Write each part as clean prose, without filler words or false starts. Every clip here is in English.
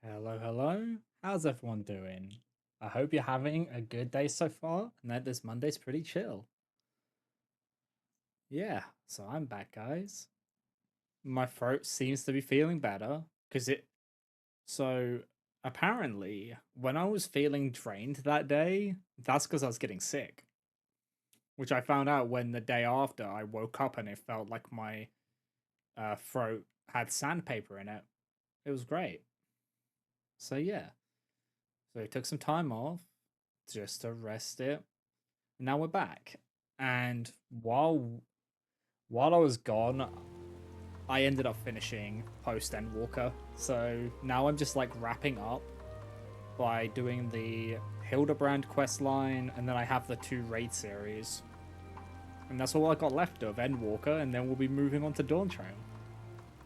Hello, hello. How's everyone doing? I hope you're having a good day so far and that this Monday's pretty chill. Yeah, so I'm back, guys. My throat seems to be feeling better because it. So, apparently, when I was feeling drained that day, that's because I was getting sick, which I found out when the day after I woke up and it felt like my throat had sandpaper in it. It was great. So, yeah. So, I took some time off just to rest it. Now we're back, and while I was gone, I ended up finishing post Endwalker. So now I'm just like wrapping up by doing the Hildebrand quest line, and then I have the two raid series, and that's all I got left of Endwalker, and then we'll be moving on to Dawn Trail.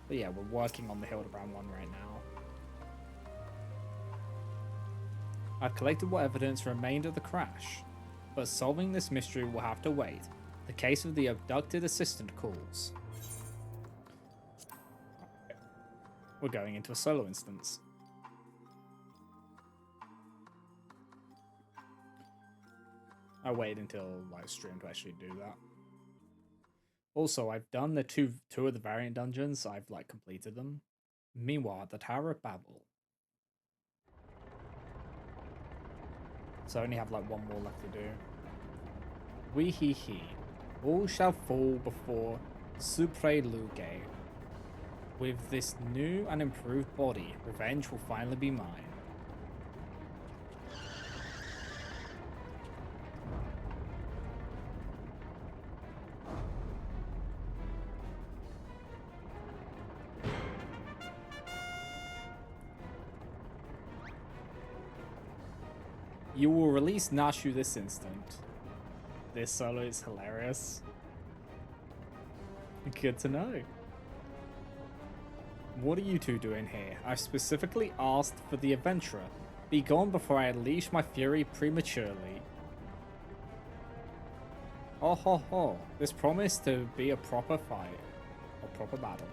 But yeah, we're working on the Hildebrand one right now. I've collected what evidence remained of the crash, but solving this mystery will have to wait. The case of the abducted assistant calls. We're going into a solo instance. I waited until live stream to actually do that. Also, I've done the two of the variant dungeons. I've like completed them. Meanwhile, at the Tower of Babel. So I only have like one more left to do. Wee hee hee. All shall fall before Supre Luge. With this new and improved body, revenge will finally be mine. You will release Nashu this instant. This solo is hilarious. Good to know. What are you two doing here? I specifically asked for the adventurer. Be gone before I unleash my fury prematurely. Oh ho ho, this promised to be a proper fight. A proper battle.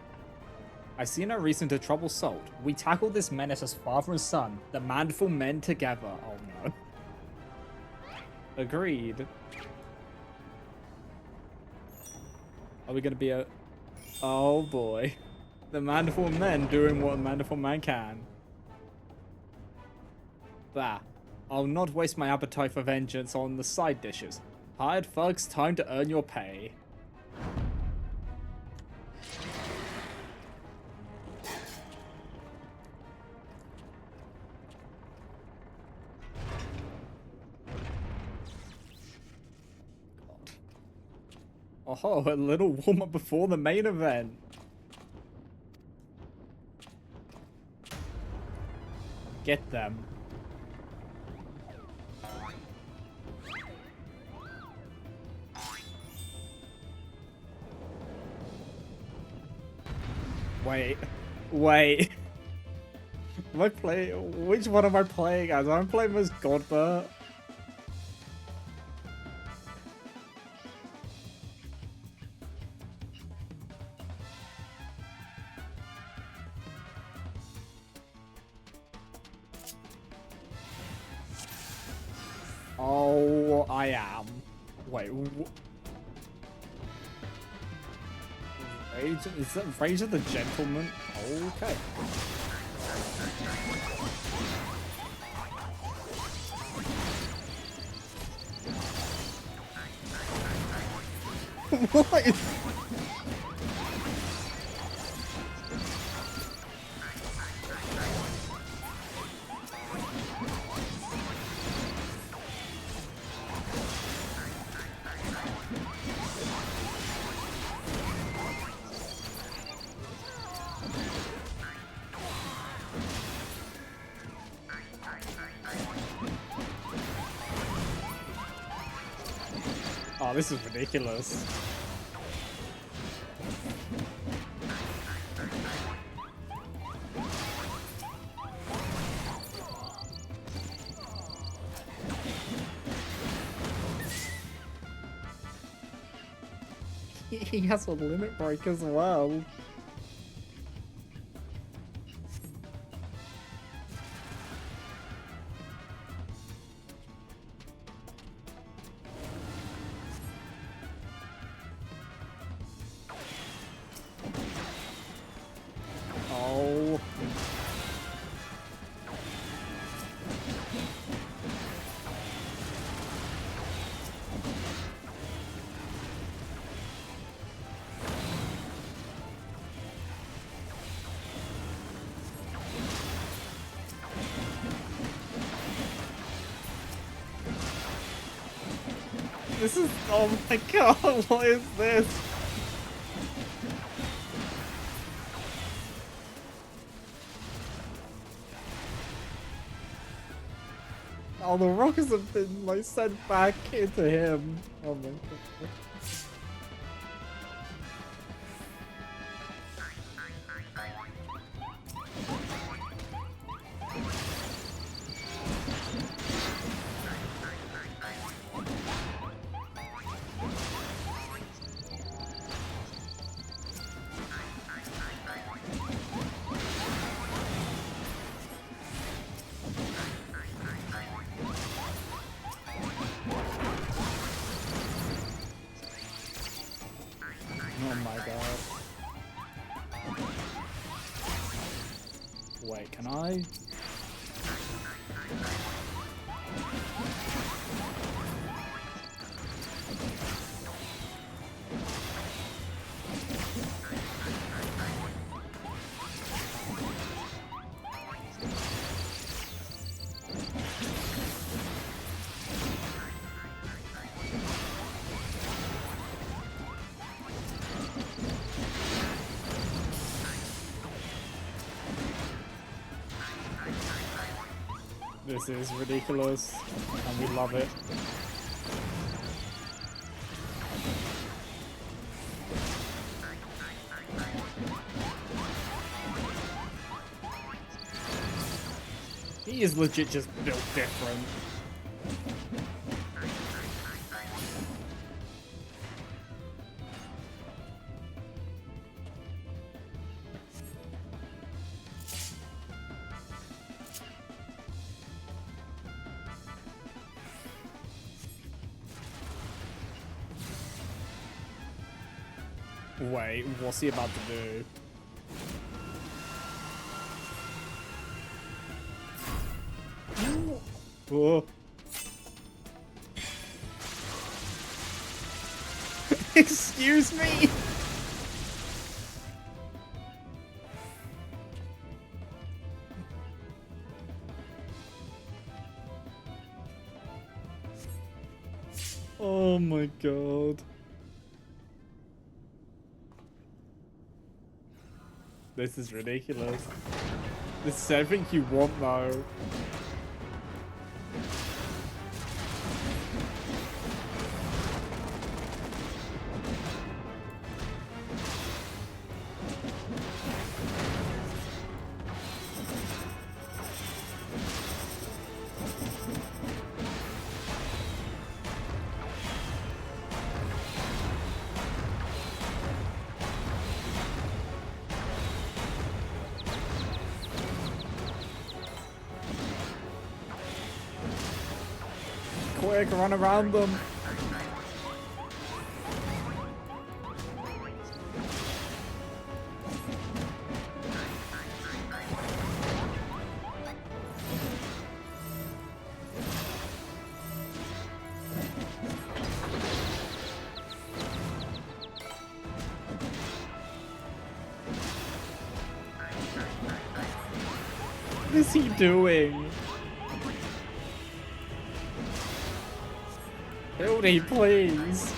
I see no reason to trouble Salt. We tackle this menace as father and son, the manful men together. Oh no. Agreed. Are we gonna be a... Oh boy. The manful men doing what a manful man can. Bah. I'll not waste my appetite for vengeance on the side dishes. Hired thugs, time to earn your pay. Oh, a little warm-up before the main event. Get them. Wait. Am I playing? Which one am I playing as? I'm playing as Godbert. Oh, I am. Wait. Rage? Is that Rage of the Gentleman? Okay. What is... Oh, this is ridiculous. He has a limit break as well. This is, oh my god, what is this? Oh, the rockets have been like sent back into him. Oh my god. Oh my god. Wait, can I? This is ridiculous, and we love it. He is legit just built different. Wait, what's he about to do? Oh. Excuse me! Oh my god. This is ridiculous. This is everything you want though. Quick, run around them. What is he doing? Hildy, please.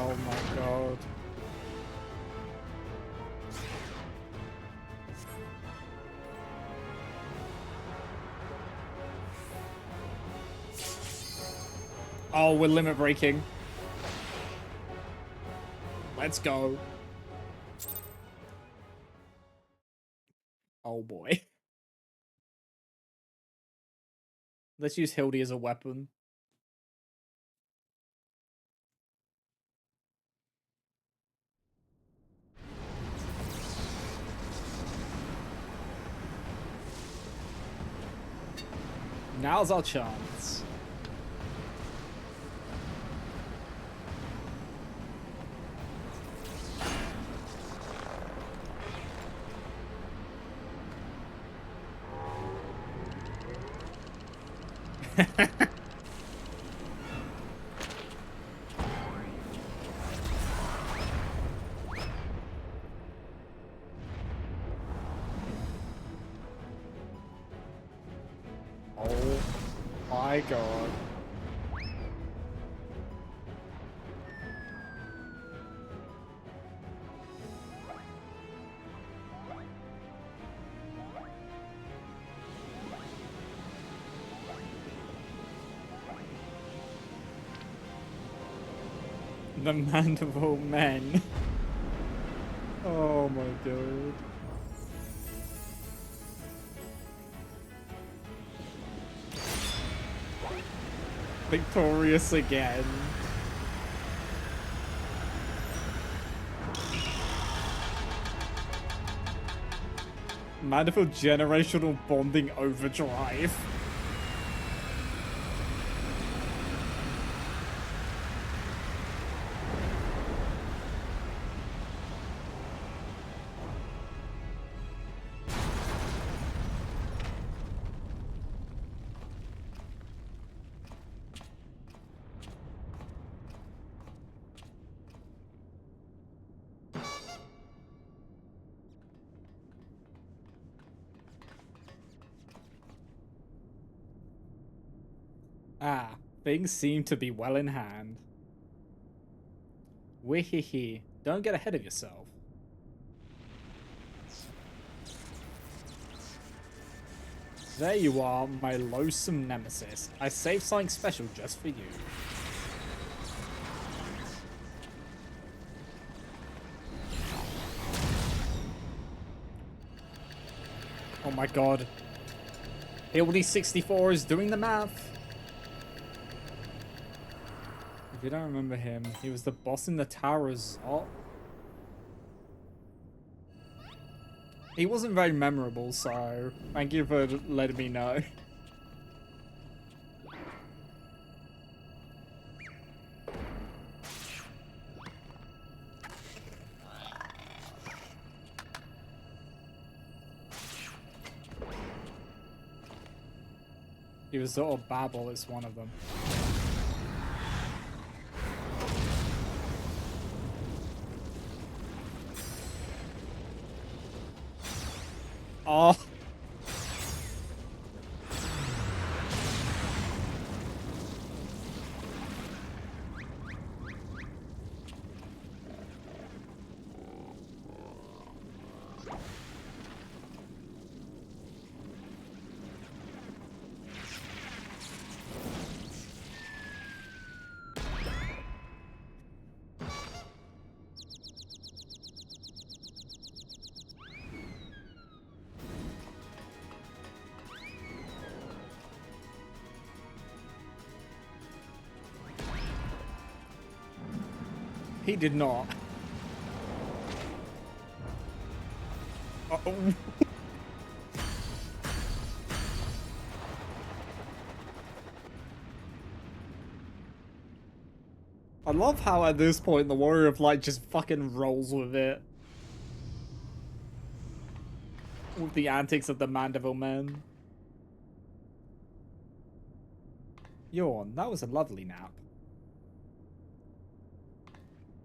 Oh my god. Oh, we're limit breaking. Let's go. Oh boy. Let's use Hildy as a weapon. Now's our chance. Oh my god. The Mandible Men. Oh my god. Victorious again. Mandible generational bonding overdrive. Ah, things seem to be well in hand. Wehehe. Don't get ahead of yourself. There you are, my loathsome nemesis. I saved something special just for you. Oh my god. Hildy 64 is doing the math. If you don't remember him, he was the boss in the towers. Oh. He wasn't very memorable, so thank you for letting me know. He was sort of Babel is one of them. Oh. He did not. Uh-oh. I love how at this point the Warrior of Light just fucking rolls with it. With the antics of the Mandeville Men. Yawn, that was a lovely nap.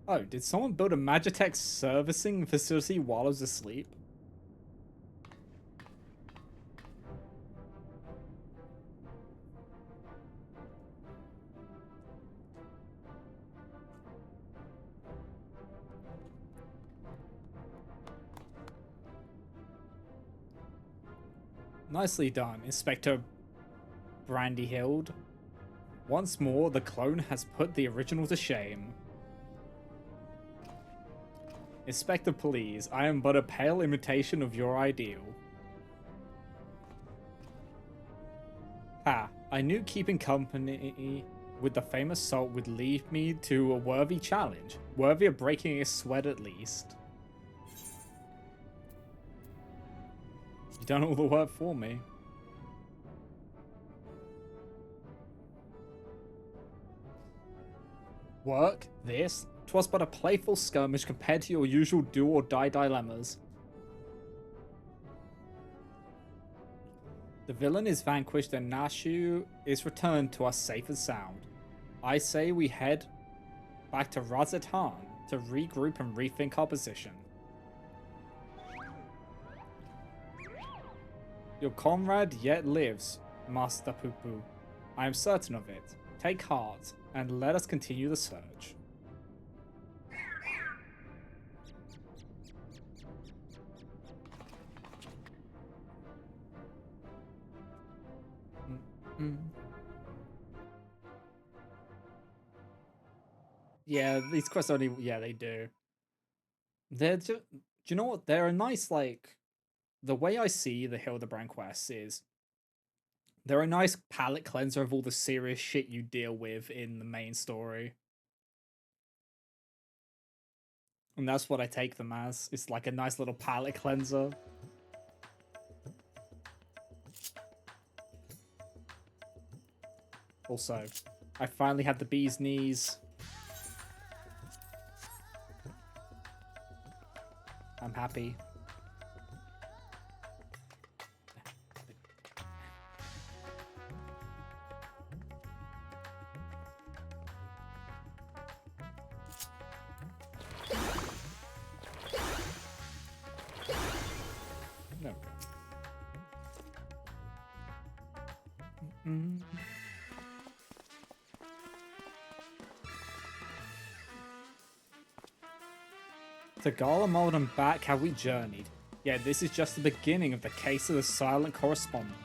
Oh, did someone build a Magitech servicing facility while I was asleep? Nicely done, Inspector Brandy Hild. Once more, the clone has put the original to shame. Inspector, please, I am but a pale imitation of your ideal. Ha, I knew keeping company with the famous salt would lead me to a worthy challenge, worthy of breaking a sweat at least. You've done all the work for me. Work? This? 'Twas but a playful skirmish compared to your usual do-or-die dilemmas. The villain is vanquished and Nashu is returned to us safe and sound. I say we head back to Razatan to regroup and rethink our position. Your comrade yet lives, Master Poo-Poo. I am certain of it. Take heart, and let us continue the search. Yeah, these quests only... Yeah, they do. They're just... Do you know what? They're a nice, like... The way I see the Hildebrand quests is... They're a nice palate cleanser of all the serious shit you deal with in the main story. And that's what I take them as. It's like a nice little palate cleanser. Also, I finally had the bee's knees. I'm happy. No. To Garlemald and back have we journeyed. Yet this is just the beginning of the case of the silent correspondent.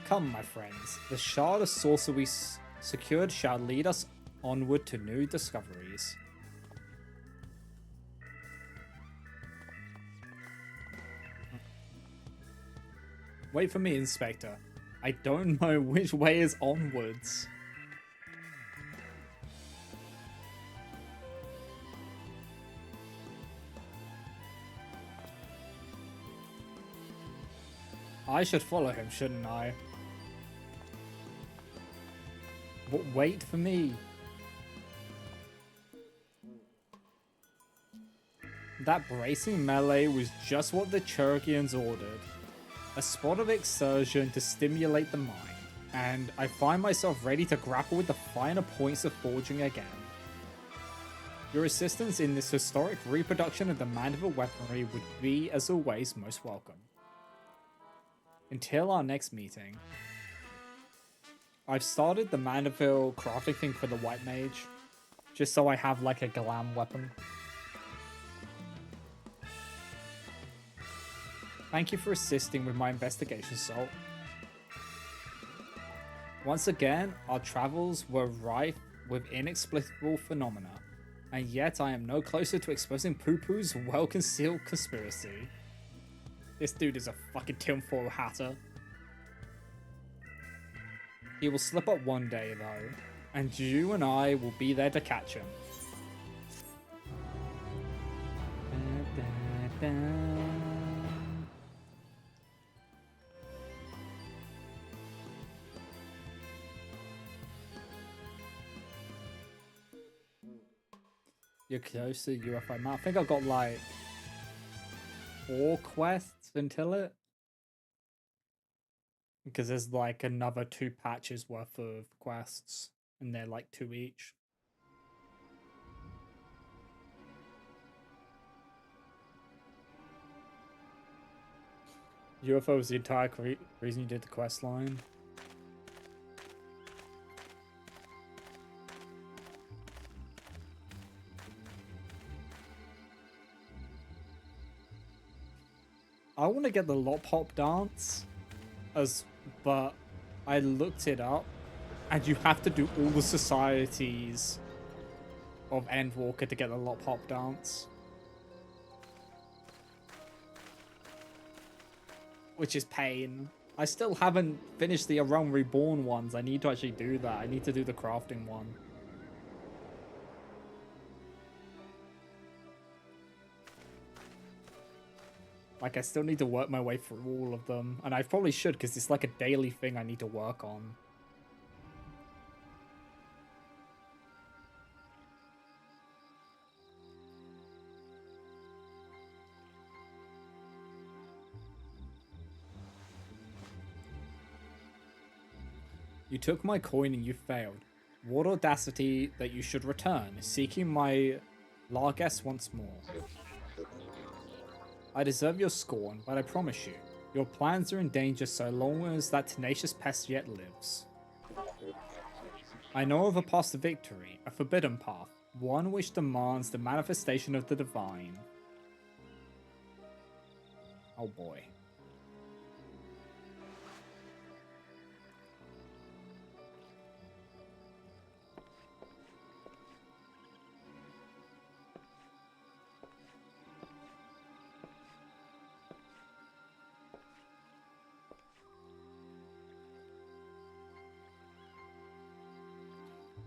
Come, my friends, the shard of sorcery we secured shall lead us onward to new discoveries. Wait for me, Inspector. I don't know which way is onwards. I should follow him, shouldn't I? But wait for me. That bracing melee was just what the Cherokee ordered. A spot of exertion to stimulate the mind, and I find myself ready to grapple with the finer points of forging again. Your assistance in this historic reproduction of the Mandeville weaponry would be, as always, most welcome. Until our next meeting. I've started the Mandeville crafting thing for the White Mage, just so I have like a glam weapon. Thank you for assisting with my investigation, Salt. Once again, our travels were rife with inexplicable phenomena, and yet I am no closer to exposing Poo-Poo's well-concealed conspiracy. This dude is a fucking tinfoil hatter. He will slip up one day, though, and you and I will be there to catch him. You're close to UFO map. I think I've got like 4 quests until it. Because there's like another 2 patches worth of quests, and they're like 2 each. UFO was the entire reason you did the quest line. I want to get the Lop Hop dance, but I looked it up, And you have to do all the societies of Endwalker to get the Lot Pop dance. Which is pain. I still haven't finished the Realm Reborn ones. I need to actually do that. I need to do the crafting one. Like, I still need to work my way through all of them. And I probably should, because it's like a daily thing I need to work on. You took my coin and you failed. What audacity that you should return, seeking my largesse once more. I deserve your scorn, but I promise you, your plans are in danger so long as that tenacious pest yet lives. I know of a path to victory, a forbidden path, one which demands the manifestation of the divine. Oh boy.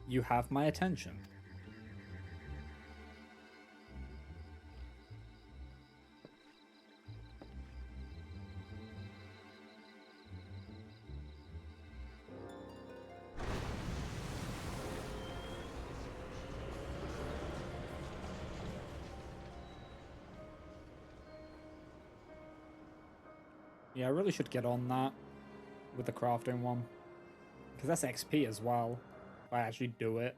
You have my attention. Yeah, I really should get on that with the crafting one. Because that's XP as well, if I actually do it.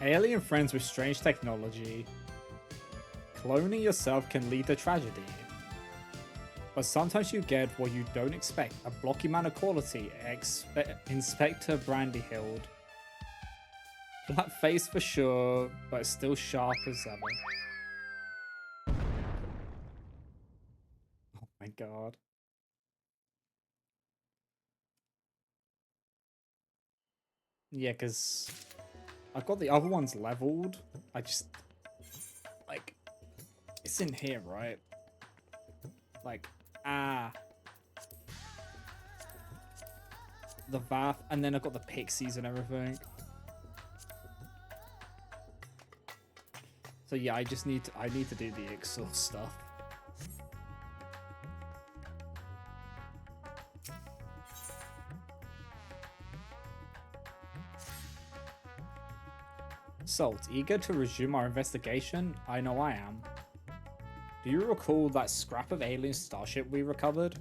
Alien friends with strange technology. Cloning yourself can lead to tragedy. But sometimes you get what you don't expect. A blocky man of quality, Inspector Brandyhild. Flat face for sure, but still sharp as ever. Oh my god. Yeah, because I've got the other ones leveled. I just, like, it's in here, right? Like, the Vath, and then I've got the Pixies and everything. So yeah, I need to do the Ixor stuff. Salt, eager to resume our investigation? I know I am. Do you recall that scrap of alien starship we recovered?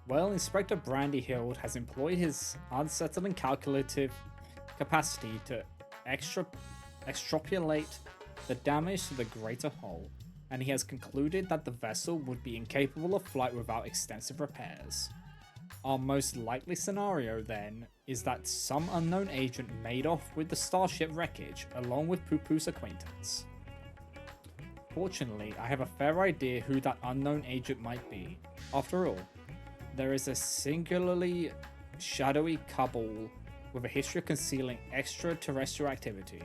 Well, Inspector Brandyhild has employed his unsettling calculative capacity to extrapolate the damage to the greater whole, and he has concluded that the vessel would be incapable of flight without extensive repairs. Our most likely scenario, then, is that some unknown agent made off with the starship wreckage along with Poo-Poo's acquaintance. Fortunately, I have a fair idea who that unknown agent might be. After all, there is a singularly shadowy cabal with a history of concealing extraterrestrial activity.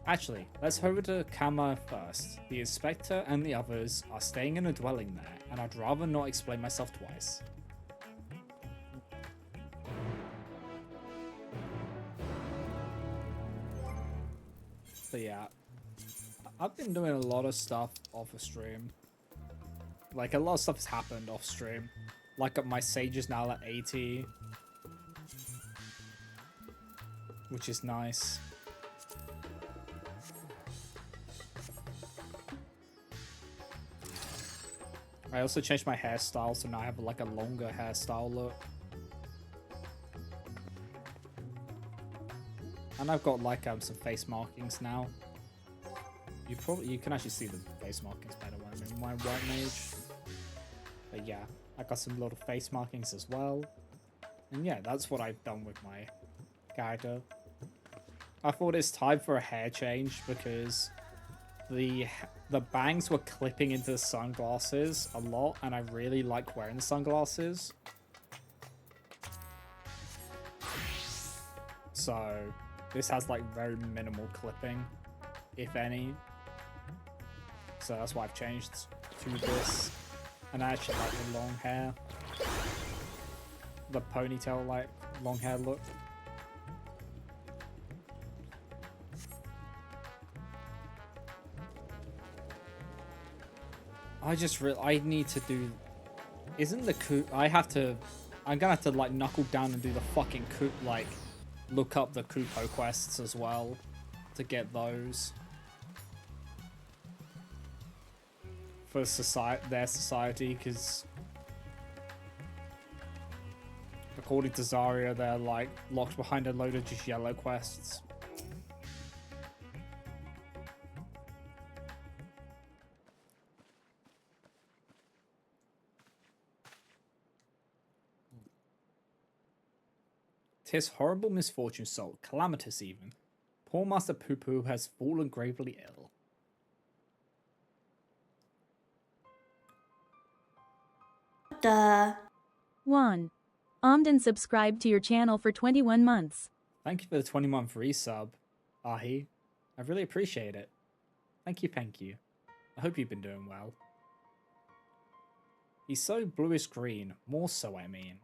Actually, let's head over to Kama first. The inspector and the others are staying in a dwelling there, and I'd rather not explain myself twice. So yeah, I've been doing a lot of stuff off of stream. Like, a lot of stuff has happened off stream. Like, my Sage is now at 80. Which is nice. I also changed my hairstyle, so now I have like a longer hairstyle look. And I've got like some face markings now. You can actually see the face markings better when I'm in my white mage. But yeah, I got some little face markings as well. And yeah, that's what I've done with my character. I thought it's time for a hair change because the the bangs were clipping into the sunglasses a lot, and I really like wearing the sunglasses. So this has like very minimal clipping, if any. So that's why I've changed to this. And I actually like the long hair. The ponytail, like, long hair look. I need to do... Isn't the coup... I'm gonna have to, like, knuckle down and do the fucking coup, like, look up the Kupo quests as well to get those. For their society, because according to Zarya, they're like locked behind a load of just yellow quests. "'Tis horrible misfortune, soul, calamitous even. Poor Master Poo-Poo has fallen gravely ill." Duh. 1. Omden subscribed to your channel for 21 months. Thank you for the 20-month resub, Ahi. I really appreciate it. Thank you, thank you. I hope you've been doing well. He's so bluish green, more so I mean.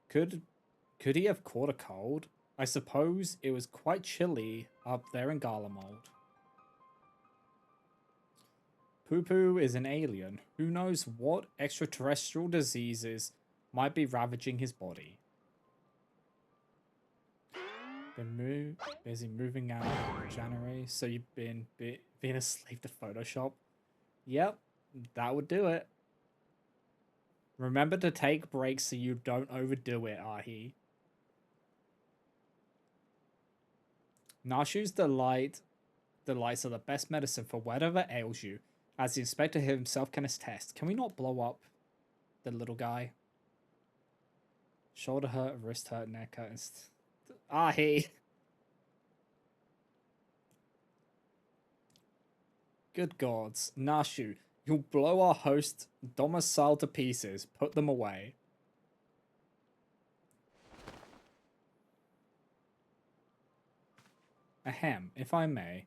Could he have caught a cold? I suppose it was quite chilly up there in Garlemald. Poo-Poo is an alien. Who knows what extraterrestrial diseases might be ravaging his body. Been busy moving out in January, so you've been a slave to Photoshop? Yep, that would do it. Remember to take breaks so you don't overdo it, Ahi. Nashu's delights are the best medicine for whatever ails you, as the inspector himself can attest. Can we not blow up the little guy? Shoulder hurt, wrist hurt, neck hurt. Ahi. Good gods. Nashu, you'll blow our host domicile to pieces. Put them away. Ahem, if I may.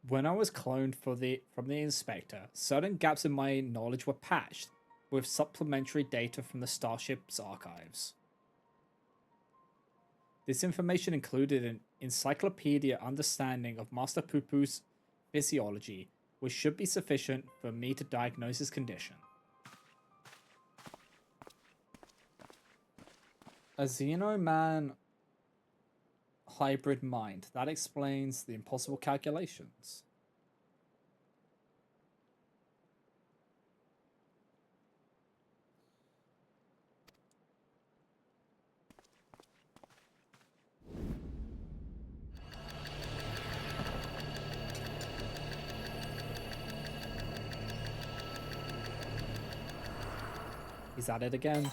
When I was cloned from the inspector, certain gaps in my knowledge were patched with supplementary data from the Starship's archives. This information included an encyclopedia understanding of Master Poo-Poo's physiology, which should be sufficient for me to diagnose his condition. A Xenoman hybrid mind. That explains the impossible calculations. He's at it again.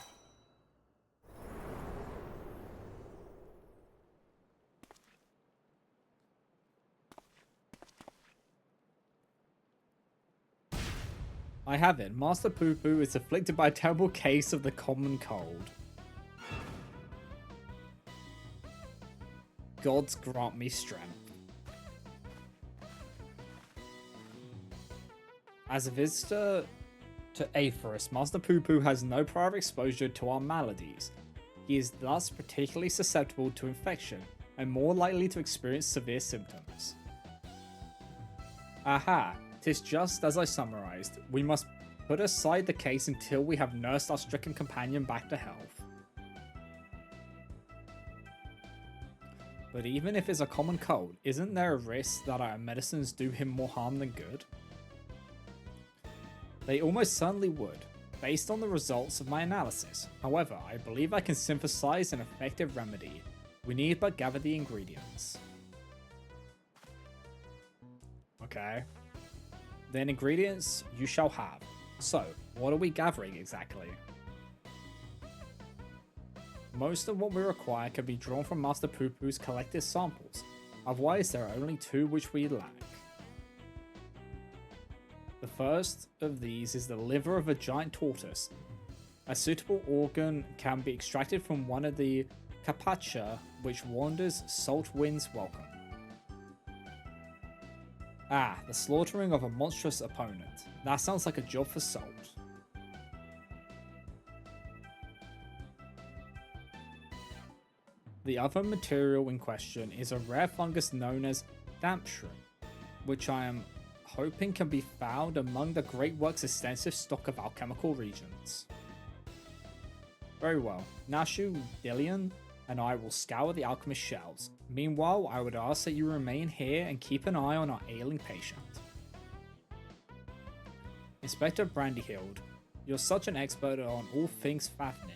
I have it. Master Poo-Poo is afflicted by a terrible case of the common cold. Gods grant me strength. As a visitor to Aetheris, Master Poo-Poo has no prior exposure to our maladies. He is thus particularly susceptible to infection and more likely to experience severe symptoms. Aha! 'Tis just as I summarized. We must put aside the case until we have nursed our stricken companion back to health. But even if it's a common cold, isn't there a risk that our medicines do him more harm than good? They almost certainly would, based on the results of my analysis. However, I believe I can synthesize an effective remedy. We need but gather the ingredients. Okay. Then ingredients you shall have. So, what are we gathering exactly? Most of what we require can be drawn from Master Poo-Poo's collected samples, otherwise there are only two which we lack. The first of these is the liver of a giant tortoise. A suitable organ can be extracted from one of the Carpaccia which wanders salt winds welcome. Ah, the slaughtering of a monstrous opponent. That sounds like a job for Salt. The other material in question is a rare fungus known as damp shrimp, which I am hoping can be found among the Great Works' extensive stock of alchemical regions. Very well, Nashu, Dillian, and I will scour the alchemist shelves. Meanwhile, I would ask that you remain here and keep an eye on our ailing patient. Inspector Brandyhild, you're such an expert on all things Fafnir.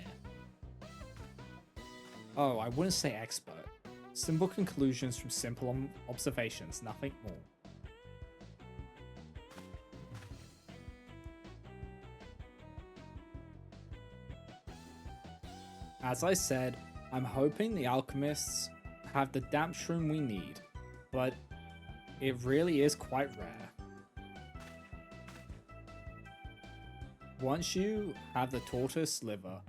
Oh, I wouldn't say expert. Simple conclusions from simple observations, nothing more. As I said, I'm hoping the alchemists have the damp shroom we need, but it really is quite rare. Once you have the tortoise liver,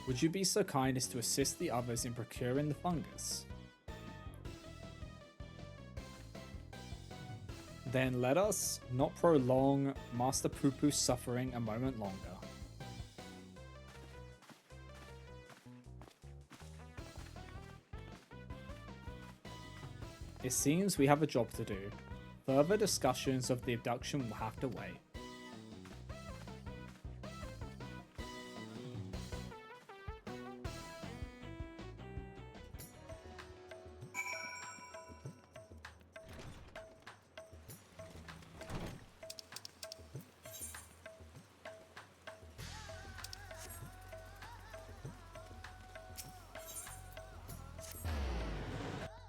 would you be so kind as to assist the others in procuring the fungus? Then let us not prolong Master Poo-Poo's suffering a moment longer. It seems we have a job to do. Further discussions of the abduction will have to wait.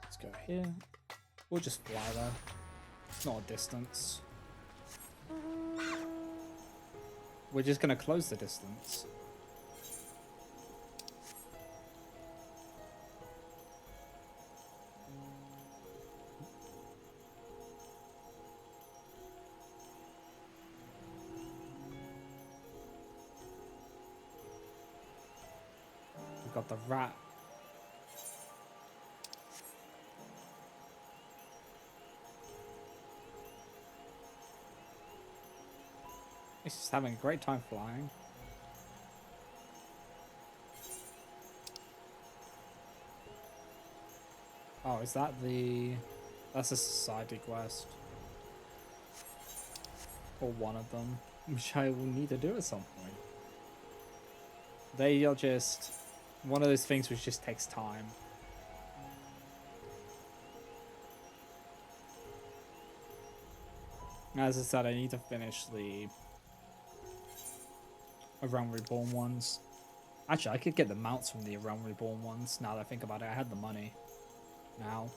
Let's go here. We'll just fly there. It's not a distance. We're just gonna close the distance. We've got the rat. He's just having a great time flying. Oh, is that the... That's a society quest. Or one of them, which I will need to do at some point. They are just... one of those things which just takes time. As I said, I need to finish the Realm Reborn ones. Actually, I could get the mounts from the Realm Reborn ones, now that I think about it. I had the money. Now.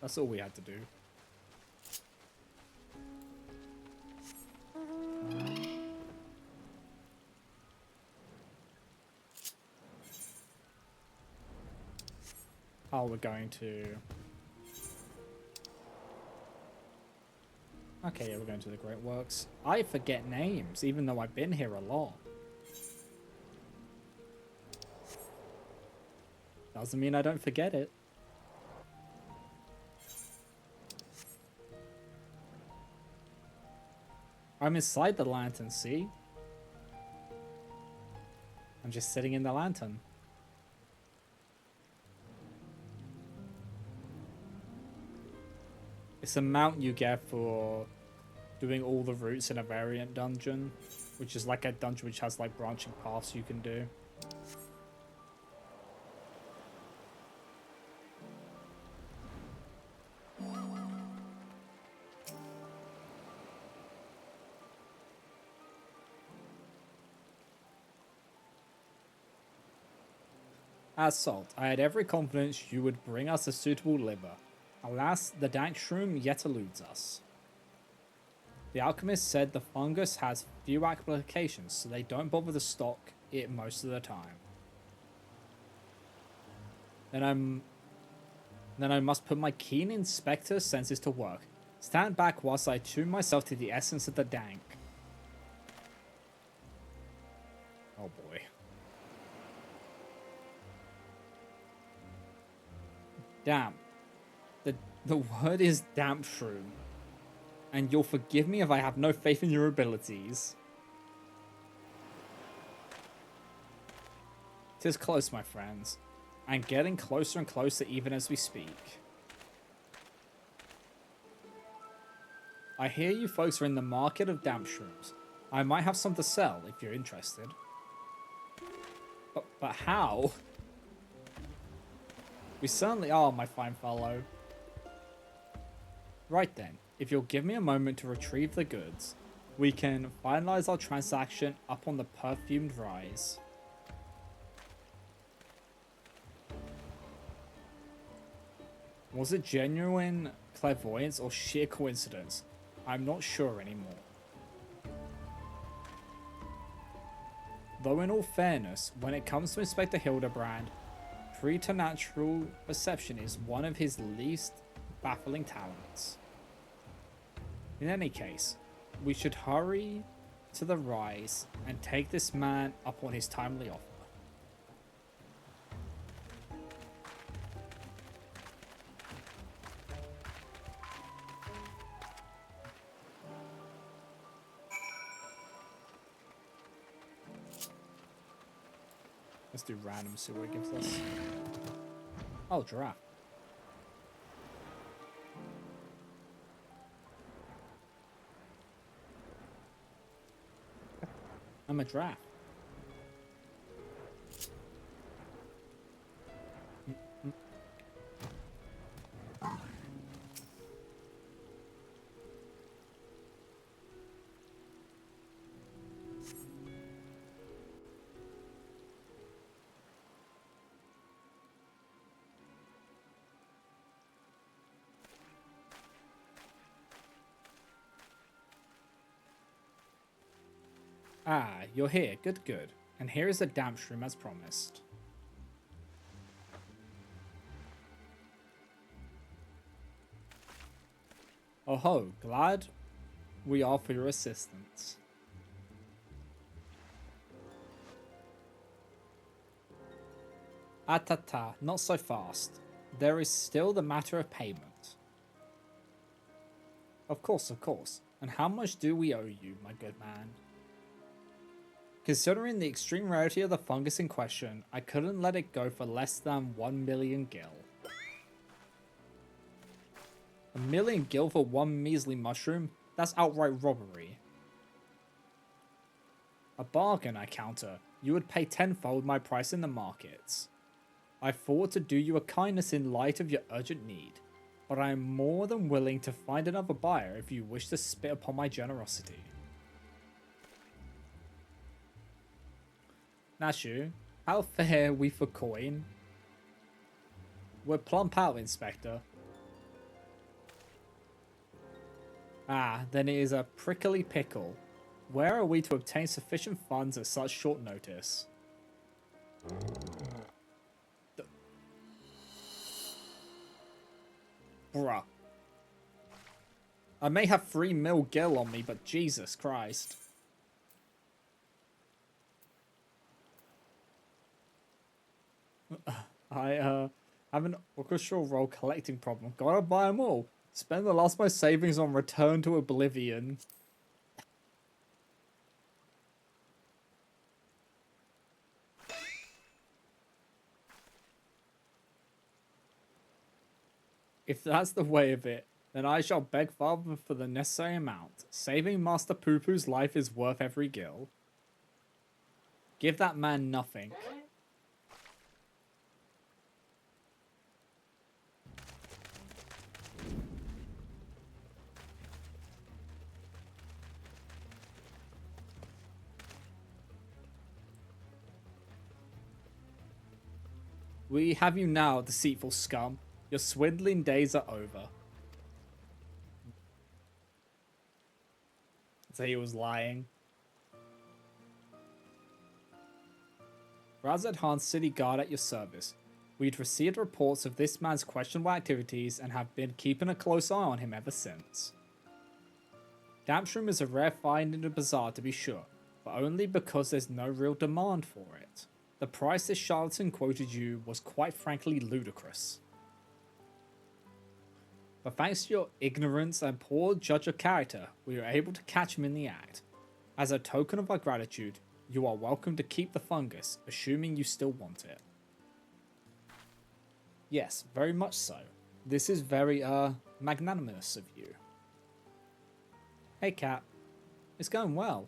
That's all we had to do. Oh, we're going to... Okay, yeah, we're going to the Great Works. I forget names, even though I've been here a lot. Doesn't mean I don't forget it. I'm inside the lantern, see? I'm just sitting in the lantern. It's a mount you get for doing all the routes in a variant dungeon, which is like a dungeon which has like branching paths you can do. As Salt, I had every confidence you would bring us a suitable liver. Alas, the dank shroom yet eludes us. The alchemist said the fungus has few applications, so they don't bother to stock it most of the time. Then I must put my keen inspector senses to work. Stand back whilst I attune myself to the essence of the dank. Oh boy. Damp. The word is damp shroom. And you'll forgive me if I have no faith in your abilities. 'Tis close, my friends, and getting closer and closer even as we speak. I hear you folks are in the market of damp shrooms. I might have some to sell if you're interested. But how? We certainly are, my fine fellow. Right then, if you'll give me a moment to retrieve the goods, we can finalize our transaction up on the perfumed rise. Was it genuine clairvoyance or sheer coincidence? I'm not sure anymore. Though in all fairness, when it comes to Inspector Hildebrand, preternatural perception is one of his least baffling talents. In any case, we should hurry to the rise and take this man up on his timely offer. Let's do random, see what it gives us. Oh, giraffe. I'm a giraffe. Ah, you're here. Good, good. And here is the damp shroom as promised. Oh ho, glad we are for your assistance. Atata, not so fast. There is still the matter of payment. Of course, of course. And how much do we owe you, my good man? Considering the extreme rarity of the fungus in question, I couldn't let it go for less than 1 million gil. 1 million gil for one measly mushroom? That's outright robbery. A bargain, I counter. You would pay tenfold my price in the markets. I thought to do you a kindness in light of your urgent need, but I am more than willing to find another buyer if you wish to spit upon my generosity. Nashu, how fare we for coin? We're plump out, Inspector. Ah, then it is a prickly pickle. Where are we to obtain sufficient funds at such short notice? Bruh. I may have 3 mil gil on me, but Jesus Christ. I have an orchestral roll collecting problem. Gotta buy them all. Spend the last of my savings on Return to Oblivion. If that's the way of it, then I shall beg father for the necessary amount. Saving Master Poo Poo's life is worth every gil. Give that man nothing. We have you now, deceitful scum. Your swindling days are over. So he was lying. Razad Khan, city guard at your service. We'd received reports of this man's questionable activities and have been keeping a close eye on him ever since. Dampshroom is a rare find in the bazaar to be sure, but only because there's no real demand for it. The price this charlatan quoted you was quite frankly ludicrous. But thanks to your ignorance and poor judge of character, we were able to catch him in the act. As a token of our gratitude, you are welcome to keep the fungus, assuming you still want it. Yes, very much so. This is very, magnanimous of you. Hey, Cat. It's going well.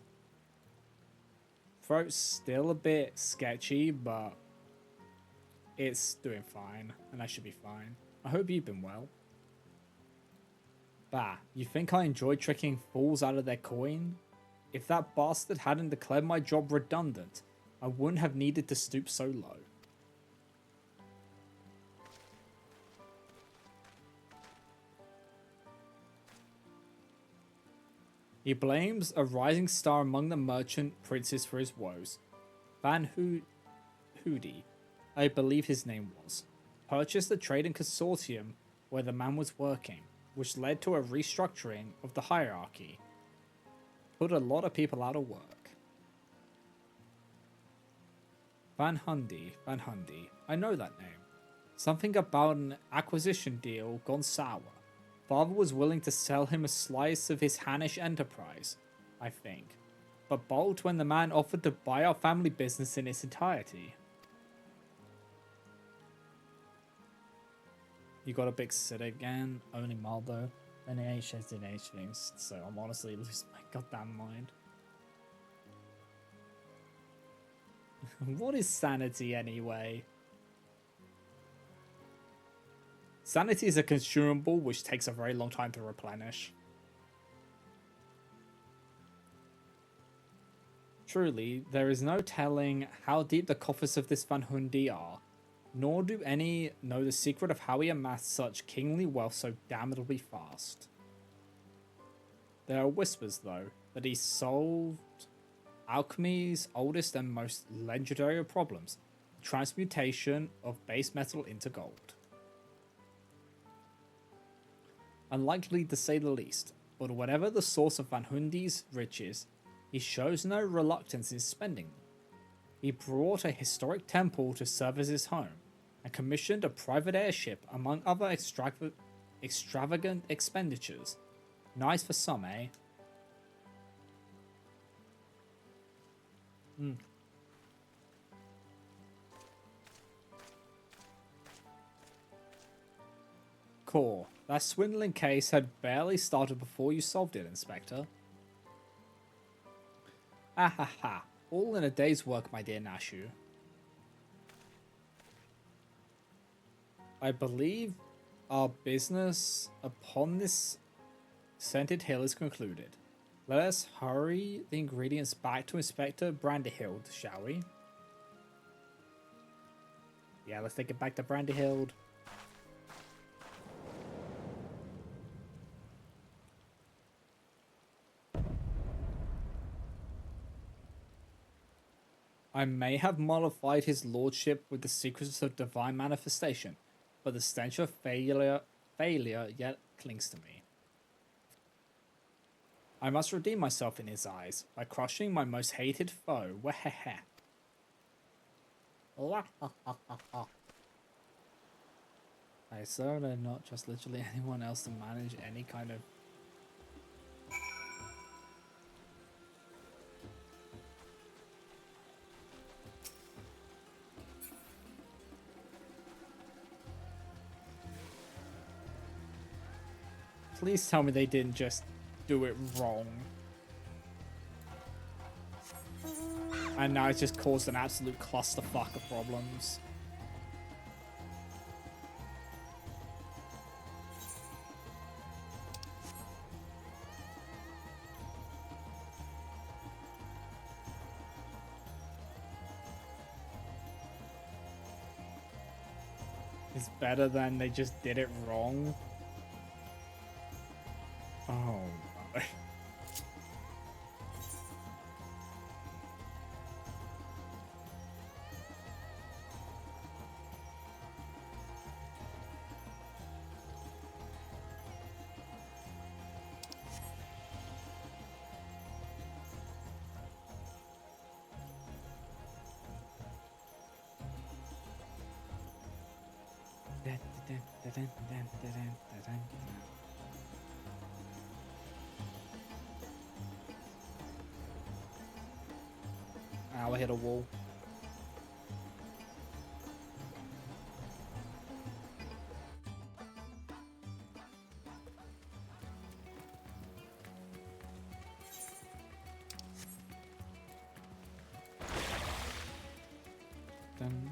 Throat's still a bit sketchy, but it's doing fine, and I should be fine. I hope you've been well. Bah, you think I enjoy tricking fools out of their coin? If that bastard hadn't declared my job redundant, I wouldn't have needed to stoop so low. He blames a rising star among the merchant princes for his woes. Van Hoody, I believe his name was, purchased the trading consortium where the man was working, which led to a restructuring of the hierarchy. Put a lot of people out of work. Van Hundy, I know that name. Something about an acquisition deal gone sour. Father was willing to sell him a slice of his Hannish enterprise, I think, but balked when the man offered to buy our family business in its entirety. You got a big sit again, only mild though. Any age in age things, so I'm honestly losing my goddamn mind. What is sanity anyway? Sanity is a consumable which takes a very long time to replenish. Truly, there is no telling how deep the coffers of this Van Hundi are, nor do any know the secret of how he amassed such kingly wealth so damnably fast. There are whispers, though, that he solved alchemy's oldest and most legendary of problems, the transmutation of base metal into gold. Unlikely to say the least, but whatever the source of Van Hundi's riches, he shows no reluctance in spending them. He brought a historic temple to serve as his home, and commissioned a private airship among other extravagant expenditures. Nice for some, eh? Core, that swindling case had barely started before you solved it, Inspector. Ah ha ha, all in a day's work, my dear Nashu. I believe our business upon this scented hill is concluded. Let us hurry the ingredients back to Inspector Brandyhild, shall we? Yeah, let's take it back to Brandyhild. I may have mollified his lordship with the secrets of divine manifestation, but the stench of failure yet clings to me. I must redeem myself in his eyes by crushing my most hated foe. Wehehe. I certainly not just literally anyone else to manage any kind of. Please tell me they didn't just do it wrong. And now it's just caused an absolute clusterfuck of problems. is better than they just did it wrong. Oh no. Ow, I hit a wall. Dun.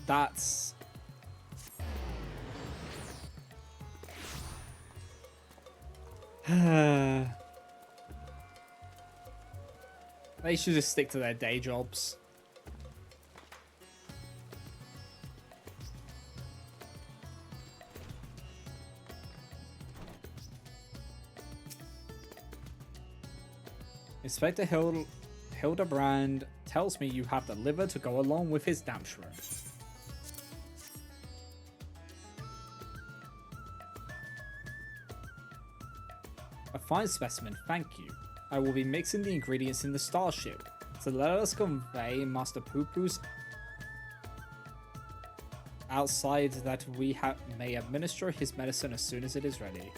That's... They should just stick to their day jobs. Inspector Hildebrand tells me you have the liver to go along with his damp shrimp. A fine specimen, thank you. I will be mixing the ingredients in the starship, so let us convey Master Poo-Poo's outside that we may administer his medicine as soon as it is ready.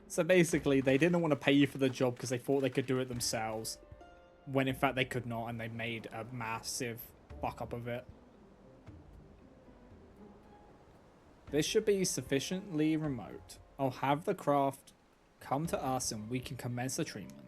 So basically, they didn't want to pay you for the job because they thought they could do it themselves, when in fact they could not, and they made a massive fuck up of it. This should be sufficiently remote. I'll have the craft come to us and we can commence the treatment.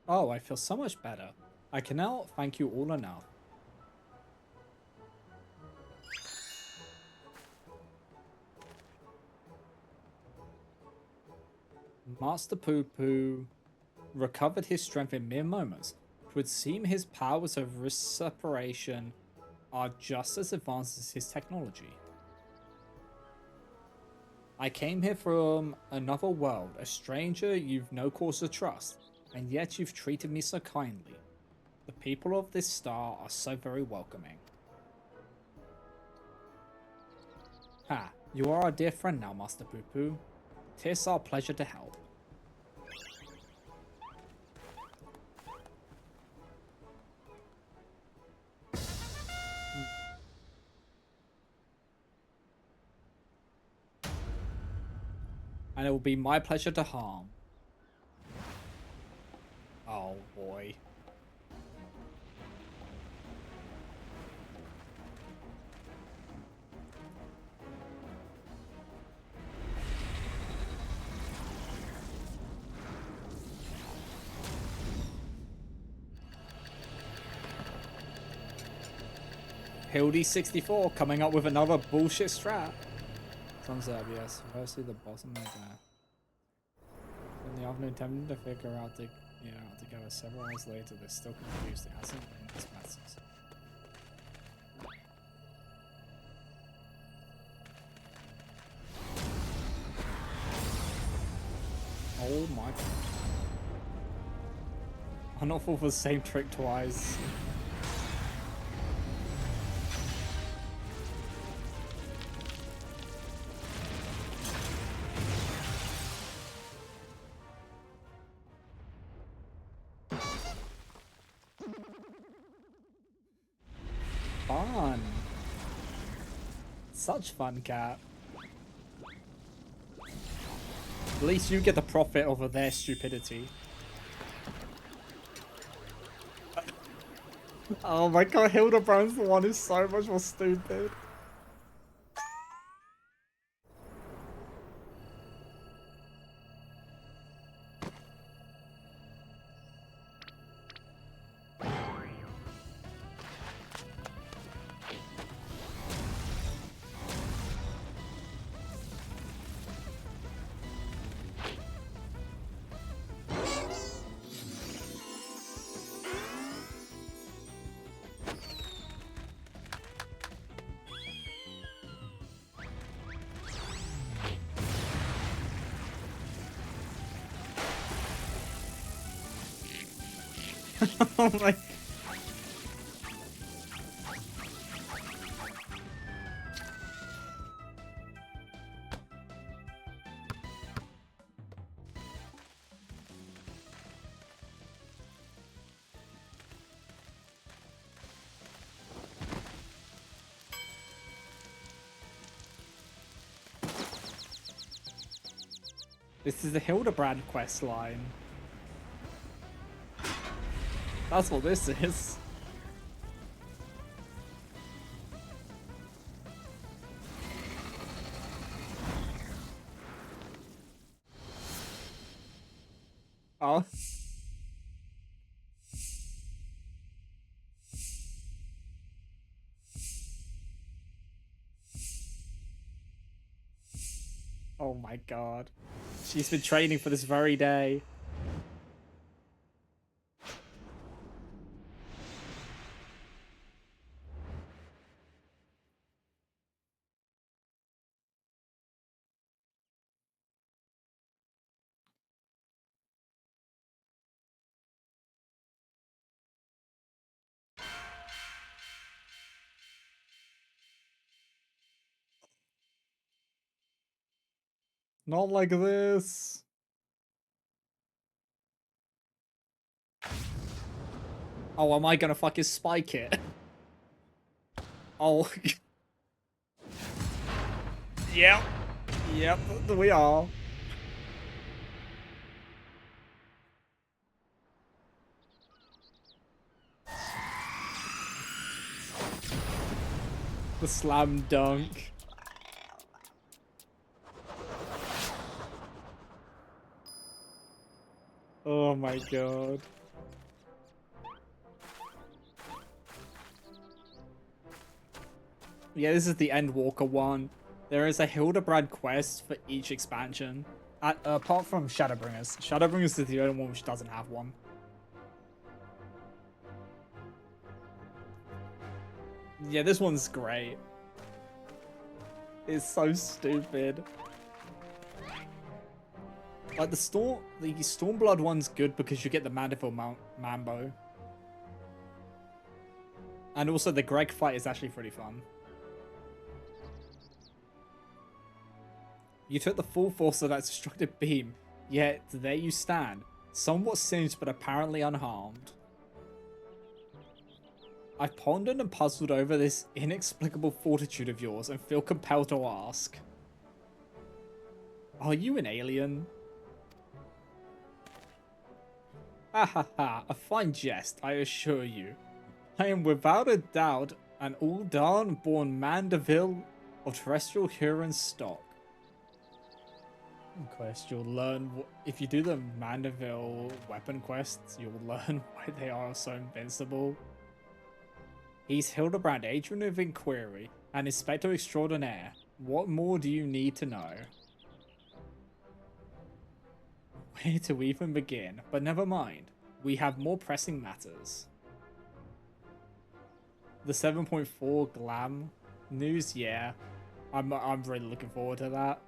Oh, I feel so much better. I cannot thank you all enough. Master Poo-Poo recovered his strength in mere moments. It would seem his powers of respiration are just as advanced as his technology. I came here from another world, a stranger you've no cause to trust, and yet you've treated me so kindly. The people of this star are so very welcoming. Ah, you are our dear friend now, Master Poo-Poo. 'Tis our pleasure to help. And it will be my pleasure to harm. Oh boy. Hildy64 coming up with another bullshit strat. Thumbs up, yes. Firstly, the bottom of that. In the afternoon, attempting to figure out the Yeah, together several hours later, they're still confused. It hasn't been this matters. Oh my god. I'm not fall for the same trick twice. Fun. Such fun, cat. At least you get the profit over their stupidity. Oh my god, Hildebrand's one is so much more stupid. Oh my. This is the Hildebrand quest line. That's what this is. Oh. Oh my god. She's been training for this very day. Not like this. Oh, am I gonna fucking spike it? Oh. Yep. Yep, we are. The slam dunk. Oh my god. Yeah, this is the Endwalker one. There is a Hildebrand quest for each expansion. Apart from Shadowbringers. Shadowbringers is the only one which doesn't have one. Yeah, this one's great. It's so stupid. Like the Stormblood one's good because you get the Mandeville Mambo. And also the Greg fight is actually pretty fun. You took the full force of that destructive beam, yet there you stand, somewhat singed but apparently unharmed. I've pondered and puzzled over this inexplicable fortitude of yours and feel compelled to ask. Are you an alien? Ha ha ha, a fine jest, I assure you. I am without a doubt an Uldan born Mandeville of terrestrial Huron stock. Quest, you'll learn if you do the Mandeville weapon quests, you'll learn why they are so invincible. He's Hildebrand, agent of inquiry, and inspector extraordinaire. What more do you need to know? Where to even begin? But never mind. we have more pressing matters. The 7.4 glam news, yeah. I'm really looking forward to that.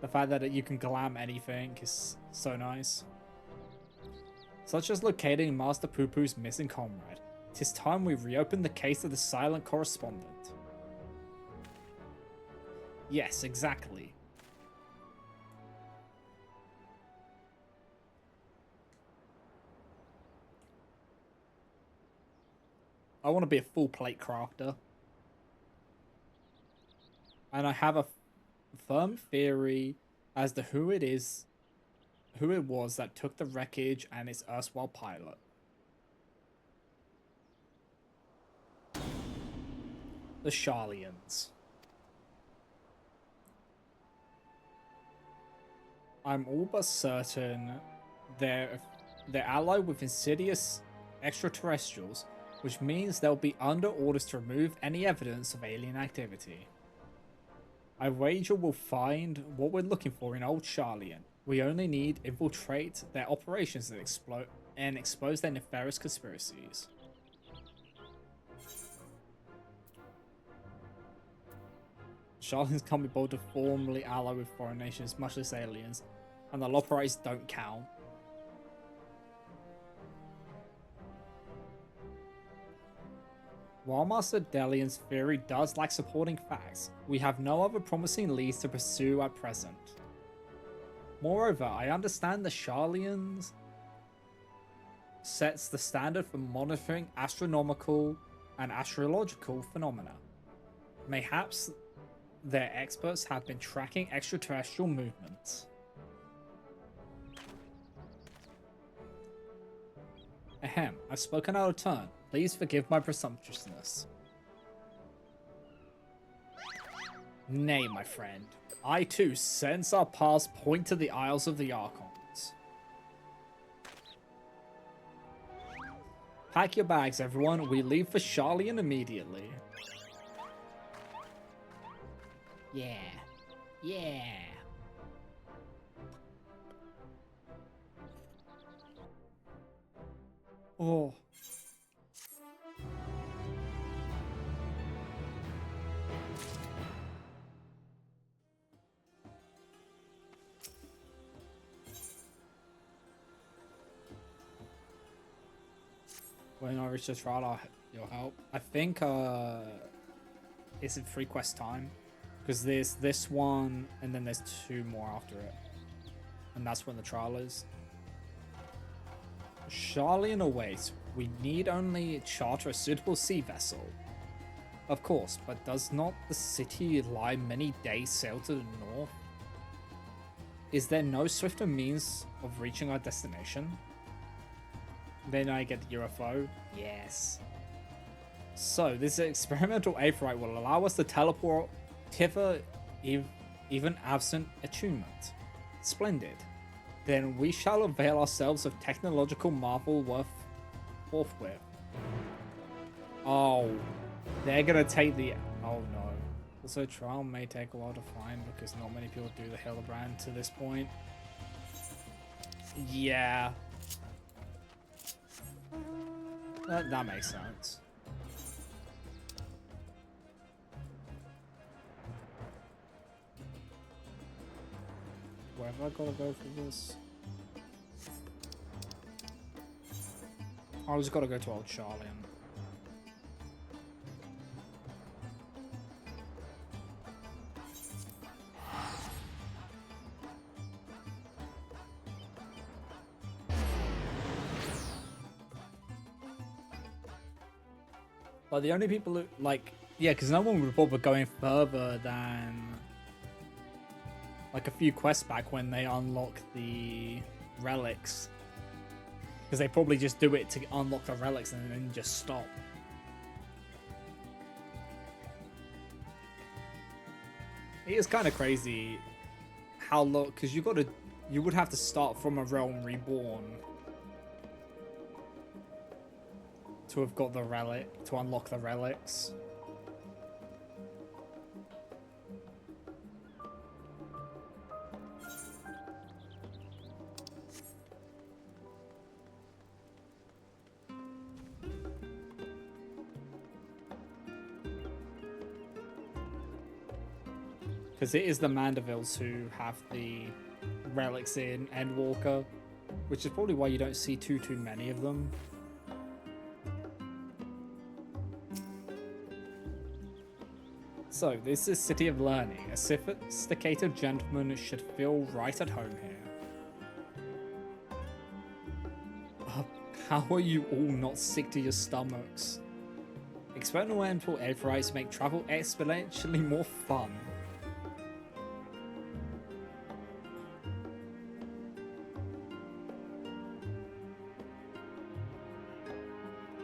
The fact that you can glam anything is so nice. Such as locating Master Poo Poo's missing comrade. 'Tis time we reopen the case of the silent correspondent. Yes, exactly. I want to be a full plate crafter. And I have a firm theory as to who it was that took the wreckage and its erstwhile pilot. The Sharlians. I'm all but certain they're allied with insidious extraterrestrials, which means they'll be under orders to remove any evidence of alien activity. I wager we'll find what we're looking for in old Sharlian. We only need to infiltrate their operations and expose their nefarious conspiracies. Sharlians can't be bold to formally ally with foreign nations, much less aliens, and the Loperites don't count. While Master Delian's theory does lack supporting facts, we have no other promising leads to pursue at present. Moreover, I understand the Sharlians sets the standard for monitoring astronomical and astrological phenomena. Mayhaps their experts have been tracking extraterrestrial movements. Ahem, I've spoken out of turn. Please forgive my presumptuousness. Nay, my friend. I too sense our paths point to the Isles of the Archons. Pack your bags, everyone. We leave for Sharlian immediately. Yeah. Yeah. Oh. When I reach the trial, you'll help. I think it's in 3 quest time. Because there's this one, and then there's 2 more after it. And that's when the trial is. Sharlian awaits. We need only charter a suitable sea vessel. Of course, but does not the city lie many days sail to the north? Is there no swifter means of reaching our destination? Then I get the UFO. Yes. So, this experimental aetheryte will allow us to teleport hither even absent attunement. Splendid. Then we shall avail ourselves of technological marvel forthwith. Oh, they're gonna take the... Oh no. Also, trial may take a while to find because not many people do the Hildebrand to this point. Yeah. That makes sense. Where have I got to go for this? I just got to go to Old Sharlian. But the only people who, like, yeah, because no one would bother going further than like a few quests back when they unlock the relics. Because they probably just do it to unlock the relics and then just stop. It is kind of crazy how long, because you would have to start from a realm reborn to have got the relic, to unlock the relics. Because it is the Mandervilles who have the relics in Endwalker, which is probably why you don't see too many of them. So, this is City of Learning. A sophisticated gentleman should feel right at home here. How are you all not sick to your stomachs? Experimental airfreights make travel exponentially more fun.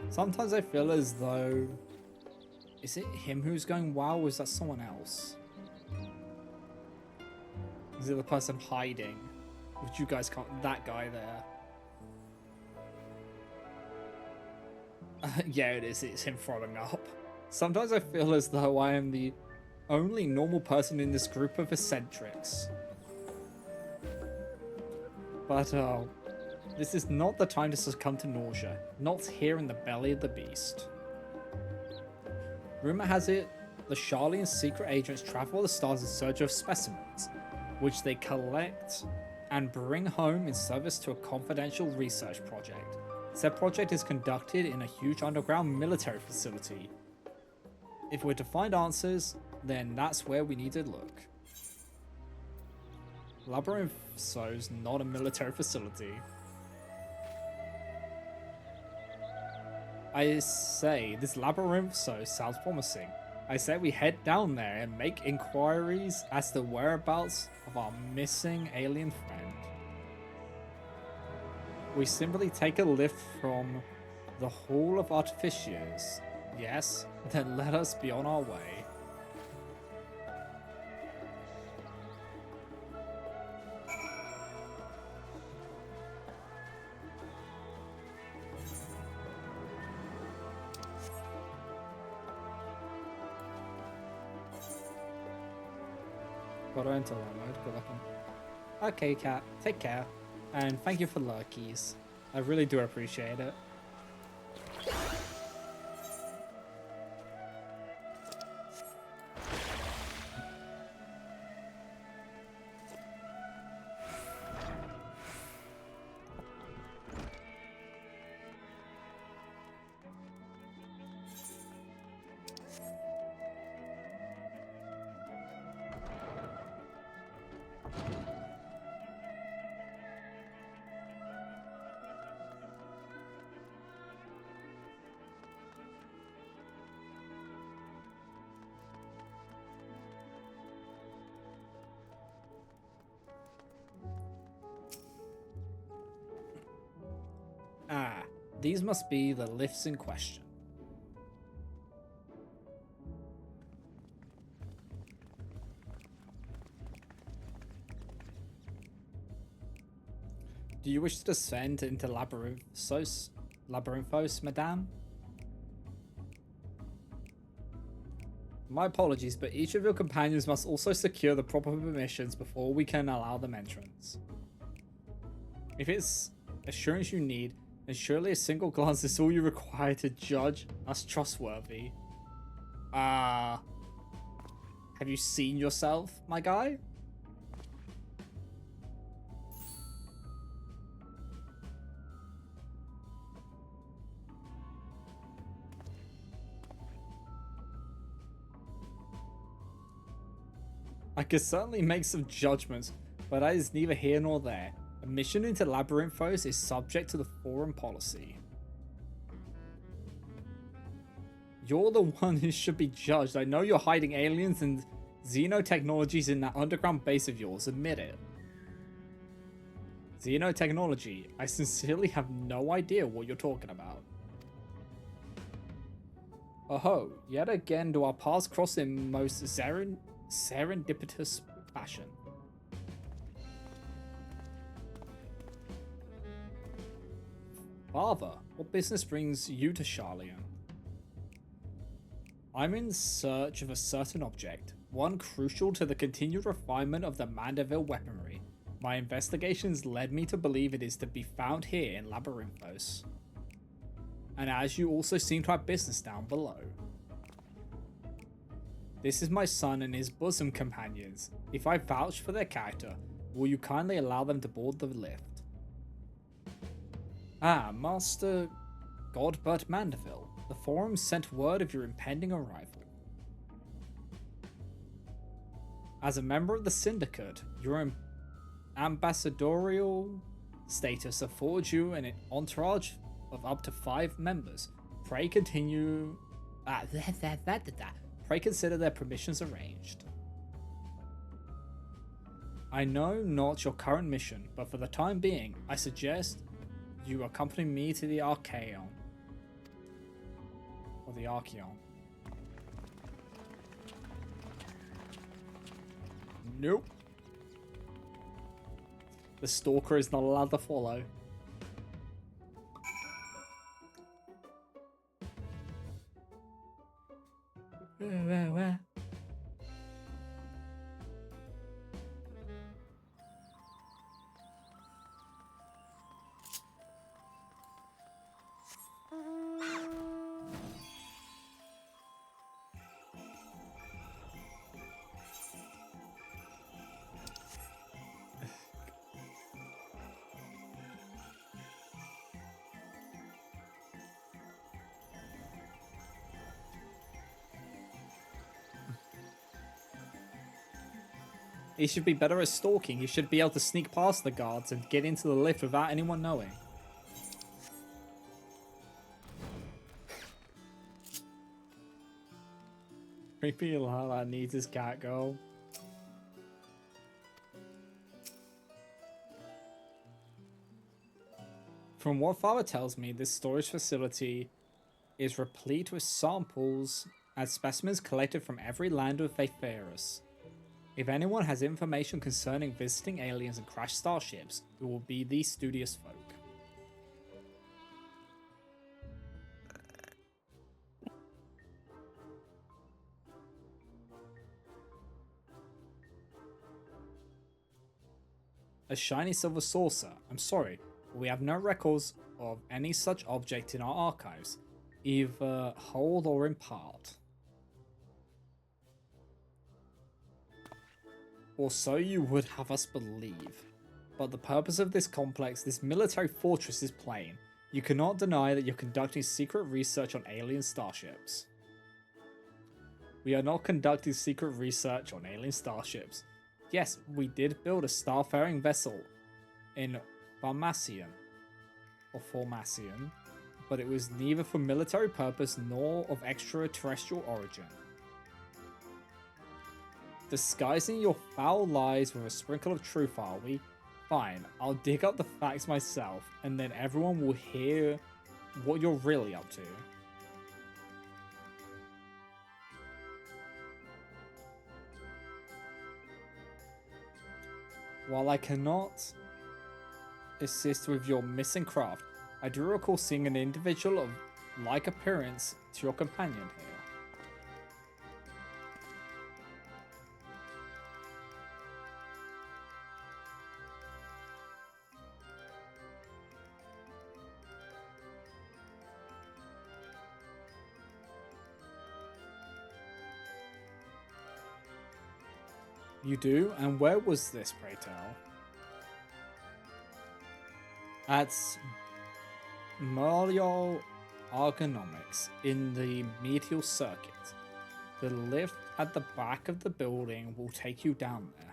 Sometimes I feel as though... Is it him who's going wow, or is that someone else? Is it the person hiding? Which you guys can't... That guy there. Yeah, it is. It's him throwing up. Sometimes I feel as though I am the only normal person in this group of eccentrics. But, this is not the time to succumb to nausea. Not here in the belly of the beast. Rumor has it, the Charlian secret agents travel the stars in search of specimens, which they collect and bring home in service to a confidential research project. Said project is conducted in a huge underground military facility. If we're to find answers, then that's where we need to look. Labyrinth So's not a military facility. I say, this Labyrinth So sounds promising. I say we head down there and make inquiries as to the whereabouts of our missing alien friend. We simply take a lift from the Hall of Artificiers. Yes, then let us be on our way. Gotta enter that mode. Good luck. Okay, cat. Take care. And thank you for lurkies. I really do appreciate it. Ah, these must be the lifts in question. Do you wish to descend into Labyrinthos, madame? My apologies, but each of your companions must also secure the proper permissions before we can allow them entrance. If it's assurance you need, then surely a single glance is all you require to judge us trustworthy. Have you seen yourself, my guy? I could certainly make some judgments, but that is neither here nor there. Admission into Labyrinthos is subject to the foreign policy. You're the one who should be judged. I know you're hiding aliens and xenotechnologies in that underground base of yours. Admit it. Xenotechnology. I sincerely have no idea what you're talking about. Oh, yet again do our paths cross in most serendipitous fashion. Father, what business brings you to Charlian? I'm in search of a certain object, one crucial to the continued refinement of the Manderville weaponry. My investigations led me to believe it is to be found here in Labyrinthos. And as you also seem to have business down below. This is my son and his bosom companions. If I vouch for their character, will you kindly allow them to board the lift? Ah, Master Godbert Mandeville. The forum sent word of your impending arrival. As a member of the Syndicate, your ambassadorial status affords you an entourage of up to 5 members. Pray continue. Pray consider their permissions arranged. I know not your current mission, but for the time being, I suggest you accompany me to the Archaeon. Or the Archeon. Nope. The Stalker is not allowed to follow. Where? He should be better at stalking. He should be able to sneak past the guards and get into the lift without anyone knowing. Creepy Lala needs his cat girl. From what Father tells me, this storage facility is replete with samples and specimens collected from every land of Vaferus. If anyone has information concerning visiting aliens and crashed starships, it will be these studious folk. A shiny silver saucer. I'm sorry, but we have no records of any such object in our archives, either whole or in part. Or so you would have us believe. But the purpose of this complex, this military fortress, is plain. You cannot deny that you're conducting secret research on alien starships. We are not conducting secret research on alien starships. Yes, we did build a starfaring vessel in Formacion, but it was neither for military purpose nor of extraterrestrial origin. Disguising your foul lies with a sprinkle of truth, are we? Fine, I'll dig up the facts myself, and then everyone will hear what you're really up to. While I cannot assist with your missing craft, I do recall seeing an individual of like appearance to your companion here. You do? And where was this, pray tell? At Mario Ergonomics in the medial circuit. The lift at the back of the building will take you down there.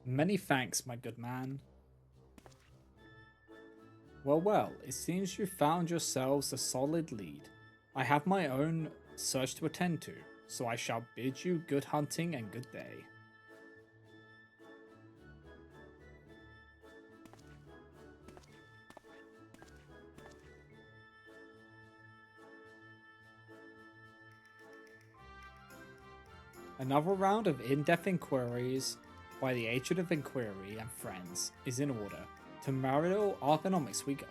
Many thanks, my good man. Well, it seems you found yourselves a solid lead. I have my own search to attend to, so I shall bid you good hunting and good day. Another round of in-depth inquiries by the Agent of Inquiry and friends is in order. To Mario Ergonomics we go.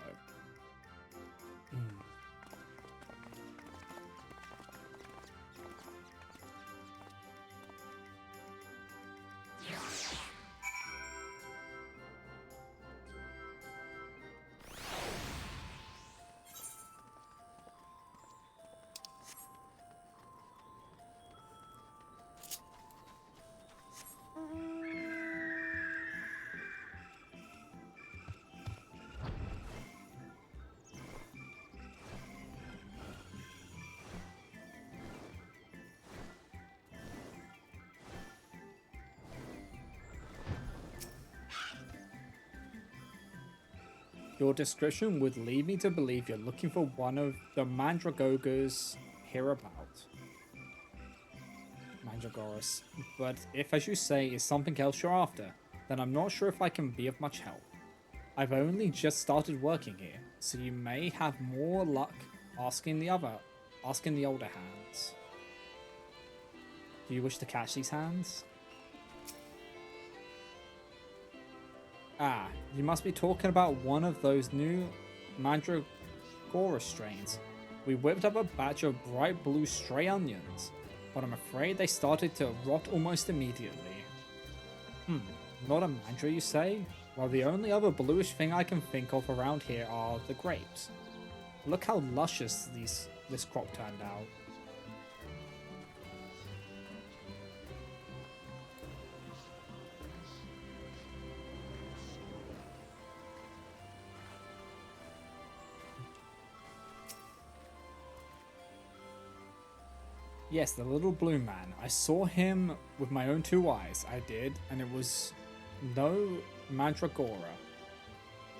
Your description would lead me to believe you're looking for one of the Mandragoras hereabout. Mandragoras. But if, as you say, it's something else you're after, then I'm not sure if I can be of much help. I've only just started working here, so you may have more luck asking the older hands. Do you wish to catch these hands? Ah, you must be talking about one of those new Mandragora strains. We whipped up a batch of bright blue stray onions, but I'm afraid they started to rot almost immediately. Not a mandra, you say? Well, the only other bluish thing I can think of around here are the grapes. Look how luscious this crop turned out. Yes, the little blue man. I saw him with my own two eyes. I did, and it was no mandragora.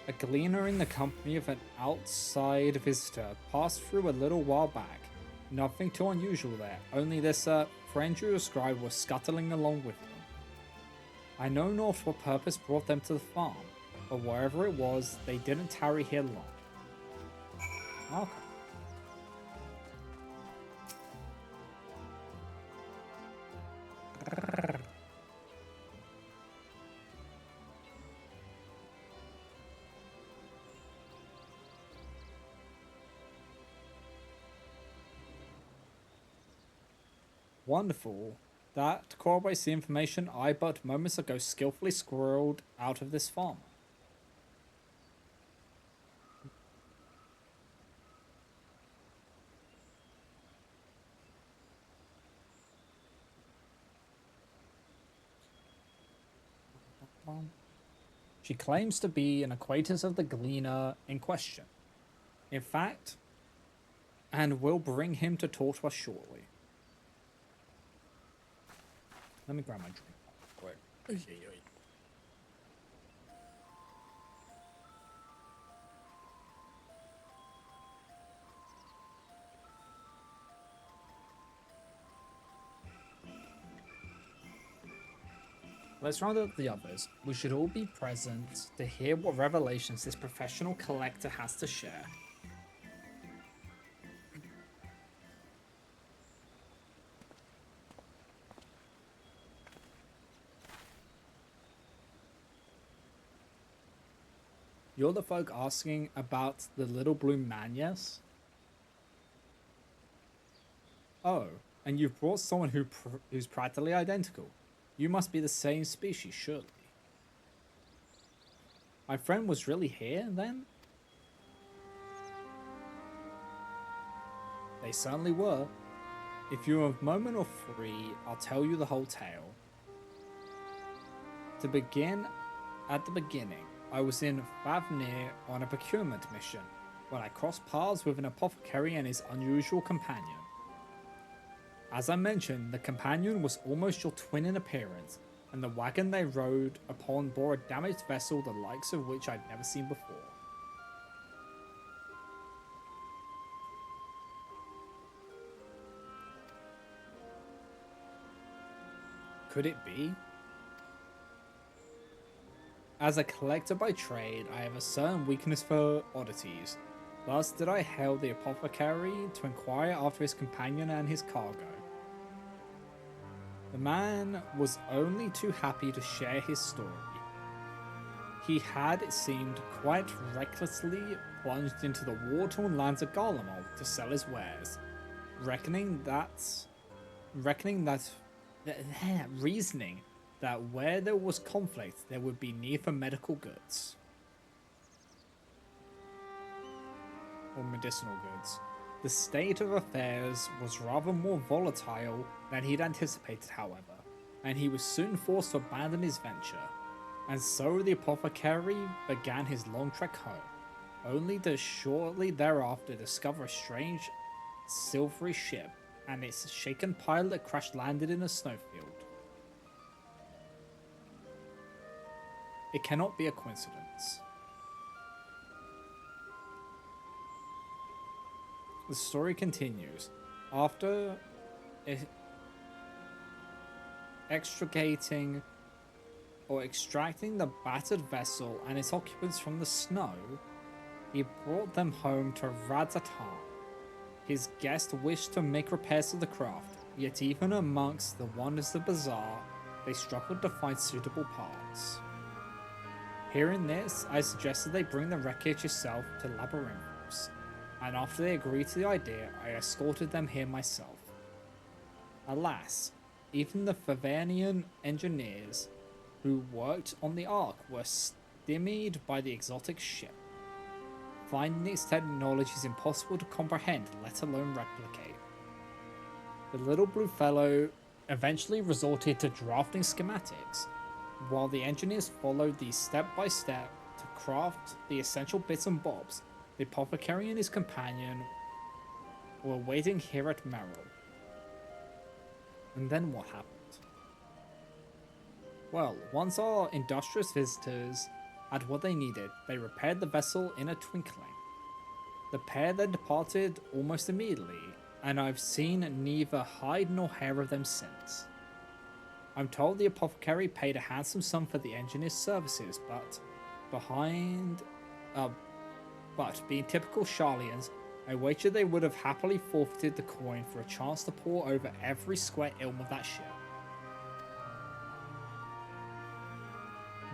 A gleaner in the company of an outside visitor passed through a little while back. Nothing too unusual there, only this friend you described was scuttling along with them. I know not what purpose brought them to the farm, but wherever it was, they didn't tarry here long. Okay. Wonderful. That corroborates the information I but moments ago skillfully squirreled out of this farmer. She claims to be an acquaintance of the gleaner in question. In fact, and will bring him to talk to us shortly. Let me grab my drink real quick. Let's round up the others. We should all be present to hear what revelations this professional collector has to share. You're the folk asking about the little blue man, yes? Oh, and you've brought someone who's practically identical. You must be the same species, surely. My friend was really here, then? They certainly were. If you have a moment or three, I'll tell you the whole tale. To begin, at the beginning, I was in Favnir on a procurement mission when I crossed paths with an apothecary and his unusual companion. As I mentioned, the companion was almost your twin in appearance, and the wagon they rode upon bore a damaged vessel the likes of which I'd never seen before. Could it be? As a collector by trade, I have a certain weakness for oddities. Thus did I hail the apothecary to inquire after his companion and his cargo. The man was only too happy to share his story. He had, it seemed, quite recklessly plunged into the war-torn lands of Garlemald to sell his wares, reasoning that where there was conflict, there would be need for medical goods. Or medicinal goods. The state of affairs was rather more volatile than he'd anticipated, however, and he was soon forced to abandon his venture. And so the apothecary began his long trek home, only to shortly thereafter discover a strange, silvery ship and its shaken pilot crash-landed in a snowfield. It cannot be a coincidence. The story continues. After extricating or extracting the battered vessel and its occupants from the snow, he brought them home to Razatan. His guest wished to make repairs to the craft, yet even amongst the wonders of the bazaar, they struggled to find suitable parts. Hearing this, I suggested they bring the wreckage itself to Labyrinthos, and after they agreed to the idea, I escorted them here myself. Alas, even the Favernian engineers who worked on the Ark were stymied by the exotic ship. Finding its technology is impossible to comprehend, let alone replicate. The little blue fellow eventually resorted to drafting schematics, while the engineers followed these step by step to craft the essential bits and bobs. The apothecary and his companion were waiting here at Merrill. And then what happened? Well, once our industrious visitors had what they needed, they repaired the vessel in a twinkling. The pair then departed almost immediately, and I've seen neither hide nor hair of them since. I'm told the apothecary paid a handsome sum for the engineer's services, but being typical Charlians, I wager they would have happily forfeited the coin for a chance to pore over every square ilm of that ship.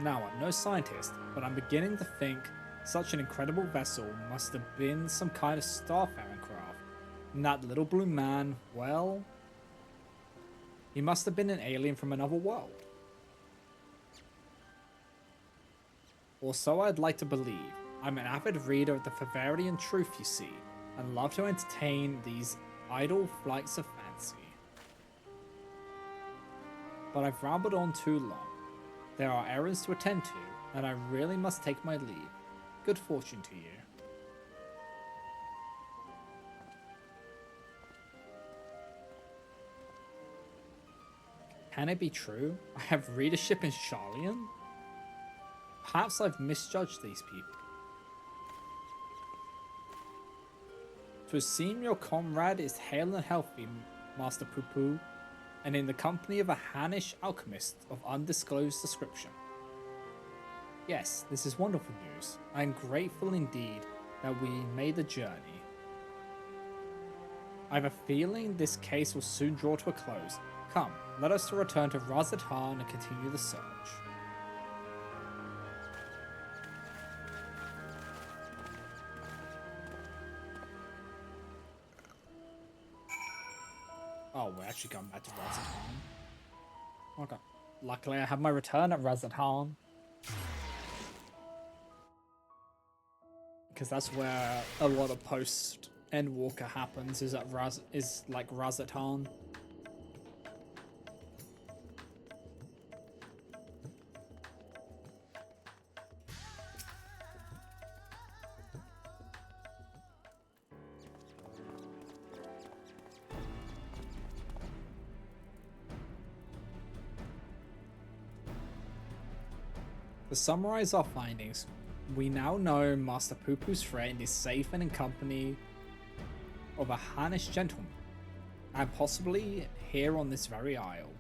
Now, I'm no scientist, but I'm beginning to think such an incredible vessel must have been some kind of starfaring craft, and that little blue man, well, he must have been an alien from another world. Or so I'd like to believe. I'm an avid reader of the Favarian truth, you see, and love to entertain these idle flights of fancy. But I've rambled on too long. There are errands to attend to, and I really must take my leave. Good fortune to you. Can it be true? I have readership in Charlian? Perhaps I've misjudged these people. To seem your comrade is hale and healthy, Master Poo-Poo, and in the company of a Hannish alchemist of undisclosed description. Yes, this is wonderful news. I am grateful indeed that we made the journey. I have a feeling this case will soon draw to a close. Come, let us return to Razatan and continue the search. Oh, we're actually going back to Razatan. Okay. Luckily, I have my return at Razatan. Because that's where a lot of post-Endwalker happens, is at Razatan. To summarize our findings, we now know Master Poo-Poo's friend is safe and in company of a Hannish gentleman, and possibly here on this very isle.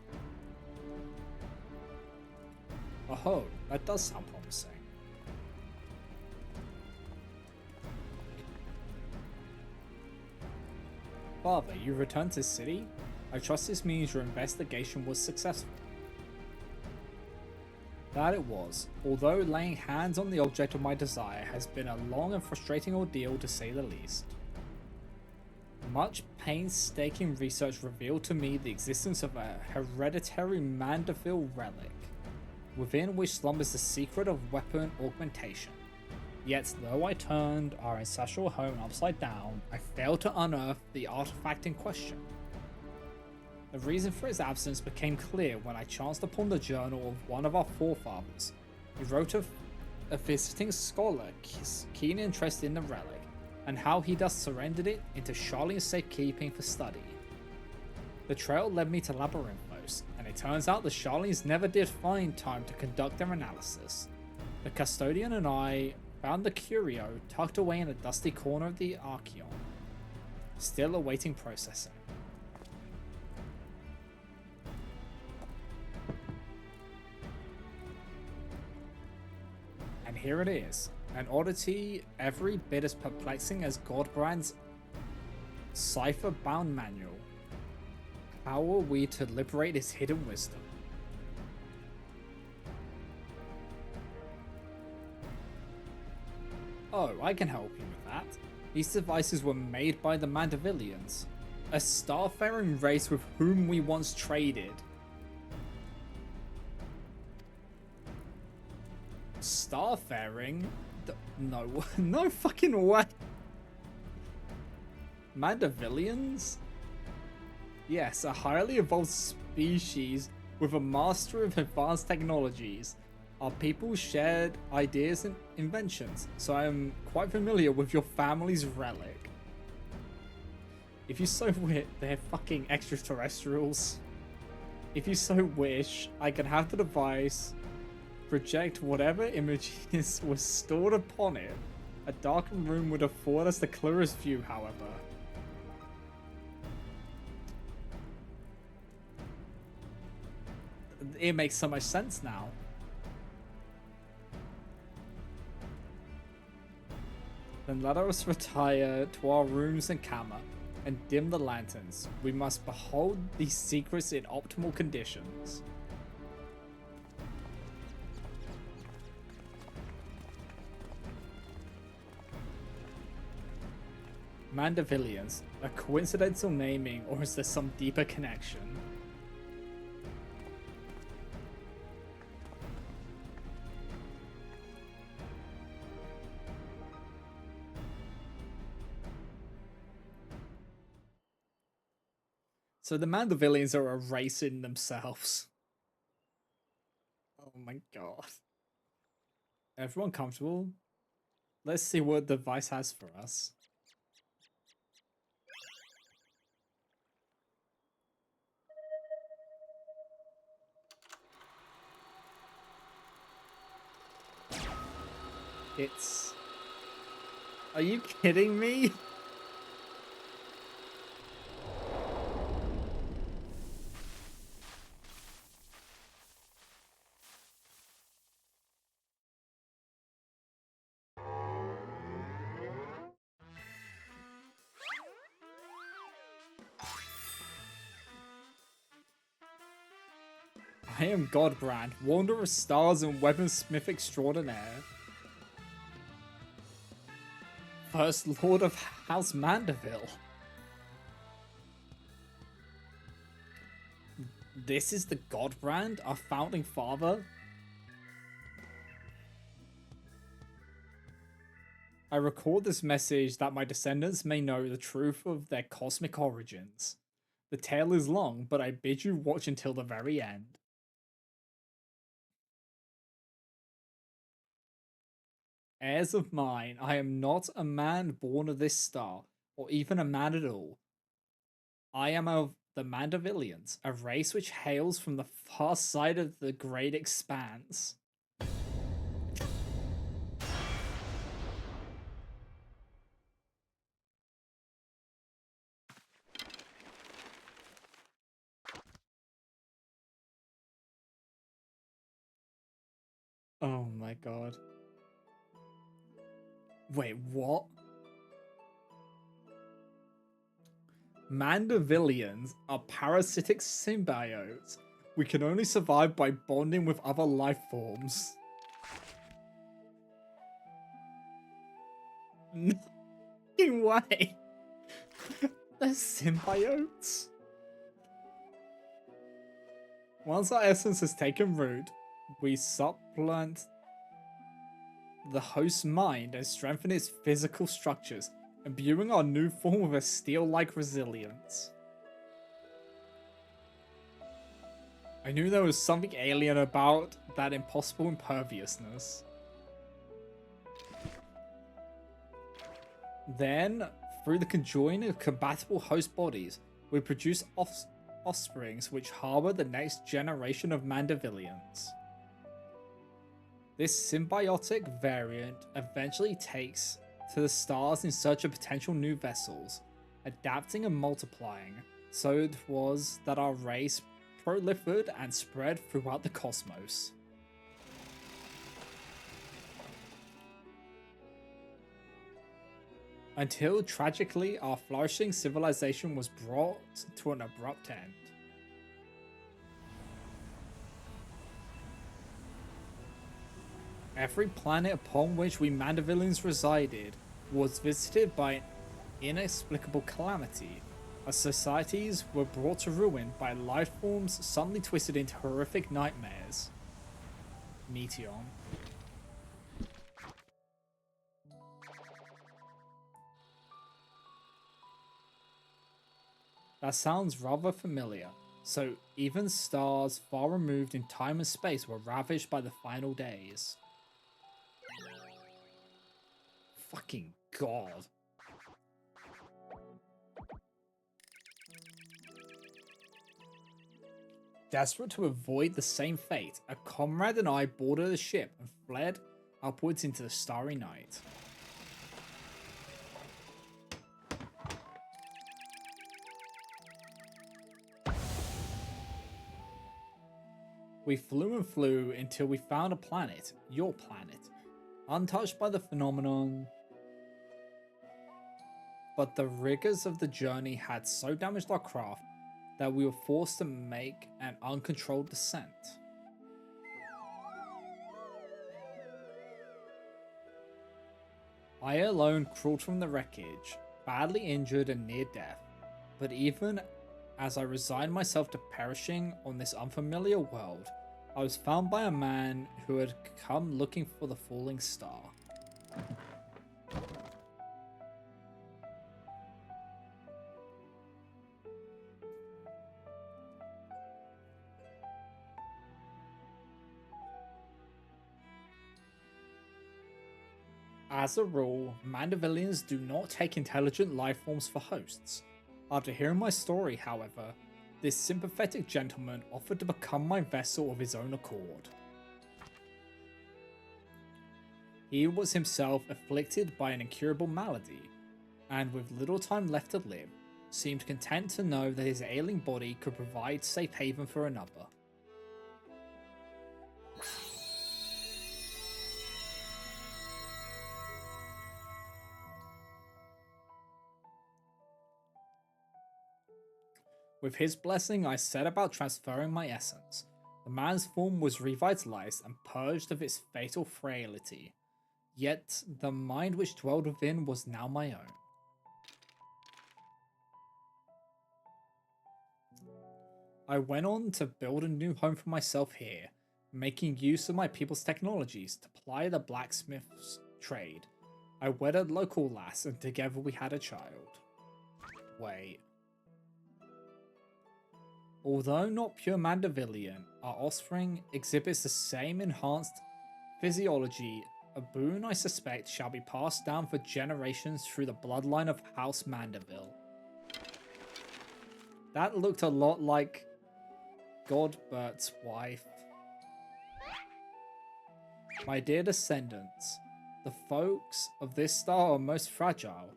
Oh, that does sound promising. Father, you returned to the city? I trust this means your investigation was successful. That it was, although laying hands on the object of my desire has been a long and frustrating ordeal to say the least. Much painstaking research revealed to me the existence of a hereditary Mandeville relic, within which slumbers the secret of weapon augmentation. Yet, though I turned our ancestral home upside down, I failed to unearth the artifact in question. The reason for its absence became clear when I chanced upon the journal of one of our forefathers. He wrote of a visiting scholar keen interest in the relic, and how he thus surrendered it into Charlian's safekeeping for study. The trail led me to Labyrinthos, and it turns out the Charlians never did find time to conduct their analysis. The custodian and I found the curio tucked away in a dusty corner of the Archeon. Still awaiting processing. And here it is. An oddity every bit as perplexing as Godbrand's cipher-bound manual. How are we to liberate his hidden wisdom? Oh, I can help you with that. These devices were made by the Mandavillians, a starfaring race with whom we once traded. Starfaring? No, no fucking way. Mandavillians? Yes, a highly evolved species with a master of advanced technologies. Our people shared ideas and inventions, so I am quite familiar with your family's relic. If you so wish, they're fucking extraterrestrials. If you so wish, I can have the device project whatever images were stored upon it. A darkened room would afford us the clearest view, however. It makes so much sense now. Then let us retire to our rooms and camera and dim the lanterns. We must behold these secrets in optimal conditions. Mandavillians, a coincidental naming, or is there some deeper connection? So the Mandavillians are erasing themselves. Oh my god. Everyone comfortable? Let's see what the device has for us. It's... Are you kidding me? I am Godbrand, Wanderer of Stars and Weaponsmith Extraordinaire. First Lord of House Mandeville. This is the Godbrand, our founding father? I record this message that my descendants may know the truth of their cosmic origins. The tale is long, but I bid you watch until the very end. Heirs of mine, I am not a man born of this star, or even a man at all. I am of the Mandavillians, a race which hails from the far side of the great expanse. Oh my god. Wait, what? Mandavillians are parasitic symbiotes. We can only survive by bonding with other life forms. No fucking way. They're symbiotes. Once our essence has taken root, we supplant the host's mind and strengthen its physical structures, imbuing our new form with a steel-like resilience. I knew there was something alien about that impossible imperviousness. Then, through the conjoining of compatible host bodies, we produce offsprings which harbor the next generation of Mandavillians. This symbiotic variant eventually takes to the stars in search of potential new vessels, adapting and multiplying, so it was that our race prolifered and spread throughout the cosmos. Until tragically our flourishing civilization was brought to an abrupt end. Every planet upon which we Mandavillians resided was visited by an inexplicable calamity, as societies were brought to ruin by life forms suddenly twisted into horrific nightmares. Meteon. That sounds rather familiar. So even stars far removed in time and space were ravaged by the final days. Fucking god. Desperate to avoid the same fate, a comrade and I boarded a ship and fled upwards into the starry night. We flew and flew until we found a planet, your planet, untouched by the phenomenon. But the rigors of the journey had so damaged our craft that we were forced to make an uncontrolled descent. I alone crawled from the wreckage, badly injured and near death, but even as I resigned myself to perishing on this unfamiliar world, I was found by a man who had come looking for the falling star. As a rule, Mandavillians do not take intelligent life forms for hosts. After hearing my story, however, this sympathetic gentleman offered to become my vessel of his own accord. He was himself afflicted by an incurable malady, and with little time left to live, seemed content to know that his ailing body could provide safe haven for another. With his blessing, I set about transferring my essence. The man's form was revitalized and purged of its fatal frailty, yet the mind which dwelled within was now my own. I went on to build a new home for myself here, making use of my people's technologies to ply the blacksmith's trade. I wedded a local lass and together we had a child. Wait. Although not pure Mandavillian, our offspring exhibits the same enhanced physiology, a boon I suspect shall be passed down for generations through the bloodline of House Mandeville. That looked a lot like Godbert's wife. My dear descendants, the folks of this star are most fragile.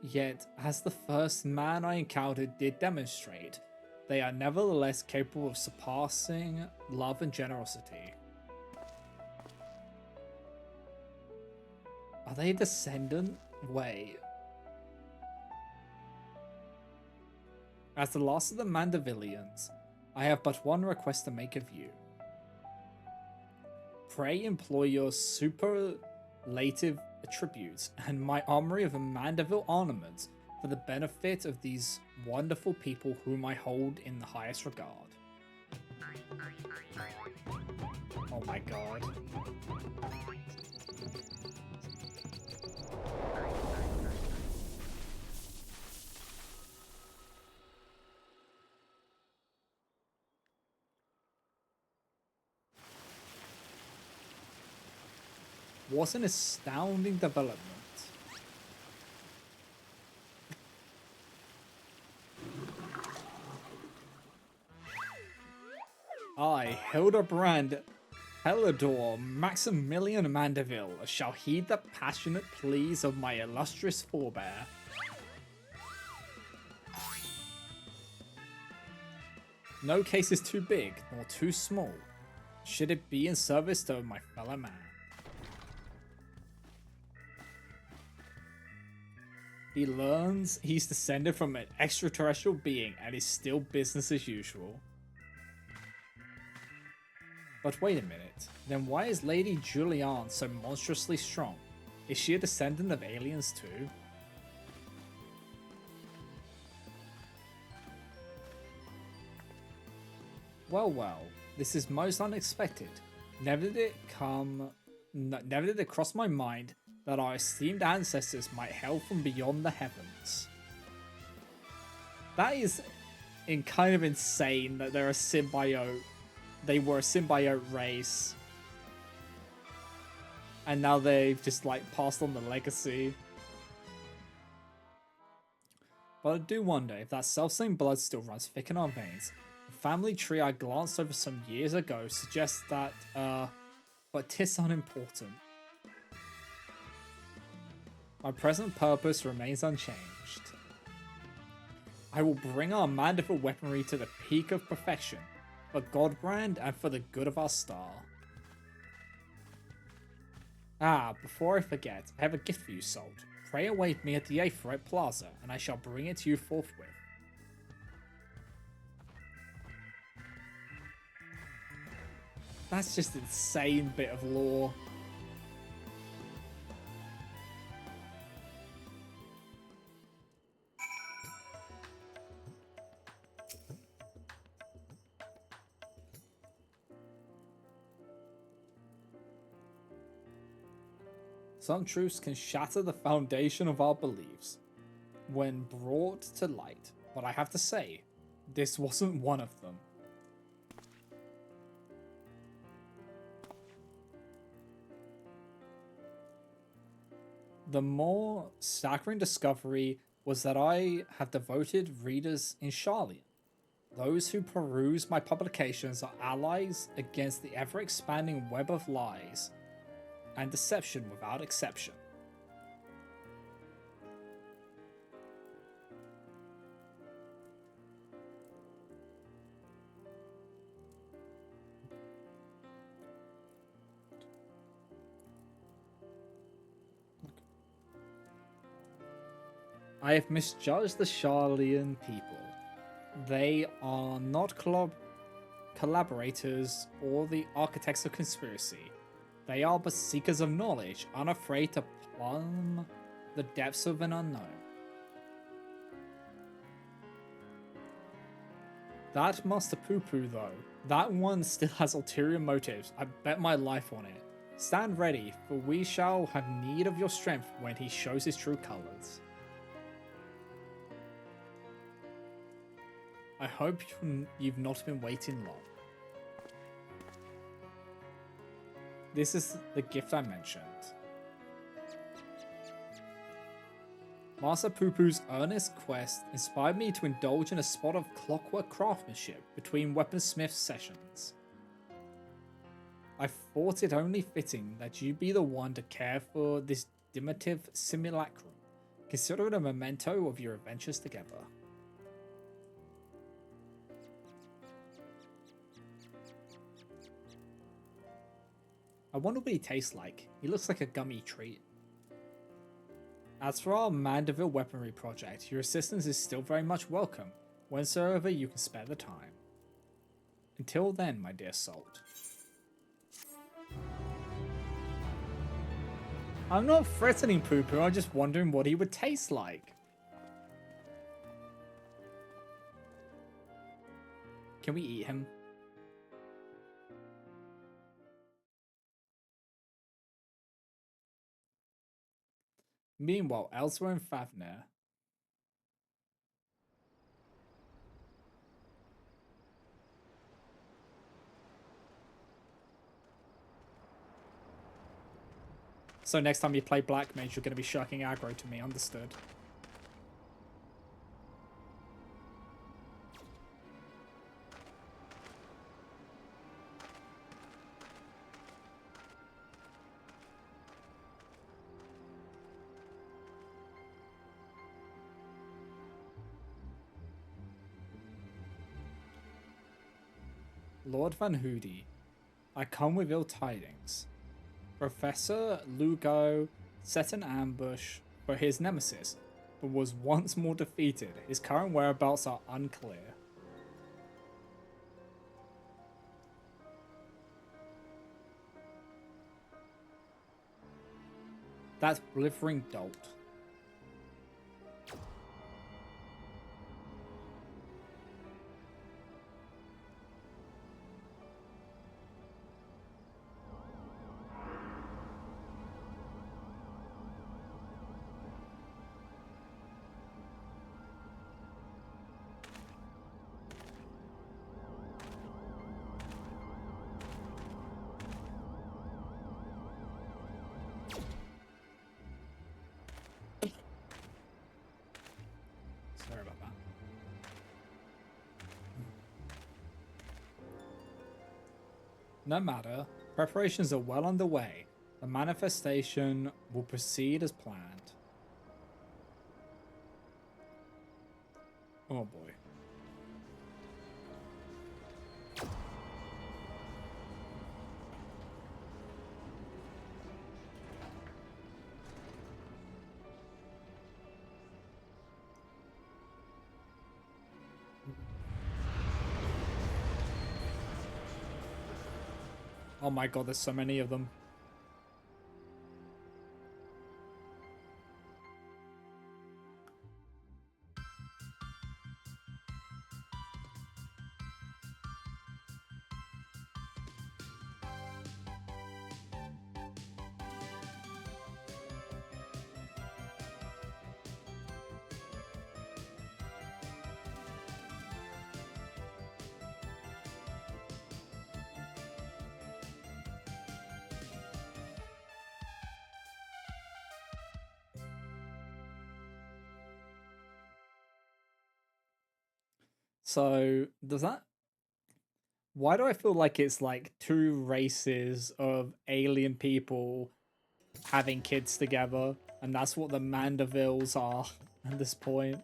Yet, as the first man I encountered did demonstrate, they are nevertheless capable of surpassing love and generosity. Are they a descendant? Wait. As the last of the Mandavillians, I have but one request to make of you. Pray employ your superlative attributes and my armory of Mandeville ornaments for the benefit of these wonderful people whom I hold in the highest regard. Oh my god. What an astounding development. I, Hildebrand Helidor Maximilian Mandeville, shall heed the passionate pleas of my illustrious forebear. No case is too big nor too small. Should it be in service to my fellow man? He learns he's descended from an extraterrestrial being and is still business as usual. But wait a minute, then why is Lady Julianne so monstrously strong? Is she a descendant of aliens too? Well, this is most unexpected. Never did it cross my mind that our esteemed ancestors might hail from beyond the heavens. That is kind of insane that they're a symbiote. They were a symbiote race. And now they've just like passed on the legacy. But I do wonder if that self-same blood still runs thick in our veins. The family tree I glanced over some years ago suggests that, but 'tis unimportant. My present purpose remains unchanged. I will bring our Mandeville weaponry to the peak of perfection, for Godbrand and for the good of our star. Before I forget, I have a gift for you, Salt. Pray await me at the Aphrodite Plaza, and I shall bring it to you forthwith. That's just an insane bit of lore. Some truths can shatter the foundation of our beliefs when brought to light, but I have to say, this wasn't one of them. The more staggering discovery was that I have devoted readers in Charlian. Those who peruse my publications are allies against the ever-expanding web of lies and deception without exception. I have misjudged the Charlian people. They are not collaborators or the architects of conspiracy. They are but seekers of knowledge, unafraid to plumb the depths of an unknown. That Master Poo Poo, though, that one still has ulterior motives. I bet my life on it. Stand ready, for we shall have need of your strength when he shows his true colors. I hope you've not been waiting long. This is the gift I mentioned. Master Poo Poo's earnest quest inspired me to indulge in a spot of clockwork craftsmanship between weaponsmith sessions. I thought it only fitting that you be the one to care for this diminutive simulacrum. Consider it a memento of your adventures together. I wonder what he tastes like. He looks like a gummy treat. As for our Mandeville weaponry project, your assistance is still very much welcome, whensoever you can spare the time. Until then, my dear Salt. I'm not threatening Poo Poo, I'm just wondering what he would taste like. Can we eat him? Meanwhile, elsewhere in Favner, so next time you play Black Mage, you're going to be shirking aggro to me, understood. Lord Van Hoody, I come with ill tidings. Professor Lugo set an ambush for his nemesis, but was once more defeated. His current whereabouts are unclear. That's Blithering Dolt. Sorry about that. No matter, preparations are well underway. The manifestation will proceed as planned. Oh boy. Oh my god, there's so many of them. So, does that... Why do I feel like it's like two races of alien people having kids together, and that's what the Mandervilles are at this point?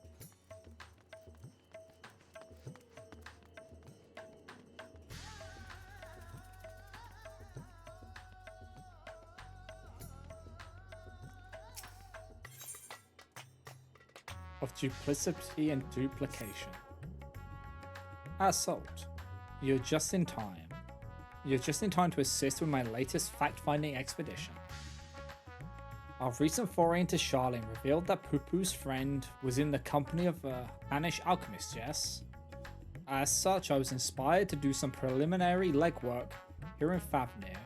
Of duplicity and duplication. Assault. You're just in time. You're just in time to assist with my latest fact-finding expedition. Our recent foray into Charlene revealed that Pupu's friend was in the company of a Spanish alchemist, yes? As such, I was inspired to do some preliminary legwork here in Favnir.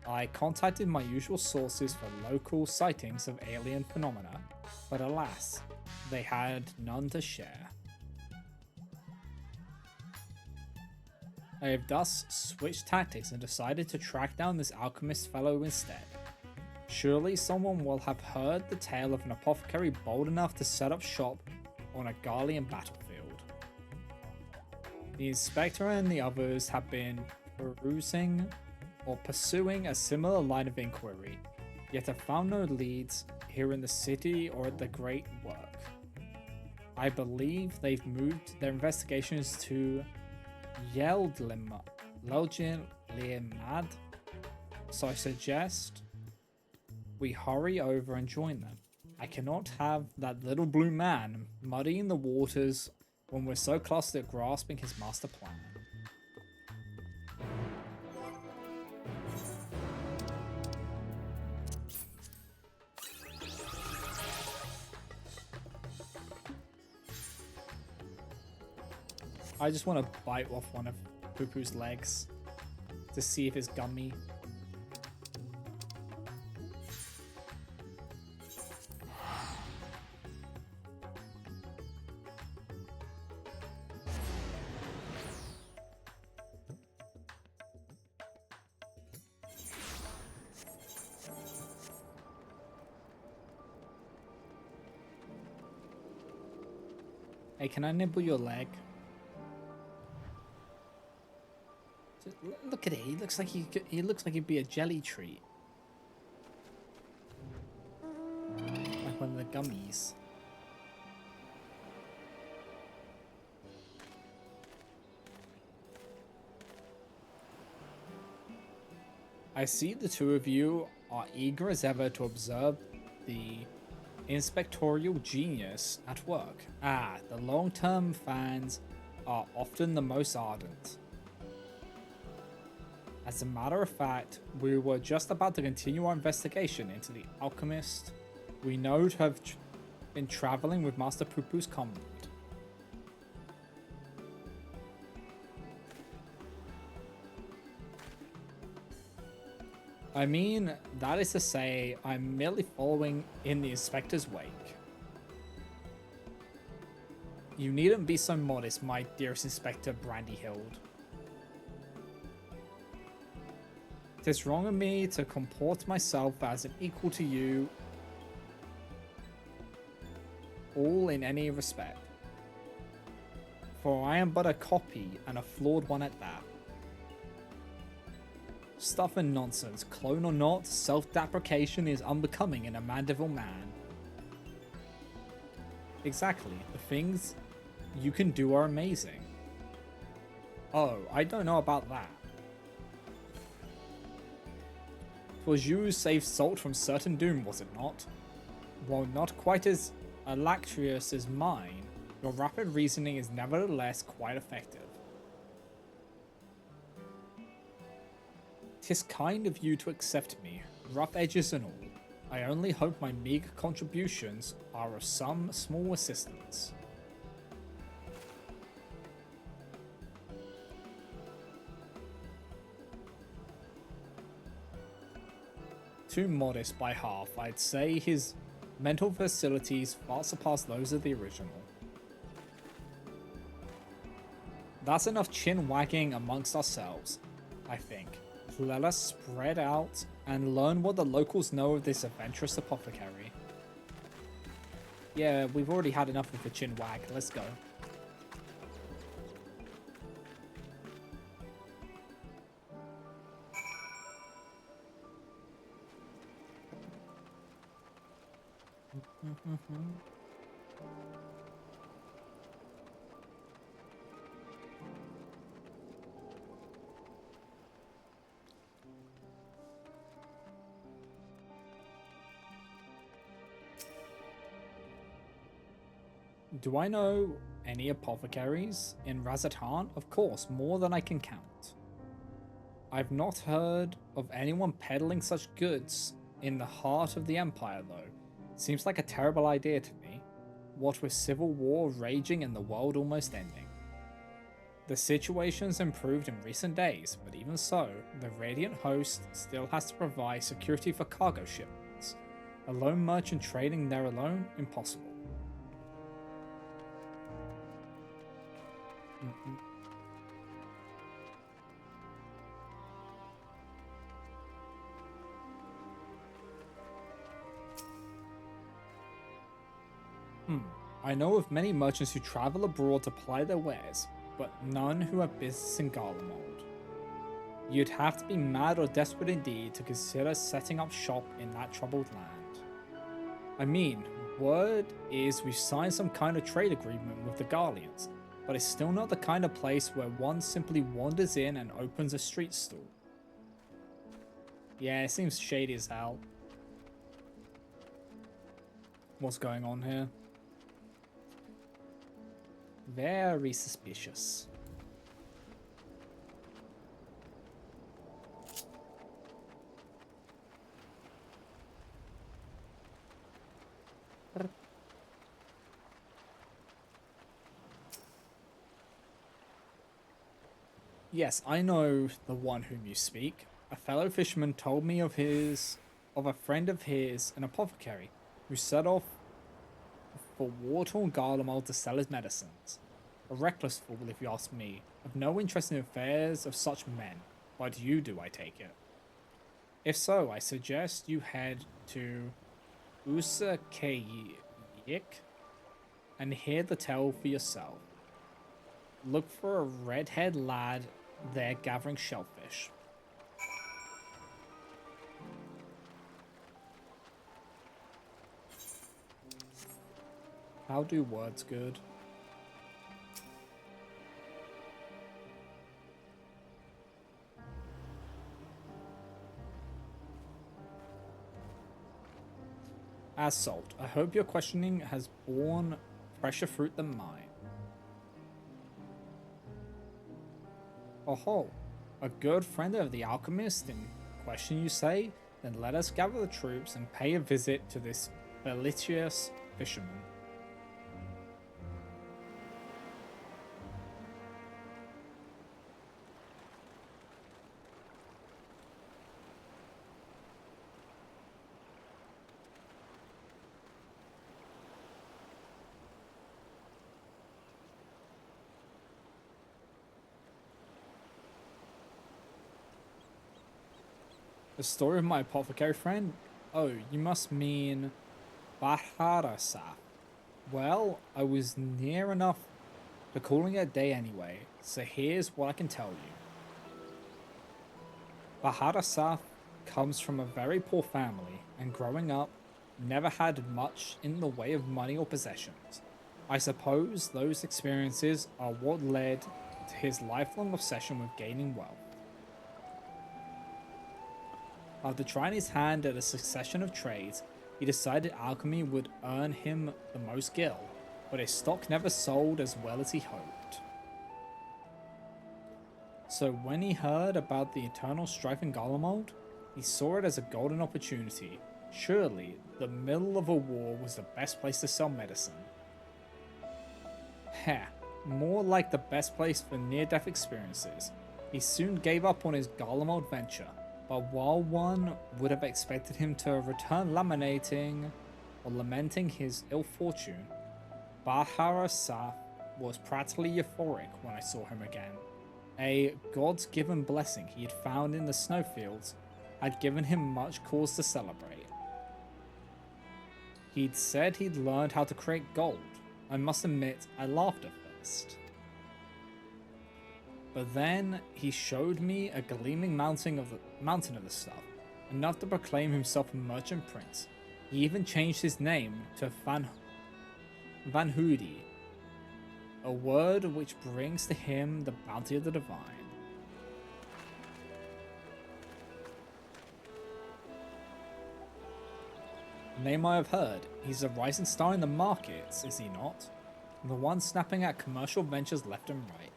I contacted my usual sources for local sightings of alien phenomena, but alas, they had none to share. I have thus switched tactics and decided to track down this alchemist fellow instead. Surely someone will have heard the tale of an apothecary bold enough to set up shop on a Garlean battlefield. The inspector and the others have been perusing or pursuing a similar line of inquiry, yet have found no leads here in the city or at the Great Work. I believe they've moved their investigations to Yeldlimad, so I suggest we hurry over and join them. I cannot have that little blue man muddying the waters when we're so close to grasping his master plan. I just want to bite off one of Pupu's legs to see if it's gummy. Hey, can I nibble your leg? Look at it. He looks like he looks like he'd be a jelly treat, like one of the gummies. I see the two of you are eager as ever to observe the inspectorial genius at work. The long-term fans are often the most ardent. As a matter of fact, we were just about to continue our investigation into the alchemist we know to have been traveling with Master Poo-Poo's comrade. I mean, that is to say, I'm merely following in the inspector's wake. You needn't be so modest, my dearest Inspector Brandyhild. 'Tis wrong of me to comport myself as an equal to you all in any respect. For I am but a copy, and a flawed one at that. Stuff and nonsense, clone or not, self-deprecation is unbecoming in a Mandeville man. Exactly, the things you can do are amazing. Oh, I don't know about that. 'Twas you who saved Salt from certain doom, was it not? While not quite as illustrious as mine, your rapid reasoning is nevertheless quite effective. 'Tis kind of you to accept me, rough edges and all. I only hope my meager contributions are of some small assistance. Too modest by half, I'd say his mental facilities far surpass those of the original. That's enough chin wagging amongst ourselves, I think. Let us spread out and learn what the locals know of this adventurous apothecary. Yeah, we've already had enough of the chin wag, let's go. Do I know any apothecaries in Razatan? Of course, more than I can count. I've not heard of anyone peddling such goods in the heart of the Empire, though. Seems like a terrible idea to me, what with civil war raging and the world almost ending. The situation's improved in recent days, but even so, the Radiant Host still has to provide security for cargo shipments. A lone merchant trading there alone? Impossible. I know of many merchants who travel abroad to ply their wares, but none who have business in Garlemald. You'd have to be mad or desperate indeed to consider setting up shop in that troubled land. I mean, word is we've signed some kind of trade agreement with the Garleans, but it's still not the kind of place where one simply wanders in and opens a street stall. Yeah, it seems shady as hell. What's going on here? Very suspicious. Yes, I know the one whom you speak. A fellow fisherman told me of a friend of his, an apothecary, who set off for war-torn Garlemald to sell his medicines. A reckless fool, if you ask me, of no interest in the affairs of such men, but you do, I take it. If so, I suggest you head to Usa Kayik and hear the tale for yourself. Look for a red-haired lad there gathering shellfish. How do words good? as salt. I hope your questioning has borne fresher fruit than mine. Oh, a good friend of the alchemist in question, you say? Then let us gather the troops and pay a visit to this bellicose fisherman. The story of my apothecary friend? Oh, you must mean Baharasaf. Well, I was near enough to calling it a day anyway, so here's what I can tell you. Baharasaf comes from a very poor family, and growing up, never had much in the way of money or possessions. I suppose those experiences are what led to his lifelong obsession with gaining wealth. After trying his hand at a succession of trades, he decided alchemy would earn him the most gil, but his stock never sold as well as he hoped. So when he heard about the eternal strife in Garlemald, he saw it as a golden opportunity. Surely, the middle of a war was the best place to sell medicine. Heh, more like the best place for near-death experiences. He soon gave up on his Garlemald venture, but while one would have expected him to return lamenting his ill fortune, Bahara Saf was practically euphoric when I saw him again. A God's given blessing he had found in the snowfields had given him much cause to celebrate. He'd said he'd learned how to create gold. I must admit, I laughed at first. But then he showed me a gleaming mountain of the stuff, enough to proclaim himself a merchant prince. He even changed his name to Van Hoody, a word which brings to him the bounty of the divine. A name I have heard. He's a rising star in the markets, is he not? The one snapping at commercial ventures left and right.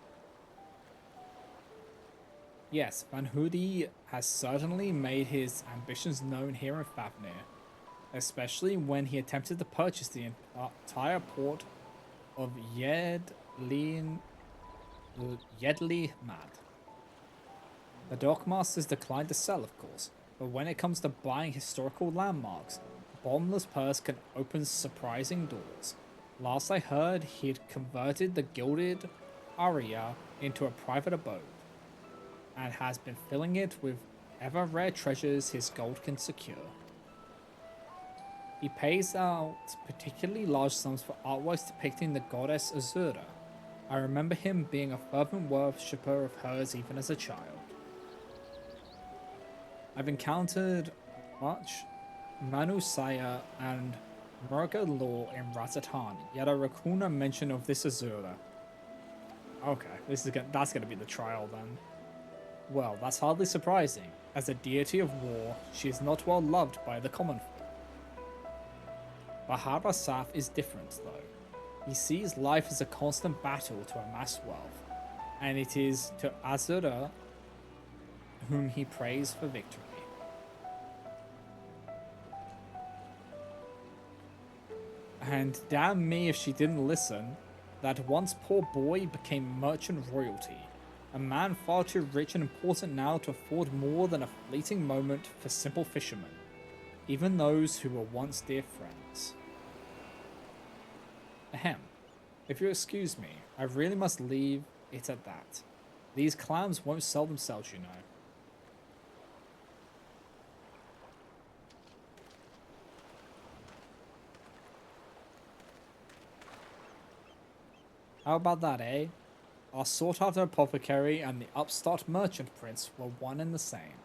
Yes, Van Hoody has certainly made his ambitions known here in Fafnir, especially when he attempted to purchase the entire port of Yedli Mad. The dockmasters declined to sell, of course, but when it comes to buying historical landmarks, Bottomless Purse can open surprising doors. Last I heard, he had converted the Gilded Aria into a private abode, and has been filling it with ever rare treasures his gold can secure. He pays out particularly large sums for artworks depicting the goddess Azura. I remember him being a fervent worshipper of hers even as a child. I've encountered much Manusaya and Murga lore in Ratatan, yet I recall no mention of this Azura. Okay, that's gonna be the trial then. Well, that's hardly surprising. As a deity of war, she is not well loved by the common folk. Bahara Saf is different, though. He sees life as a constant battle to amass wealth, and it is to Azura whom he prays for victory. And damn me if she didn't listen. That once poor boy became merchant royalty. A man far too rich and important now to afford more than a fleeting moment for simple fishermen, even those who were once dear friends. Ahem. If you excuse me, I really must leave it at that. These clams won't sell themselves, you know. How about that, eh? Our sought-after apothecary and the upstart merchant prince were one and the same.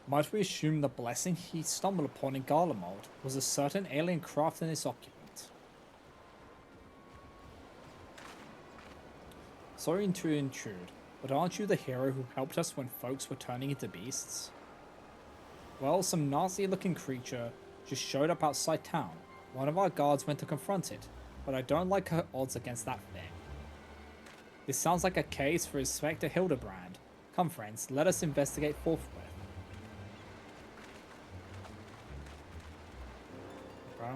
Might we assume the blessing he stumbled upon in Garlemald was a certain alien craft in its occupant? Sorry to intrude, but aren't you the hero who helped us when folks were turning into beasts? Well, some nasty-looking creature just showed up outside town. One of our guards went to confront it, but I don't like her odds against that thing. This sounds like a case for Inspector Hildebrand. Come friends, let us investigate forthwith. Okay.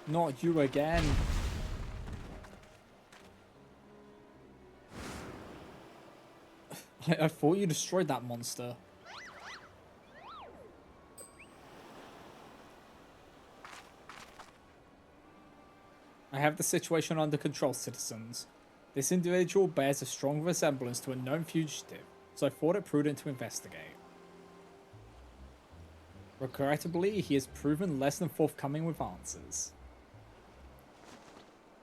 Not you again. I thought you destroyed that monster. I have the situation under control, citizens. This individual bears a strong resemblance to a known fugitive, so I thought it prudent to investigate. Regrettably, he has proven less than forthcoming with answers.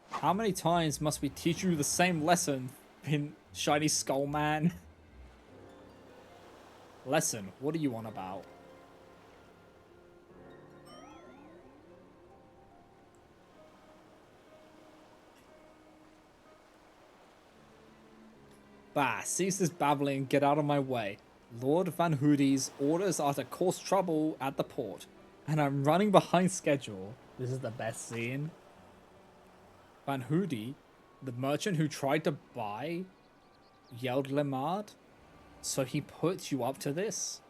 How many times must we teach you the same lesson in Shiny Skull Man? Lesson? What are you on about? Bah, cease this babbling and get out of my way. Lord Van Hoody's orders are to cause trouble at the port, and I'm running behind schedule. This is the best scene. Van Hoody, the merchant who tried to buy, yelled Lemard, so he put you up to this?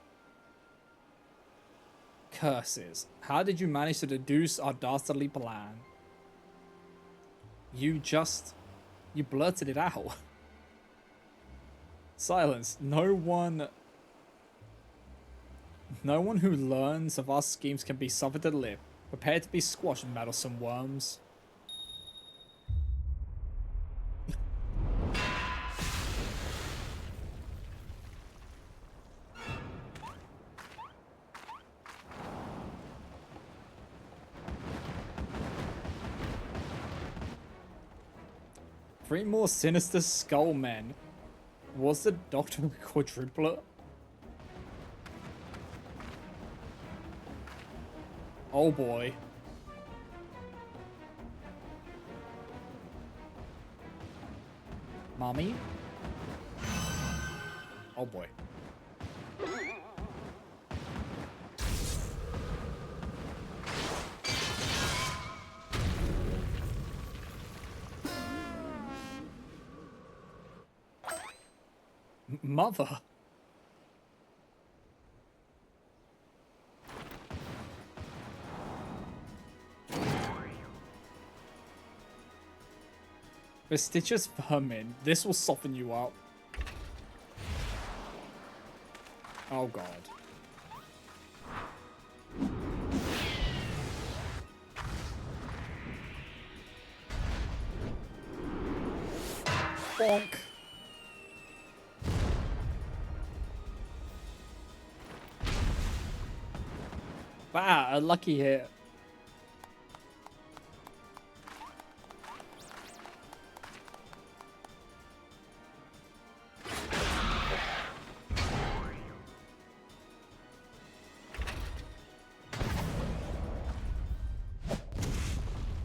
Curses. How did you manage to deduce our dastardly plan? You blurted it out. Silence. No one who learns of our schemes can be suffered to live. Prepare to be squashed, meddlesome worms. Three more sinister skull men. Was the doctor a quadruplet? Oh boy. Mommy? Oh boy. Mother? Vestigious vermin. This will soften you up. Oh god. Bonk. Wow, a lucky hit.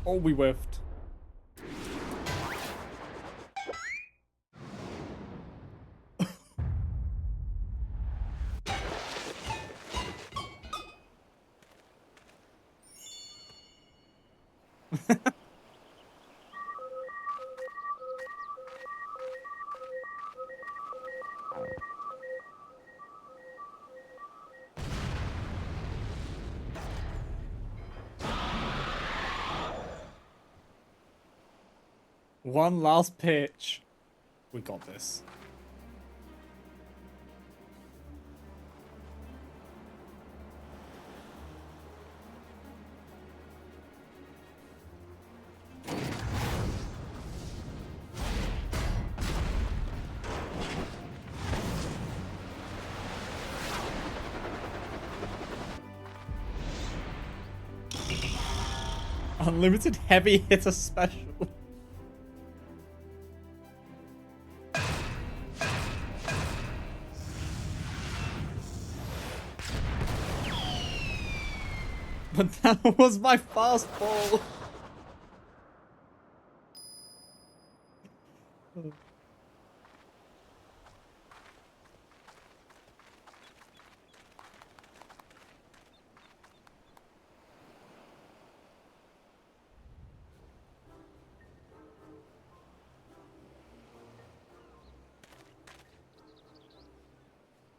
Oh, we whiffed. One last pitch. We got this. Unlimited heavy hitter special. But that was my fastball.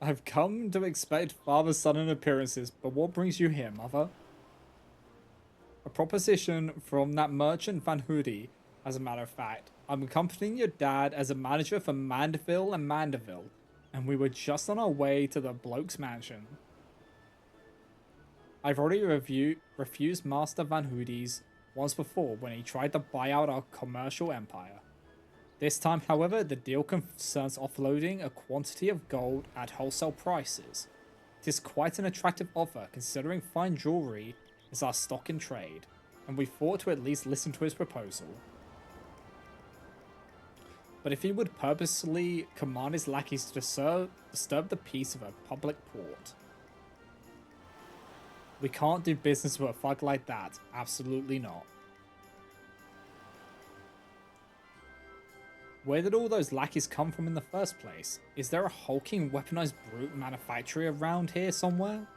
I've come to expect father-son appearances, but what brings you here, mother? A proposition from that merchant Van Hoodie, as a matter of fact. I'm accompanying your dad as a manager for Mandeville and Mandeville, and we were just on our way to the bloke's mansion. I've already refused Master Van Hoodie's once before when he tried to buy out our commercial empire. This time, however, the deal concerns offloading a quantity of gold at wholesale prices. It is quite an attractive offer considering fine jewelry is our stock in trade, and we thought to at least listen to his proposal. But if he would purposely command his lackeys to disturb the peace of a public port, we can't do business with a thug like that. Absolutely not. Where did all those lackeys come from in the first place? Is there a hulking weaponized brute manufactory around here somewhere?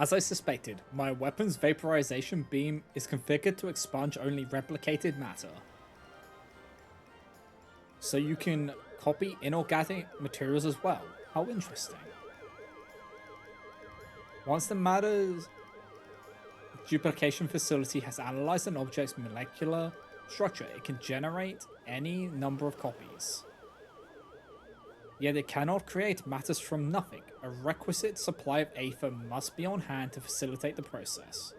As I suspected, my weapon's vaporization beam is configured to expunge only replicated matter. So you can copy inorganic materials as well. How interesting. Once the matter's duplication facility has analyzed an object's molecular structure, it can generate any number of copies. Yet it cannot create matters from nothing. A requisite supply of aether must be on hand to facilitate the process.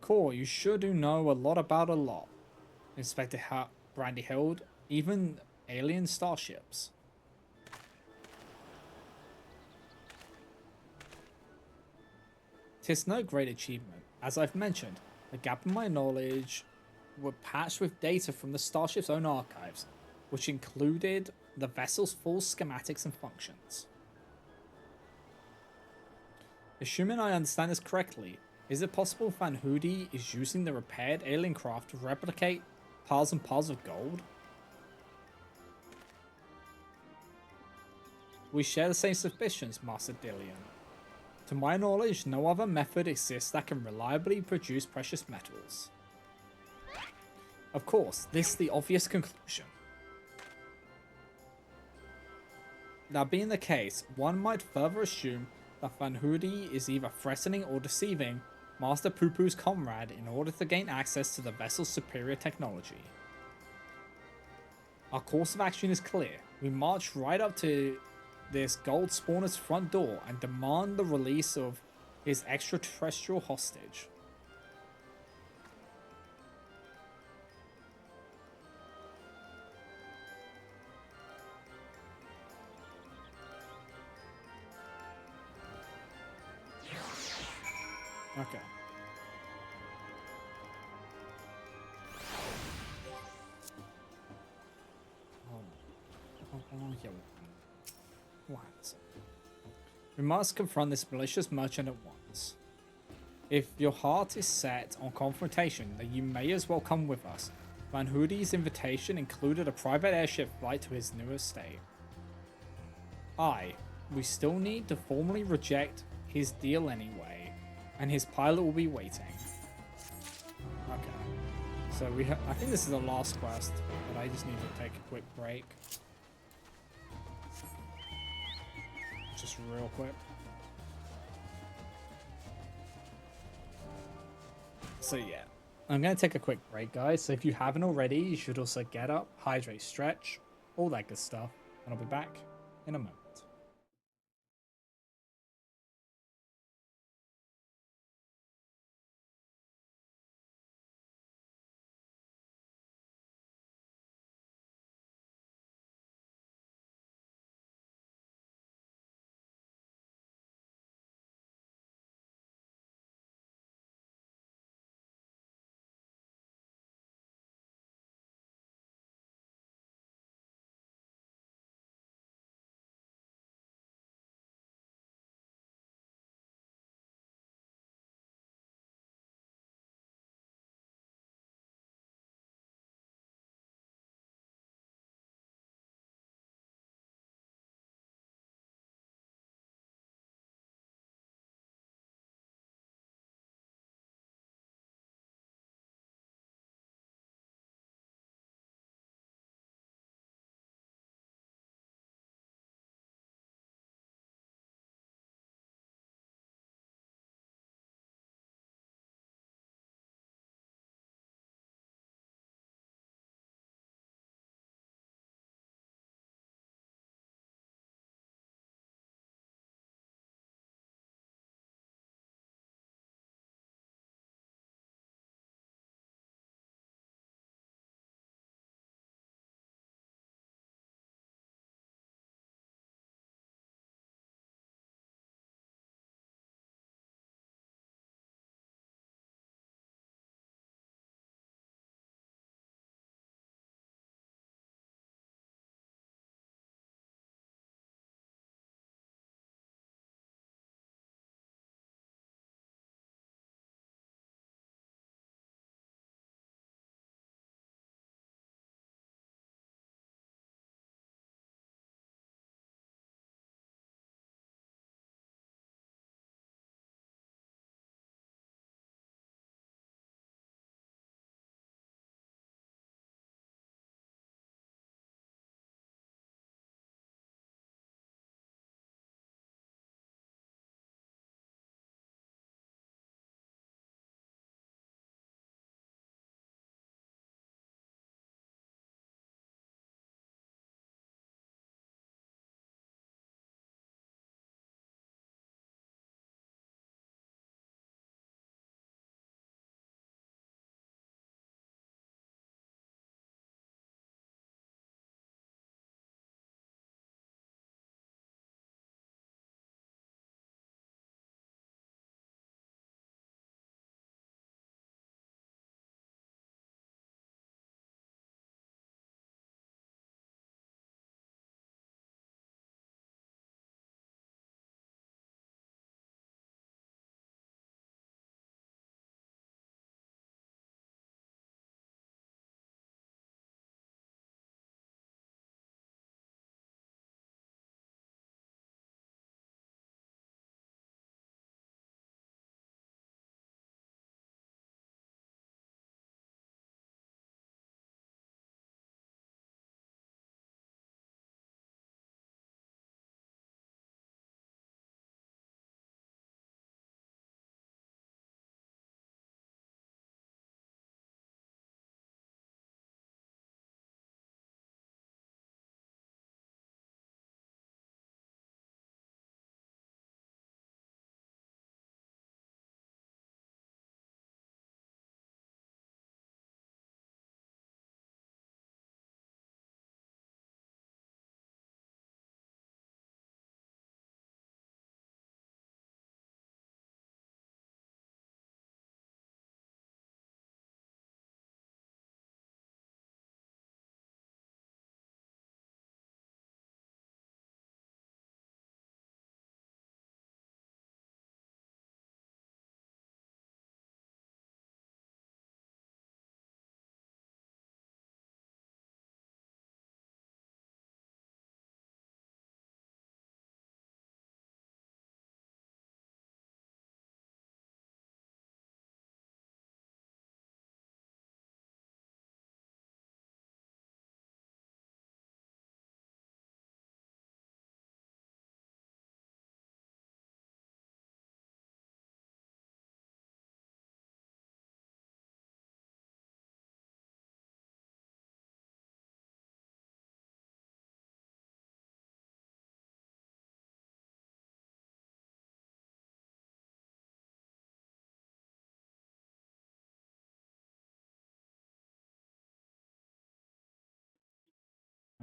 Core, you sure do know a lot about a lot. Inspector Brandy held even alien starships. Tis no great achievement. As I've mentioned, the gap in my knowledge were patched with data from the starship's own archives, which included the vessel's full schematics and functions. Assuming I understand this correctly, is it possible Van Hoodie is using the repaired alien craft to replicate piles and piles of gold? We share the same suspicions, Master Dillion. To my knowledge, no other method exists that can reliably produce precious metals. Of course, this is the obvious conclusion. That being the case, one might further assume that Van Hoodie is either threatening or deceiving Master Poo Poo's comrade in order to gain access to the vessel's superior technology. Our course of action is clear. We march right up to this gold spawner's front door and demand the release of his extraterrestrial hostage. Okay. What? We must confront this malicious merchant at once. If your heart is set on confrontation, then you may as well come with us. Van Hoodie's invitation included a private airship flight to his new estate. We still need to formally reject his deal anyway, and his pilot will be waiting. Okay. So I think this is the last quest, but I just need to take a quick break. Just real quick. So yeah, I'm going to take a quick break, guys. So if you haven't already, you should also get up, hydrate, stretch, all that good stuff. And I'll be back in a moment.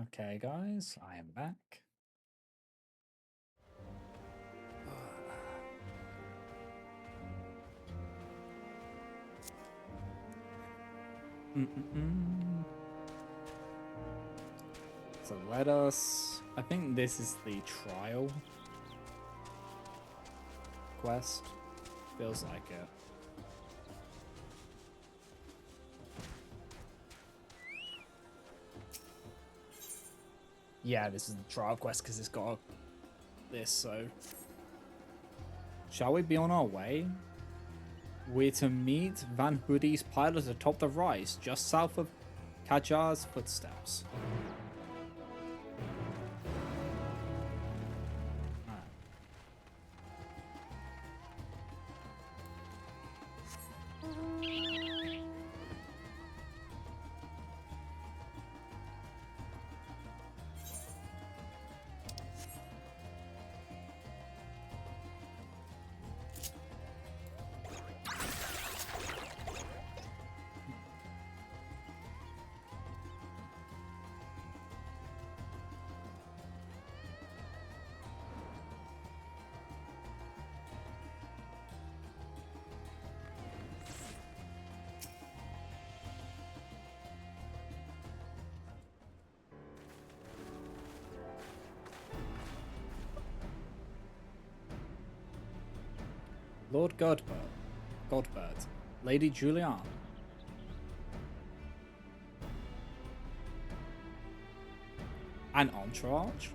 Okay, guys, I am back. So let us... I think this is the trial quest. Feels like it. Yeah, this is the trial quest because it's got this, so... Shall we be on our way? We're to meet Van Hoodie's pilot atop the rise, just south of Kajar's footsteps. Lord Godbert, Lady Julianne. An entourage?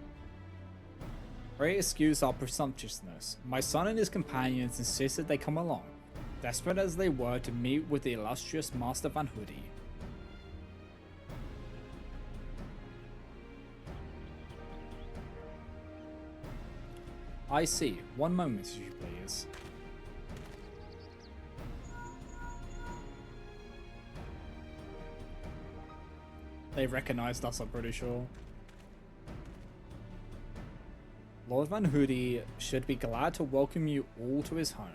Pray excuse our presumptuousness. My son and his companions insisted they come along, desperate as they were to meet with the illustrious Master Van Hoodie. I see. One moment, if you please. They recognized us, I'm pretty sure. Lord Van Hoodie should be glad to welcome you all to his home.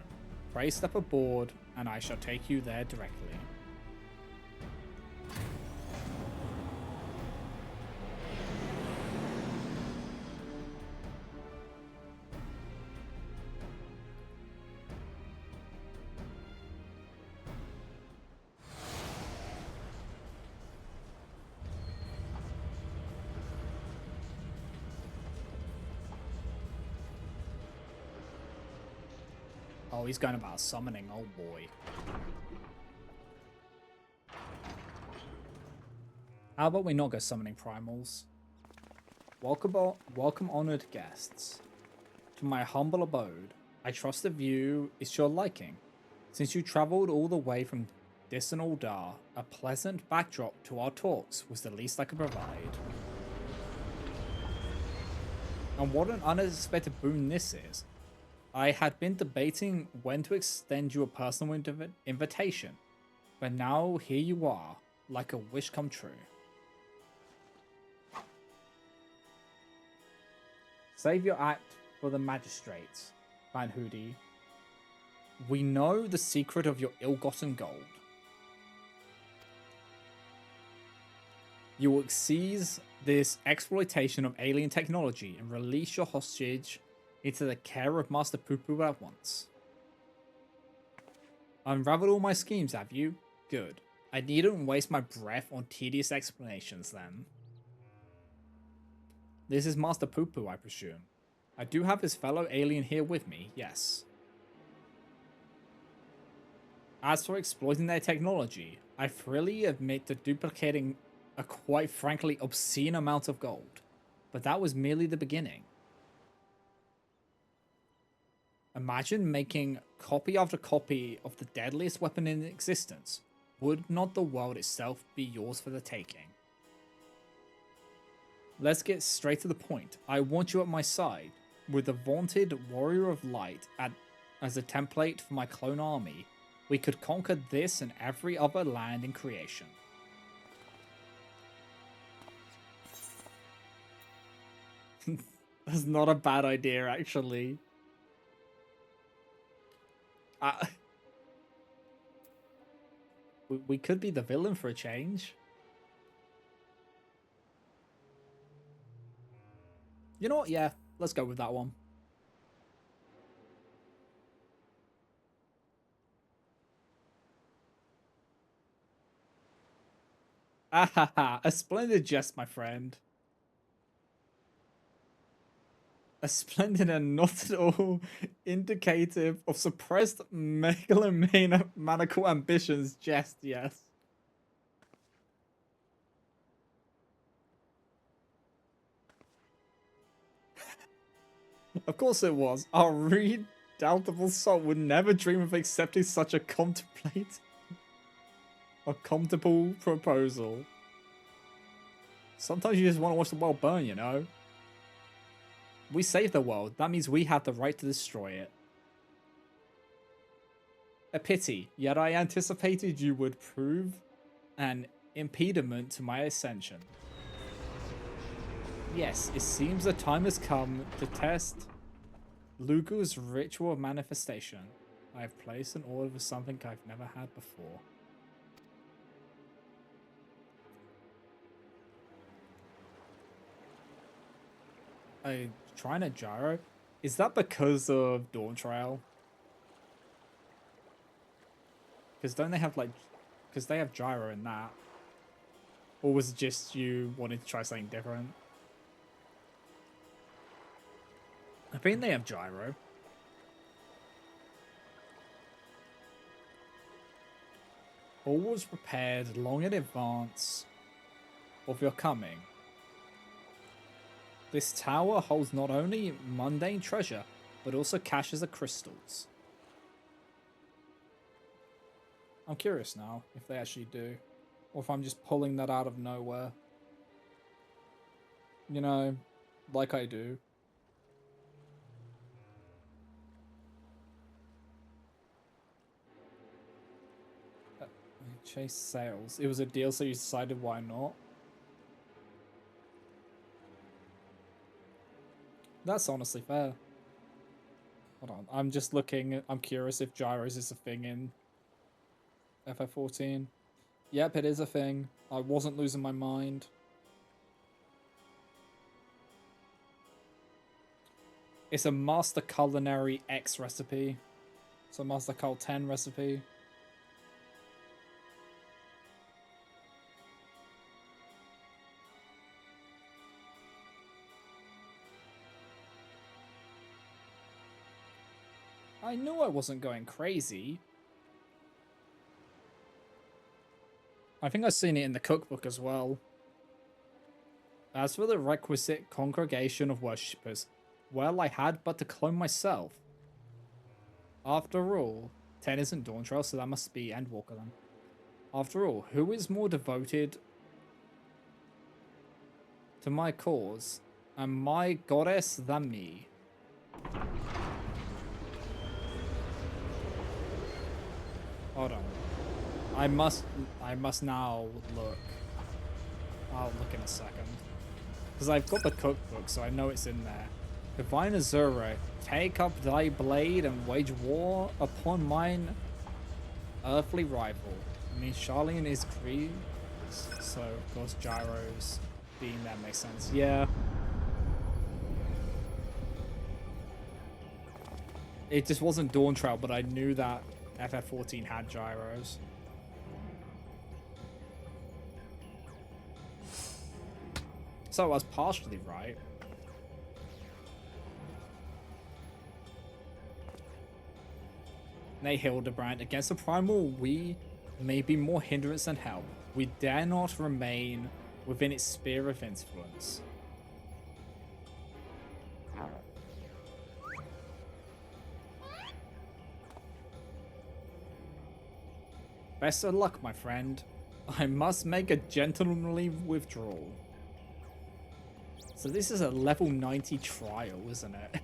Pray step aboard, and I shall take you there directly. Oh, he's going about summoning, oh boy. How about we not go summoning primals? Welcome honored guests. To my humble abode, I trust the view is to your liking. Since you travelled all the way from distant Aldar, a pleasant backdrop to our talks was the least I could provide. And what an unexpected boon this is. I had been debating when to extend you a personal invitation, but now here you are, like a wish come true. Save your act for the magistrates, Van Hoodie. We know the secret of your ill-gotten gold. You will seize this exploitation of alien technology and release your hostage into the care of Master Poo-Poo at once. Unraveled all my schemes, have you? Good. I needn't waste my breath on tedious explanations then. This is Master Poo-Poo, I presume. I do have his fellow alien here with me, yes. As for exploiting their technology, I freely admit to duplicating a quite frankly obscene amount of gold, but that was merely the beginning. Imagine making copy after copy of the deadliest weapon in existence. Would not the world itself be yours for the taking? Let's get straight to the point. I want you at my side, with the vaunted Warrior of Light as a template for my clone army. We could conquer this and every other land in creation. That's not a bad idea, actually. We could be the villain for a change. You know what? Yeah, let's go with that one. Ahaha, a splendid jest, my friend. A splendid and not at all indicative of suppressed megalomaniacal ambitions jest, yes. Of course it was. Our redoubtable soul would never dream of accepting such a contemptible proposal. Sometimes you just want to watch the world burn, you know? We saved the world. That means we have the right to destroy it. A pity, yet I anticipated you would prove an impediment to my ascension. Yes, it seems the time has come to test Lugu's ritual manifestation. I have placed an order for something I've never had before. Trying a gyro? Is that because of Dawn Trail? Because don't they have like... Because they have gyro in that. Or was it just you wanting to try something different? I think they have gyro. All was prepared long in advance of your coming. This tower holds not only mundane treasure, but also caches of crystals. I'm curious now if they actually do. Or if I'm just pulling that out of nowhere. You know, like I do. Chase sales. It was a deal, so you decided why not? That's honestly fair. Hold on, I'm just looking. I'm curious if gyros is a thing in FF14. Yep, it is a thing. I wasn't losing my mind. It's a Master Culinary X recipe. It's a Master Cul 10 recipe. I knew I wasn't going crazy. I think I've seen it in the cookbook as well. As for the requisite congregation of worshippers, well, I had but to clone myself. After all, 10 isn't Dawn Trail, so that must be Endwalker then. After all, who is more devoted to my cause and my goddess than me? Hold on. I must now look. I'll look in a second. Because I've got the cookbook, so I know it's in there. Divine Azura, take up thy blade and wage war upon mine earthly rival. I mean, Charlene is Greece, so of course Gyro's being there makes sense. Yeah. It just wasn't Dawn Trail, but I knew that FF14 had gyros. So I was partially right. Nay, Hildebrand, against the primal we may be more hindrance than help. We dare not remain within its sphere of influence. Best of luck, my friend. I must make a gentlemanly withdrawal. So this is a level 90 trial, isn't it?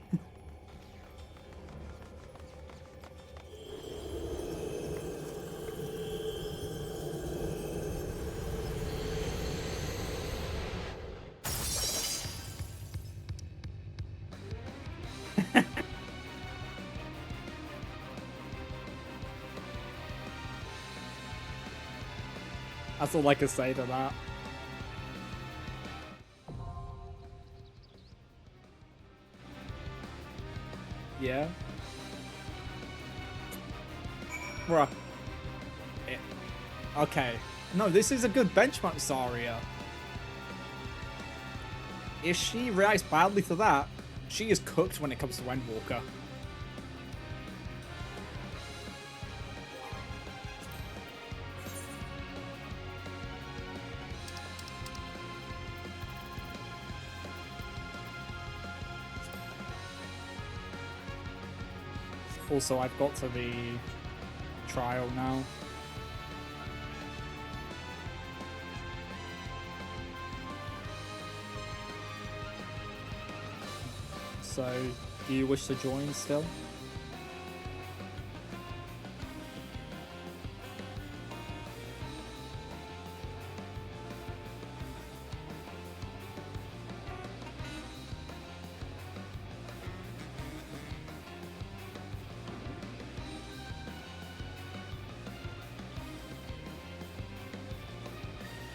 That's all I can say to that. Yeah. Bruh. Okay. No, this is a good benchmark, Zarya. If she reacts badly to that, she is cooked when it comes to Endwalker. Also, I've got to the trial now. So, do you wish to join still?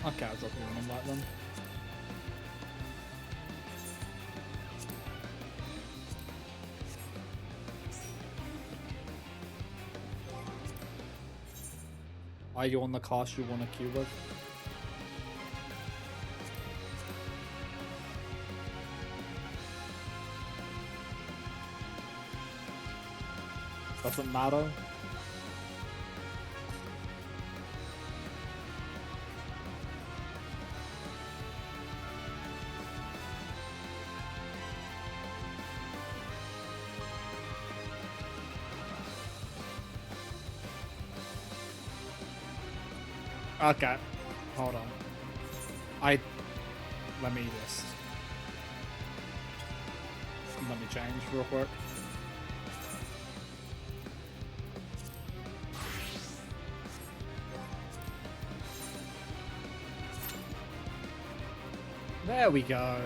Okay, I'll drop you an invite then. Are you on the class you want to queue with? Doesn't matter. Okay, hold on. Let me change real quick. There we go.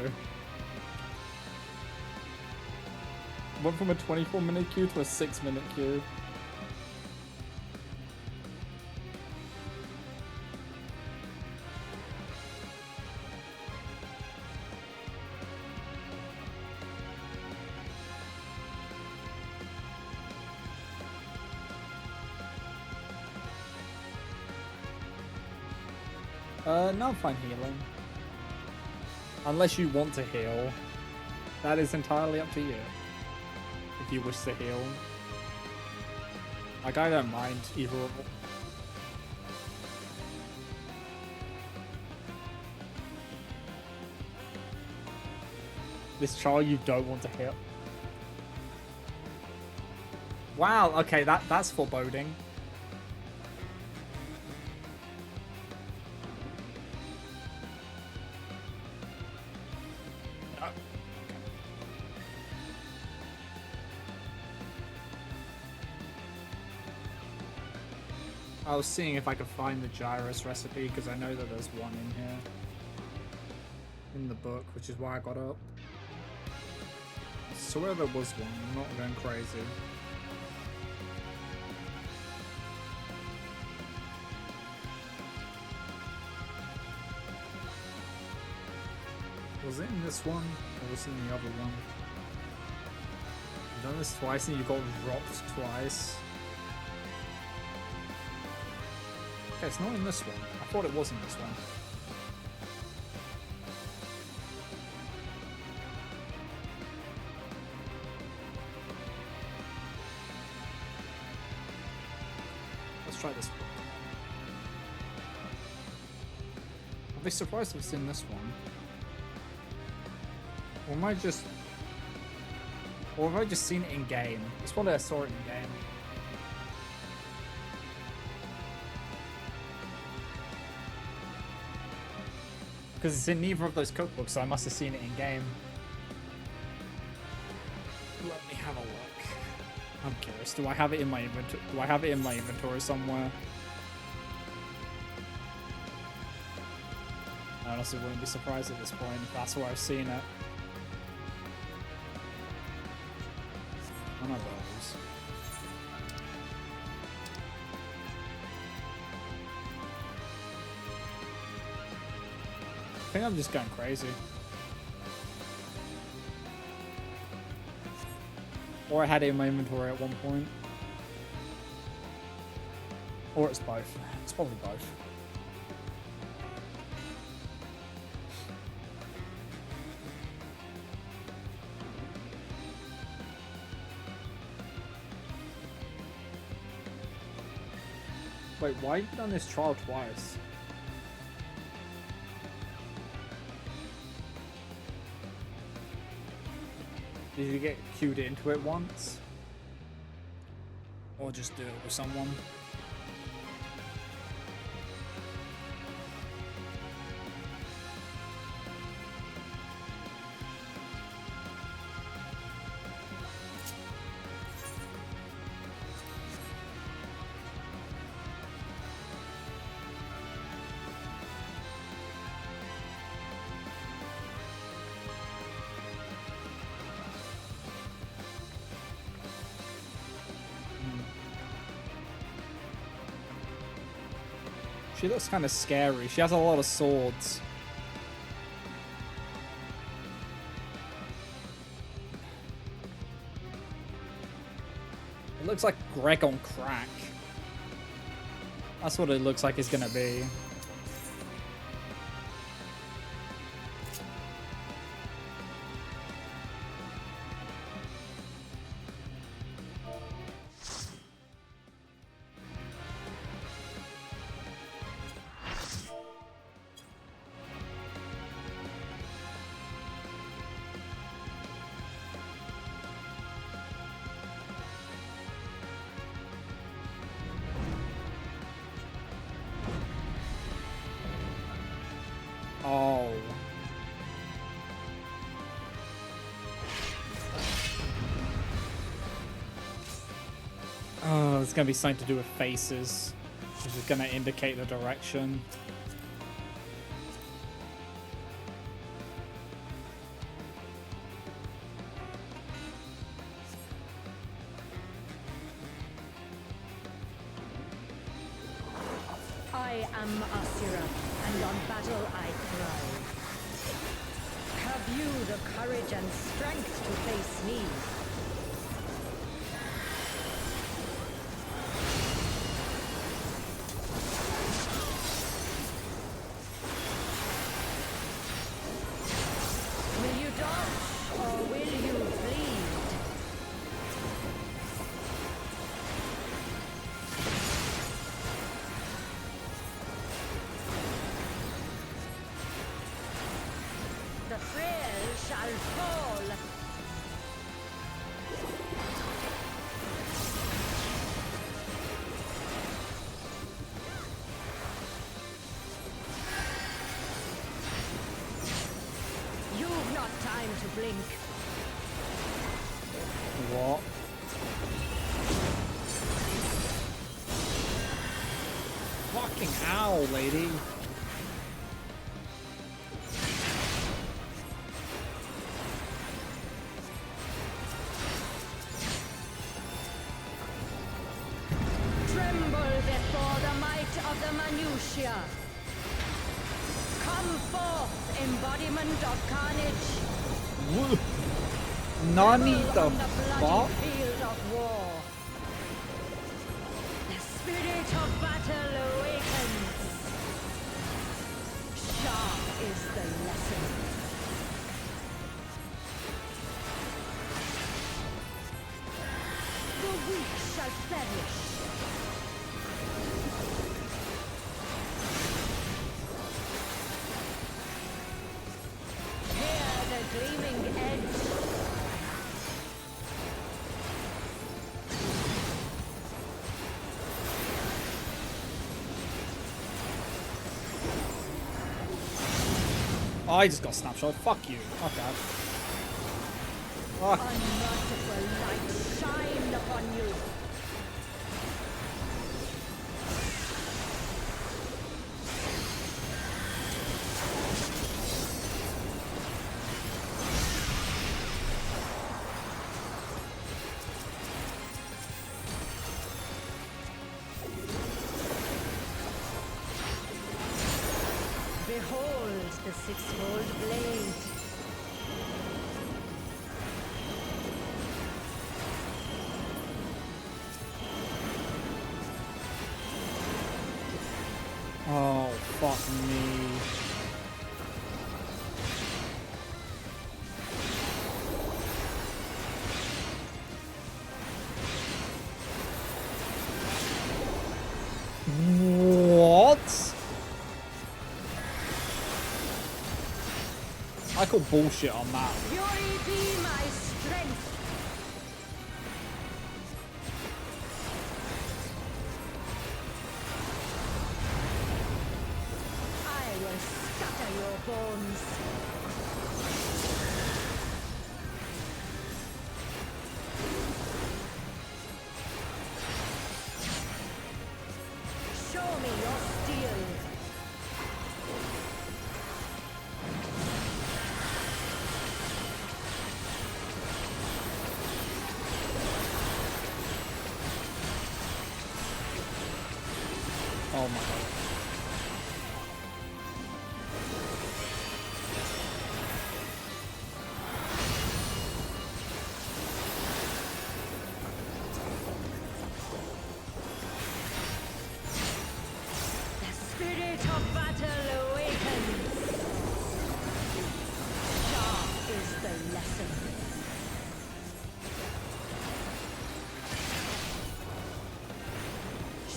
Went from a 24-minute queue to a 6-minute queue. No, I'm fine healing. Unless you want to heal. That is entirely up to you. If you wish to heal. Like, I don't mind either or. This child you don't want to heal. Wow, okay, that's foreboding. I was seeing if I could find the gyros recipe because I know that there's one in here. In the book, which is why I got up. I swear there was one, I'm not going crazy. Was it in this one? Or was it in the other one? You've done this twice and you got rocked twice. Okay, it's not in this one. I thought it was in this one. Let's try this one. I'll be surprised if it's in this one. Or am I just... Or have I just seen it in game? It's probably I saw it in game. Because it's in neither of those cookbooks, so I must have seen it in game. Let me have a look. I'm curious. Do I have it in my inventory? Do I have it in my inventory somewhere? I honestly wouldn't be surprised at this point if that's where I've seen it. One of those. I think I'm just going crazy. Or I had it in my inventory at one point. Or it's both. It's probably both. Wait, why have you done this trial twice? Did you get queued into it once? Or just do it with someone? She looks kind of scary. She has a lot of swords. It looks like Greg on crack. That's what it looks like it's gonna be. Oh. Oh, it's gonna be something to do with faces, which is gonna indicate the direction. I am Asura, and on battle I thrive. Have you the courage and strength to face me? Will you dodge, or will you bleed? The frail shall fall. You've not time to blink. What? Fucking owl, lady. Tremble before the might of the minutiae. Come forth, embodiment of carnage. Nani the On the bloody fuck? field of war. The spirit of battle awakens. Sharp is the lesson. The weak shall perish. Hear the gleaming edge. Oh, I just got snapshot. Fuck you. Fuck that. Fuck. Unmerciful light shine upon you. Behold the six-fold blade. Oh, fuck me. What? I call bullshit on that. Fury be my strength. I will scatter your bones. Show me your steel. Oh my god. The spirit of battle awakens. Sharp is the lesson.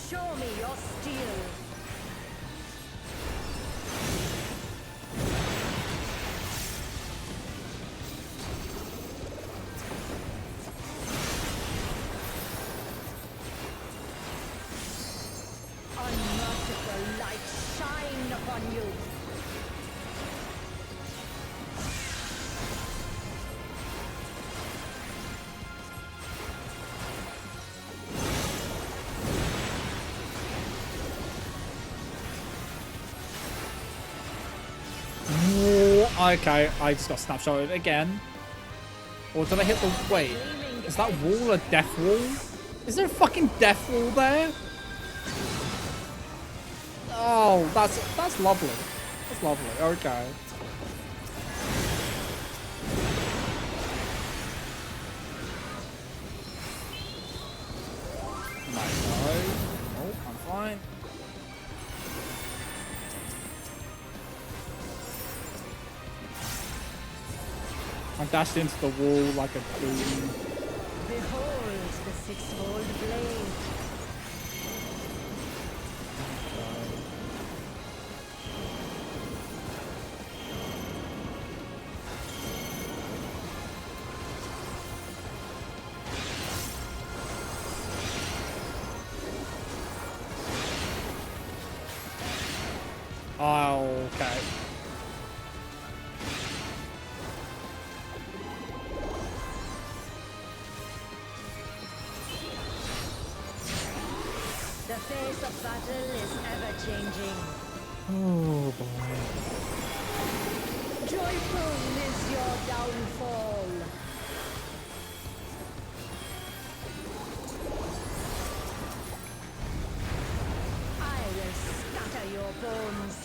Show me your steel. Unmerciful light shine upon you. Okay, I just got snapshotted again. Or did I hit the... Wait, is that wall a death wall? Is there a fucking death wall there? Oh, that's lovely. That's lovely, okay. Might die. Oh, I'm fine. I dashed into the wall like a fool. Behold the six-fold blade. Oh, okay. The face of battle is ever changing. Oh boy. Joyful is your downfall. I will scatter your bones.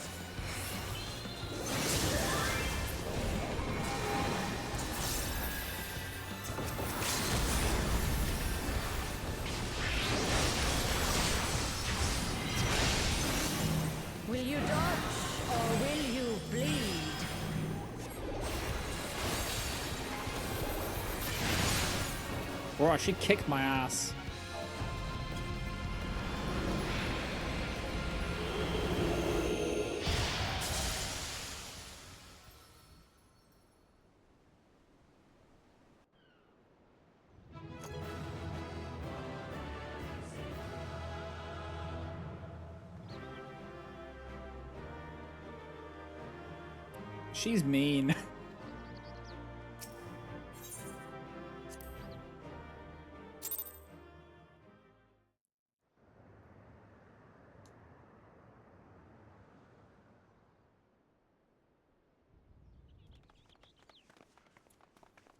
Will you dodge or will you bleed? Bro, she kicked my ass. She's mean.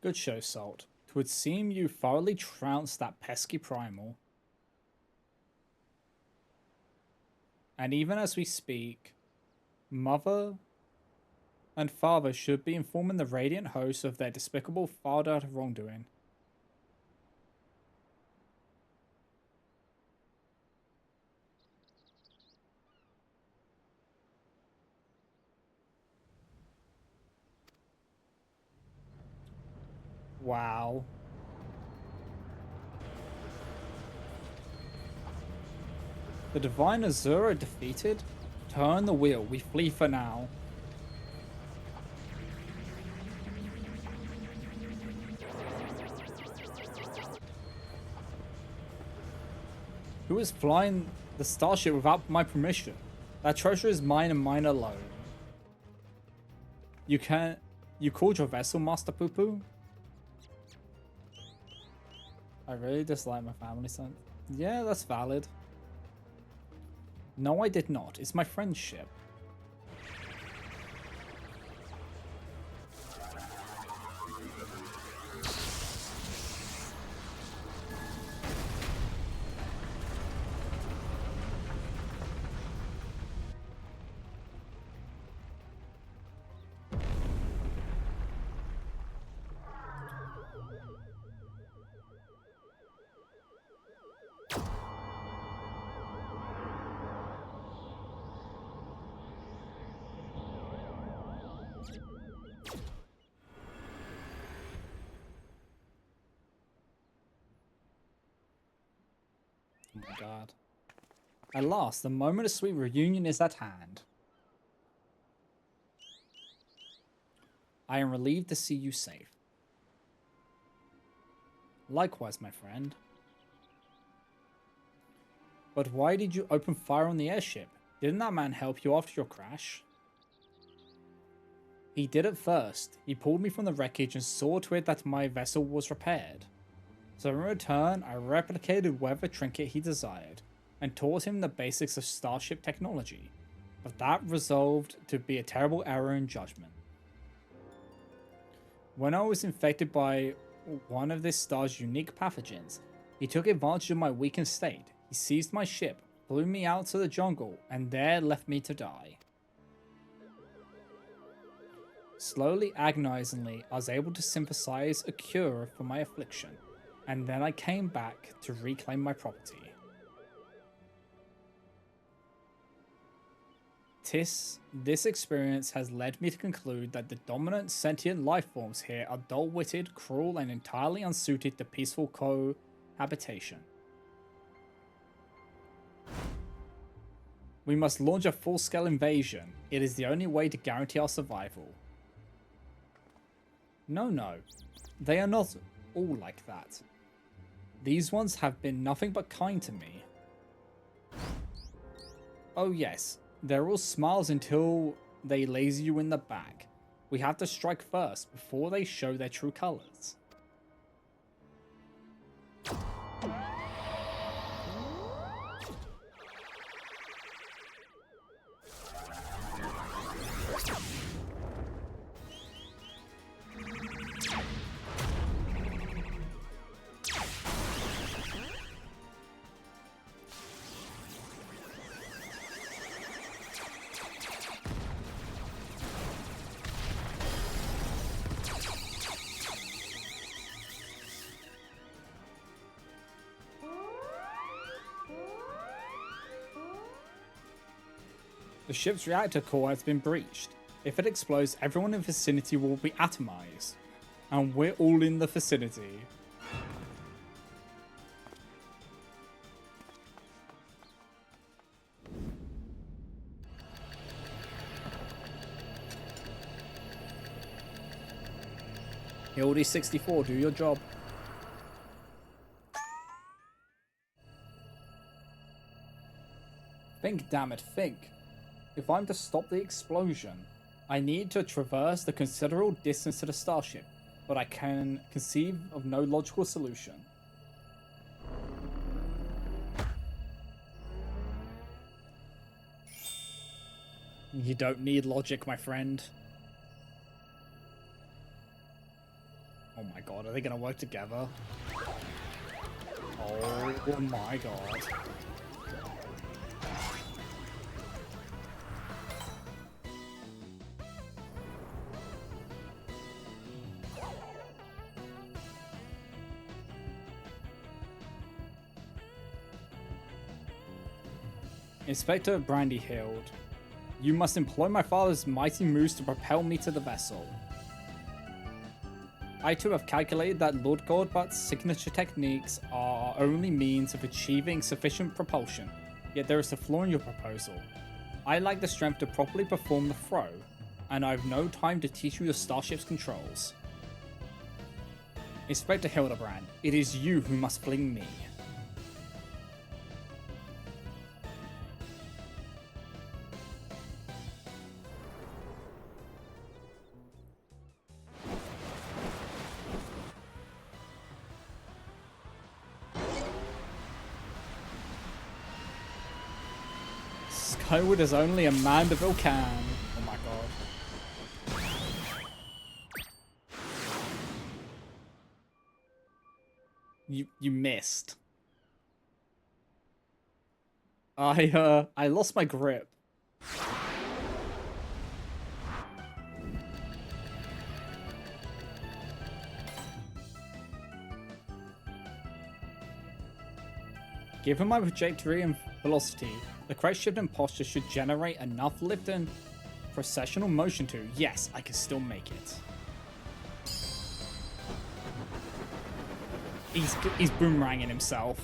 Good show, Salt. 'Twould seem you thoroughly trounced that pesky primal. And even as we speak, Mother and Father should be informing the Radiant host of their despicable father wrongdoing. Wow. The Divine Azura defeated? Turn the wheel. We flee for now. Who is flying the starship without my permission? That treasure is mine and mine alone. You can't... You called your vessel Master Poo Poo? I really dislike my family son. Yeah, that's valid. No, I did not. It's my friend's ship. Oh my god. At last, the moment of sweet reunion is at hand. I am relieved to see you safe. Likewise, my friend. But why did you open fire on the airship? Didn't that man help you after your crash? He did it first. He pulled me from the wreckage and saw to it that my vessel was repaired. So in return, I replicated whatever trinket he desired, and taught him the basics of starship technology. But that resolved to be a terrible error in judgment. When I was infected by one of this star's unique pathogens, he took advantage of my weakened state. He seized my ship, flew me out to the jungle, and there left me to die. Slowly, agonizingly, I was able to synthesize a cure for my affliction, and then I came back to reclaim my property. This experience has led me to conclude that the dominant sentient life forms here are dull-witted, cruel, and entirely unsuited to peaceful cohabitation. We must launch a full-scale invasion. It is the only way to guarantee our survival. No. They are not all like that. These ones have been nothing but kind to me. Oh yes, they're all smiles until they laser you in the back. We have to strike first before they show their true colors. The ship's reactor core has been breached. If it explodes, everyone in the vicinity will be atomized. And we're all in the vicinity. Hildy 64, do your job. Think, damn it, think. If I'm to stop the explosion, I need to traverse the considerable distance to the starship, but I can conceive of no logical solution. You don't need logic, my friend. Oh my god, are they gonna work together? Oh my god. Inspector Brandyhild, you must employ my father's mighty moves to propel me to the vessel. I too have calculated that Lord Goldbutt's signature techniques are our only means of achieving sufficient propulsion, yet there is a flaw in your proposal. I lack the strength to properly perform the throw, and I have no time to teach you the starship's controls. Inspector Hildebrand, it is you who must fling me. Skyward is only a Mandeville can. Oh my god. You missed. I lost my grip. Given my trajectory and velocity, the correct shift and posture should generate enough lift and processional motion to, yes, I can still make it. He's boomeranging himself.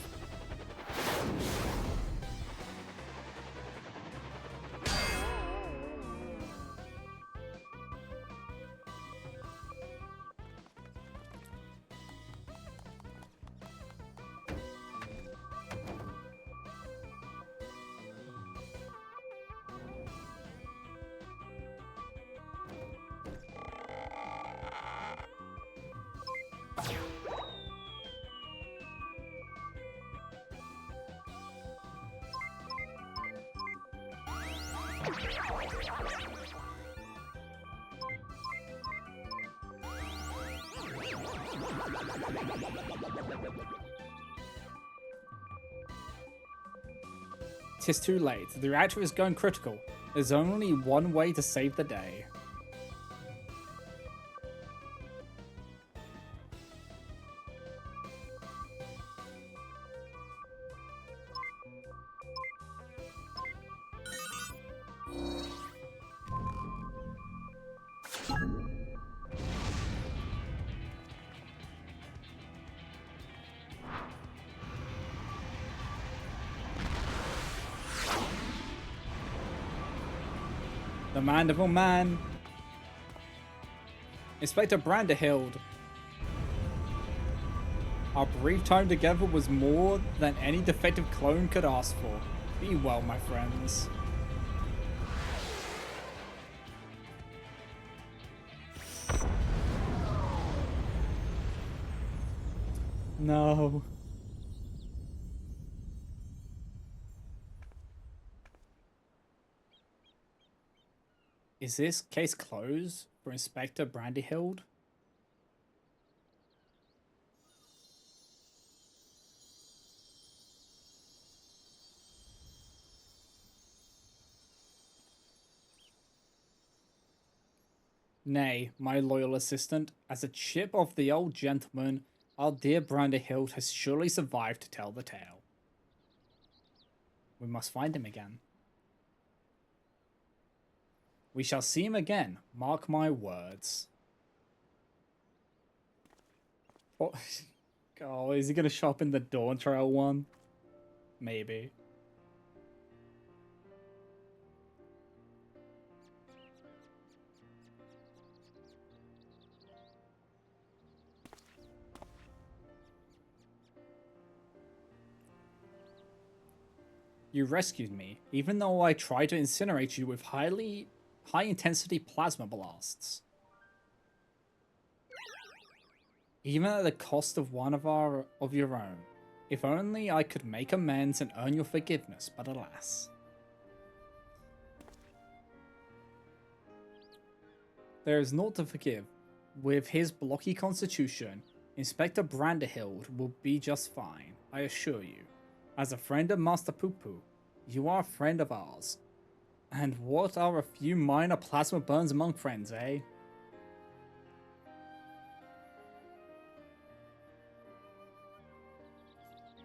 Tis too late. The reactor is going critical. There's only one way to save the day. The Mandeville Man. Inspector Branderhild. Our brief time together was more than any defective clone could ask for. Be well, my friends. No. Is this case closed for Inspector Brandyhild? Nay, my loyal assistant, as a chip of the old gentleman, our dear Brandyhild has surely survived to tell the tale. We must find him again. We shall see him again, mark my words. What? Oh, is he going to show up in the Dawn Trail one? Maybe. You rescued me, even though I tried to incinerate you with high-intensity plasma blasts. Even at the cost of one of your own. If only I could make amends and earn your forgiveness, but alas. There is naught to forgive. With his blocky constitution, Inspector Branderhild will be just fine, I assure you. As a friend of Master Poo-Poo, you are a friend of ours. And what are a few minor plasma burns among friends, eh?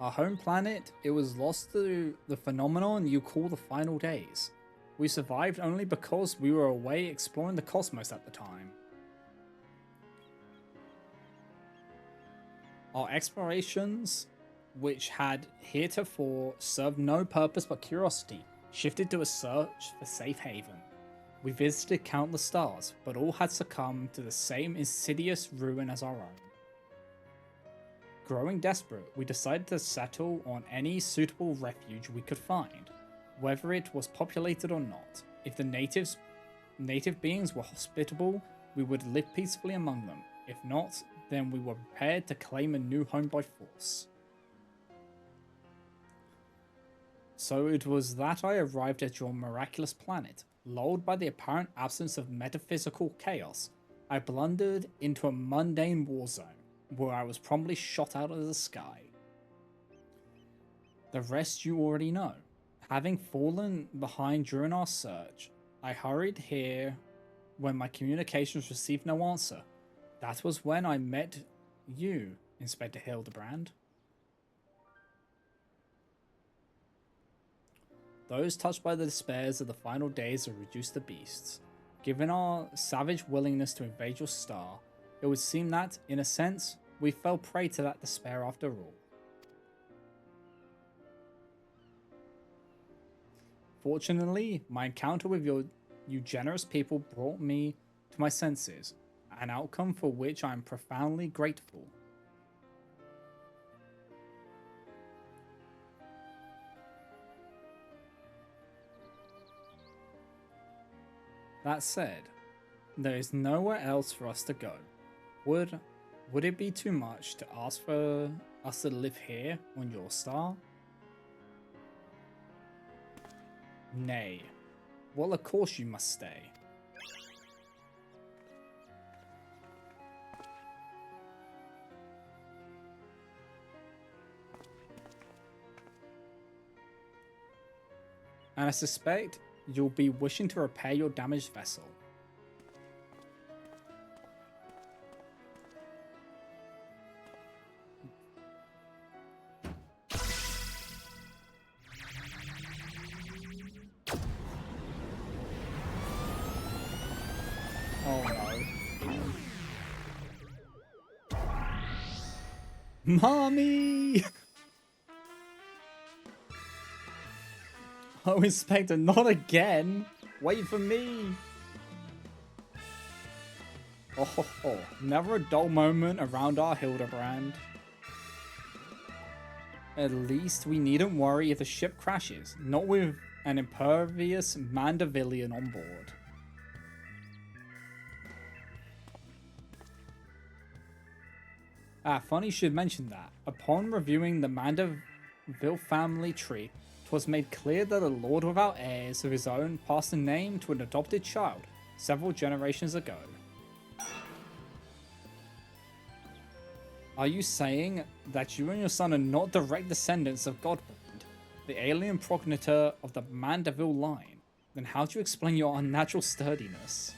Our home planet, it was lost to the phenomenon you call the final days. We survived only because we were away exploring the cosmos at the time. Our explorations, which had heretofore served no purpose but curiosity, shifted to a search for safe haven. We visited countless stars, but all had succumbed to the same insidious ruin as our own. Growing desperate, we decided to settle on any suitable refuge we could find, whether it was populated or not. If the native beings were hospitable, we would live peacefully among them. If not, then we were prepared to claim a new home by force. So it was that I arrived at your miraculous planet. Lulled by the apparent absence of metaphysical chaos, I blundered into a mundane war zone, where I was promptly shot out of the sky. The rest you already know. Having fallen behind during our search, I hurried here when my communications received no answer. That was when I met you, Inspector Hildebrand. Those touched by the despairs of the final days of Reduce the Beasts. Given our savage willingness to invade your star, it would seem that, in a sense, we fell prey to that despair after all. Fortunately, my encounter with you generous people brought me to my senses, an outcome for which I am profoundly grateful. That said, there is nowhere else for us to go. Would it be too much to ask for us to live here on your star? Nay. Well, of course you must stay. And I suspect you'll be wishing to repair your damaged vessel. Oh no. Mommy! Oh, Inspector, not again! Wait for me! Oh, never a dull moment around our Hildebrand. At least we needn't worry if the ship crashes, not with an impervious Mandavillian on board. Funny you should mention that. Upon reviewing the Mandeville family tree, 'twas made clear that a lord without heirs of his own passed the name to an adopted child several generations ago. Are you saying that you and your son are not direct descendants of Godbrand, the alien progenitor of the Mandeville line? Then how do you explain your unnatural sturdiness?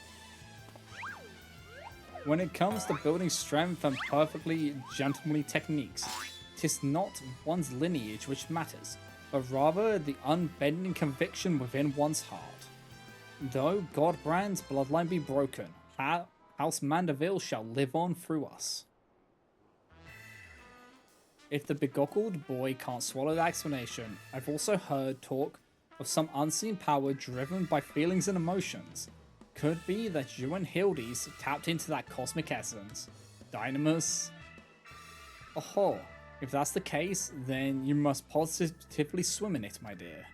When it comes to building strength and perfectly gentlemanly techniques, 'tis not one's lineage which matters, but rather the unbending conviction within one's heart. Though Godbrand's bloodline be broken, House Mandeville shall live on through us. If the begoggled boy can't swallow the explanation, I've also heard talk of some unseen power driven by feelings and emotions. Could be that you and Hildy's tapped into that cosmic essence. Dynamus. Oh, if that's the case, then you must positively swim in it, my dear.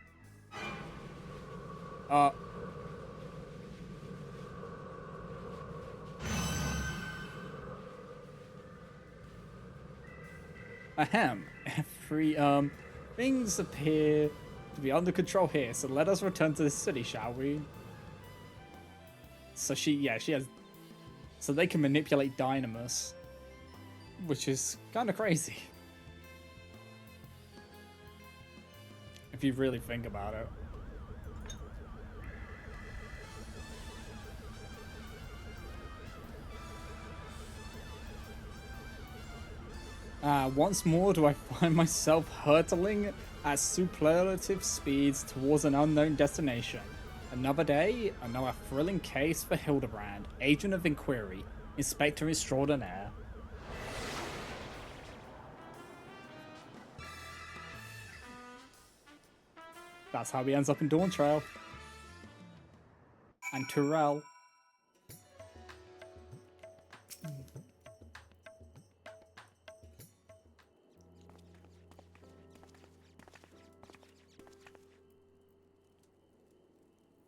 Ahem. Things appear to be under control here, so let us return to the city, shall we? So she has... So they can manipulate Dynamus, which is kind of crazy. If you really think about it. Once more do I find myself hurtling at superlative speeds towards an unknown destination. Another day, another thrilling case for Hildebrand, agent of inquiry, inspector extraordinaire. That's how he ends up in Dawn Trail. And Tyrell.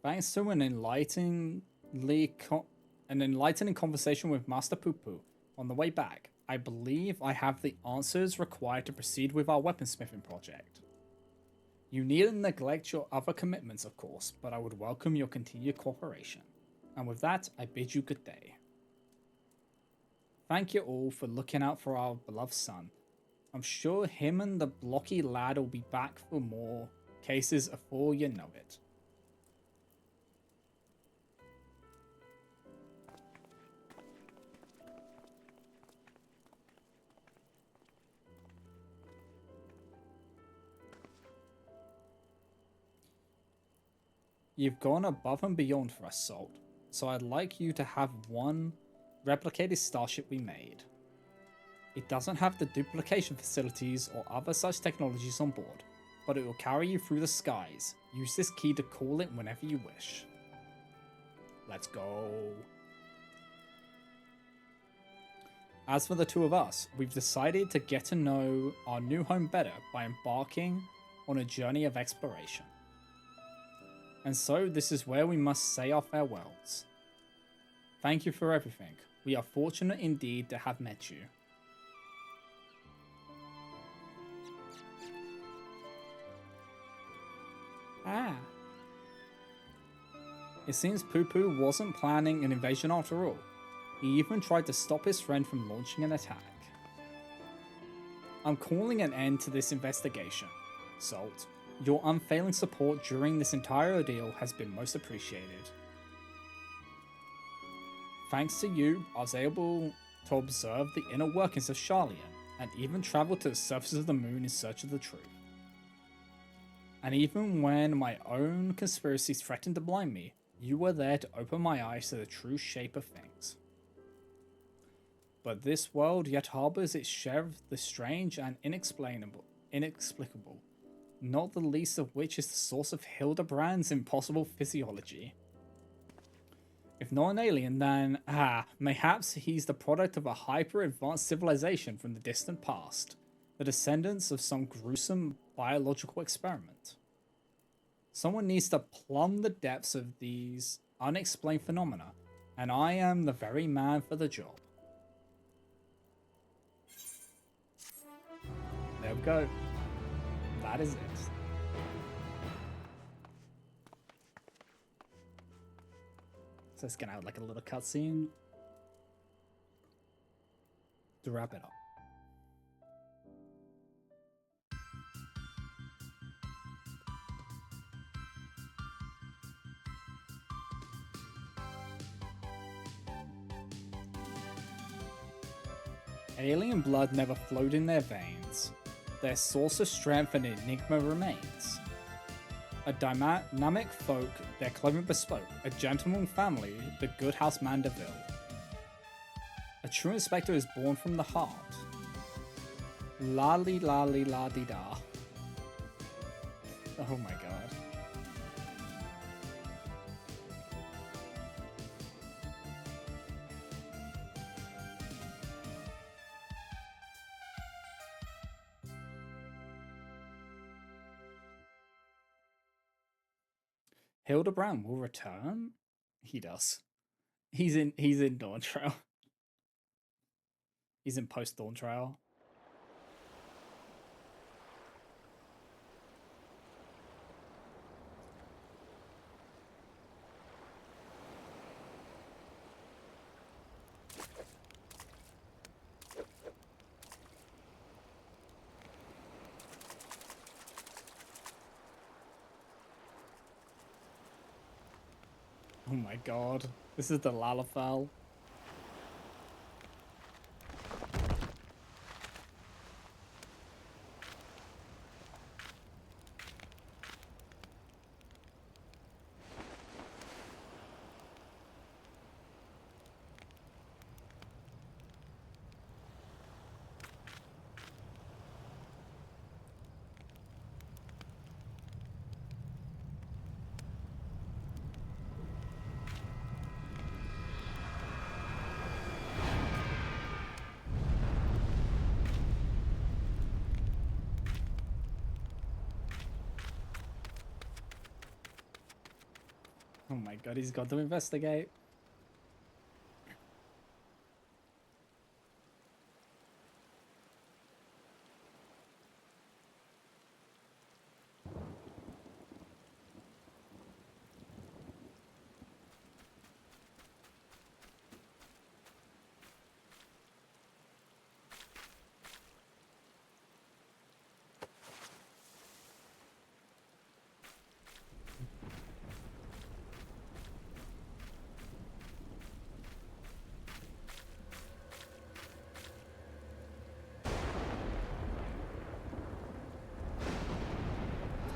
Thanks to an enlightening conversation with Master Poo Poo on the way back, I believe I have the answers required to proceed with our weaponsmithing project. You needn't neglect your other commitments, of course, but I would welcome your continued cooperation. And with that, I bid you good day. Thank you all for looking out for our beloved son. I'm sure him and the blocky lad will be back for more cases before you know it. You've gone above and beyond for us, Salt, so I'd like you to have one replicated starship we made. It doesn't have the duplication facilities or other such technologies on board, but it will carry you through the skies. Use this key to call it whenever you wish. Let's go. As for the two of us, we've decided to get to know our new home better by embarking on a journey of exploration. And so this is where we must say our farewells. Thank you for everything. We are fortunate indeed to have met you. Ah. It seems Poo Poo wasn't planning an invasion after all. He even tried to stop his friend from launching an attack. I'm calling an end to this investigation. Salt. Your unfailing support during this entire ordeal has been most appreciated. Thanks to you, I was able to observe the inner workings of Charlian, and even travel to the surface of the moon in search of the truth. And even when my own conspiracies threatened to blind me, you were there to open my eyes to the true shape of things. But this world yet harbors its share of the strange and inexplicable, not the least of which is the source of Hildebrand's impossible physiology. If not an alien, then, mayhaps he's the product of a hyper-advanced civilization from the distant past, the descendants of some gruesome biological experiment. Someone needs to plumb the depths of these unexplained phenomena, and I am the very man for the job. There we go. That is it. So it's gonna have like a little cutscene to wrap it up. Alien blood never flowed in their veins. Their source of strength and enigma remains. A dynamic folk, their clothing bespoke, a gentleman family, the good house Mandeville. A true inspector is born from the heart. La-li la-li la-di-da. Oh my god. Hildebrand will return? He does. He's in Dawn Trail. He's in post Dawn Trail. Oh my god. This is the Lalafell. my god, he's got to investigate.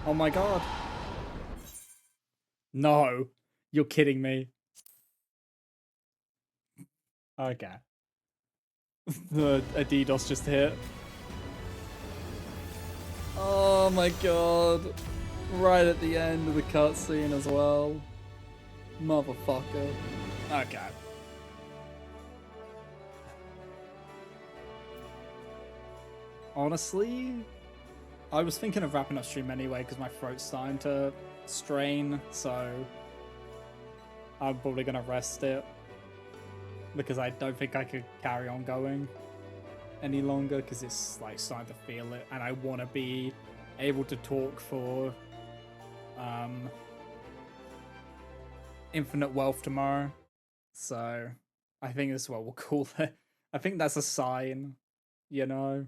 Oh my god. No, you're kidding me. Okay. The a DDoS just hit. Oh my god. Right at the end of the cutscene as well. Motherfucker. Okay. Honestly, I was thinking of wrapping up stream anyway because my throat's starting to strain, so I'm probably gonna rest it because I don't think I could carry on going any longer because it's like starting to feel it, and I want to be able to talk for infinite wealth tomorrow. So I think that's what we'll call it. I think that's a sign, you know.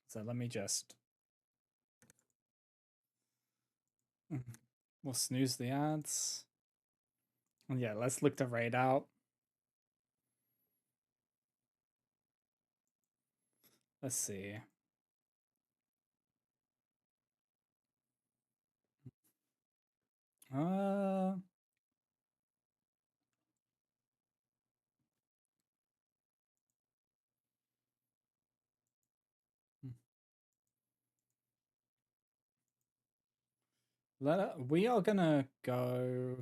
So let me just we'll snooze the ads. And yeah, let's look the raid out. Let's see. Uh we are gonna go.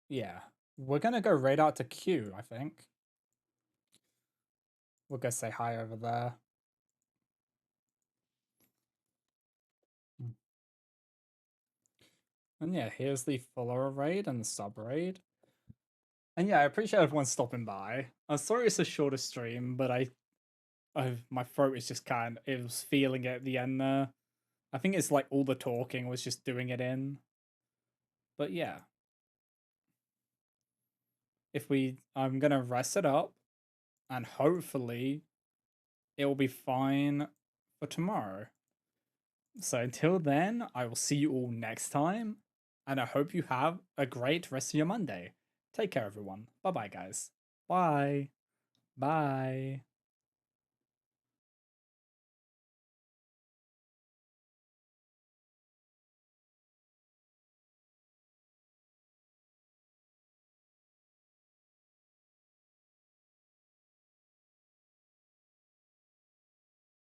Yeah, we're gonna go right out to Q, I think. We'll go say hi over there. And yeah, here's the follower raid and the sub raid. And yeah, I appreciate everyone stopping by. I'm sorry it's a shorter stream, but my throat is just it was feeling it at the end there. I think it's like all the talking was just doing it in. But yeah. I'm gonna rest it up and hopefully it will be fine for tomorrow. So until then, I will see you all next time, and I hope you have a great rest of your Monday. Take care, everyone. Bye bye, guys. Bye. Bye.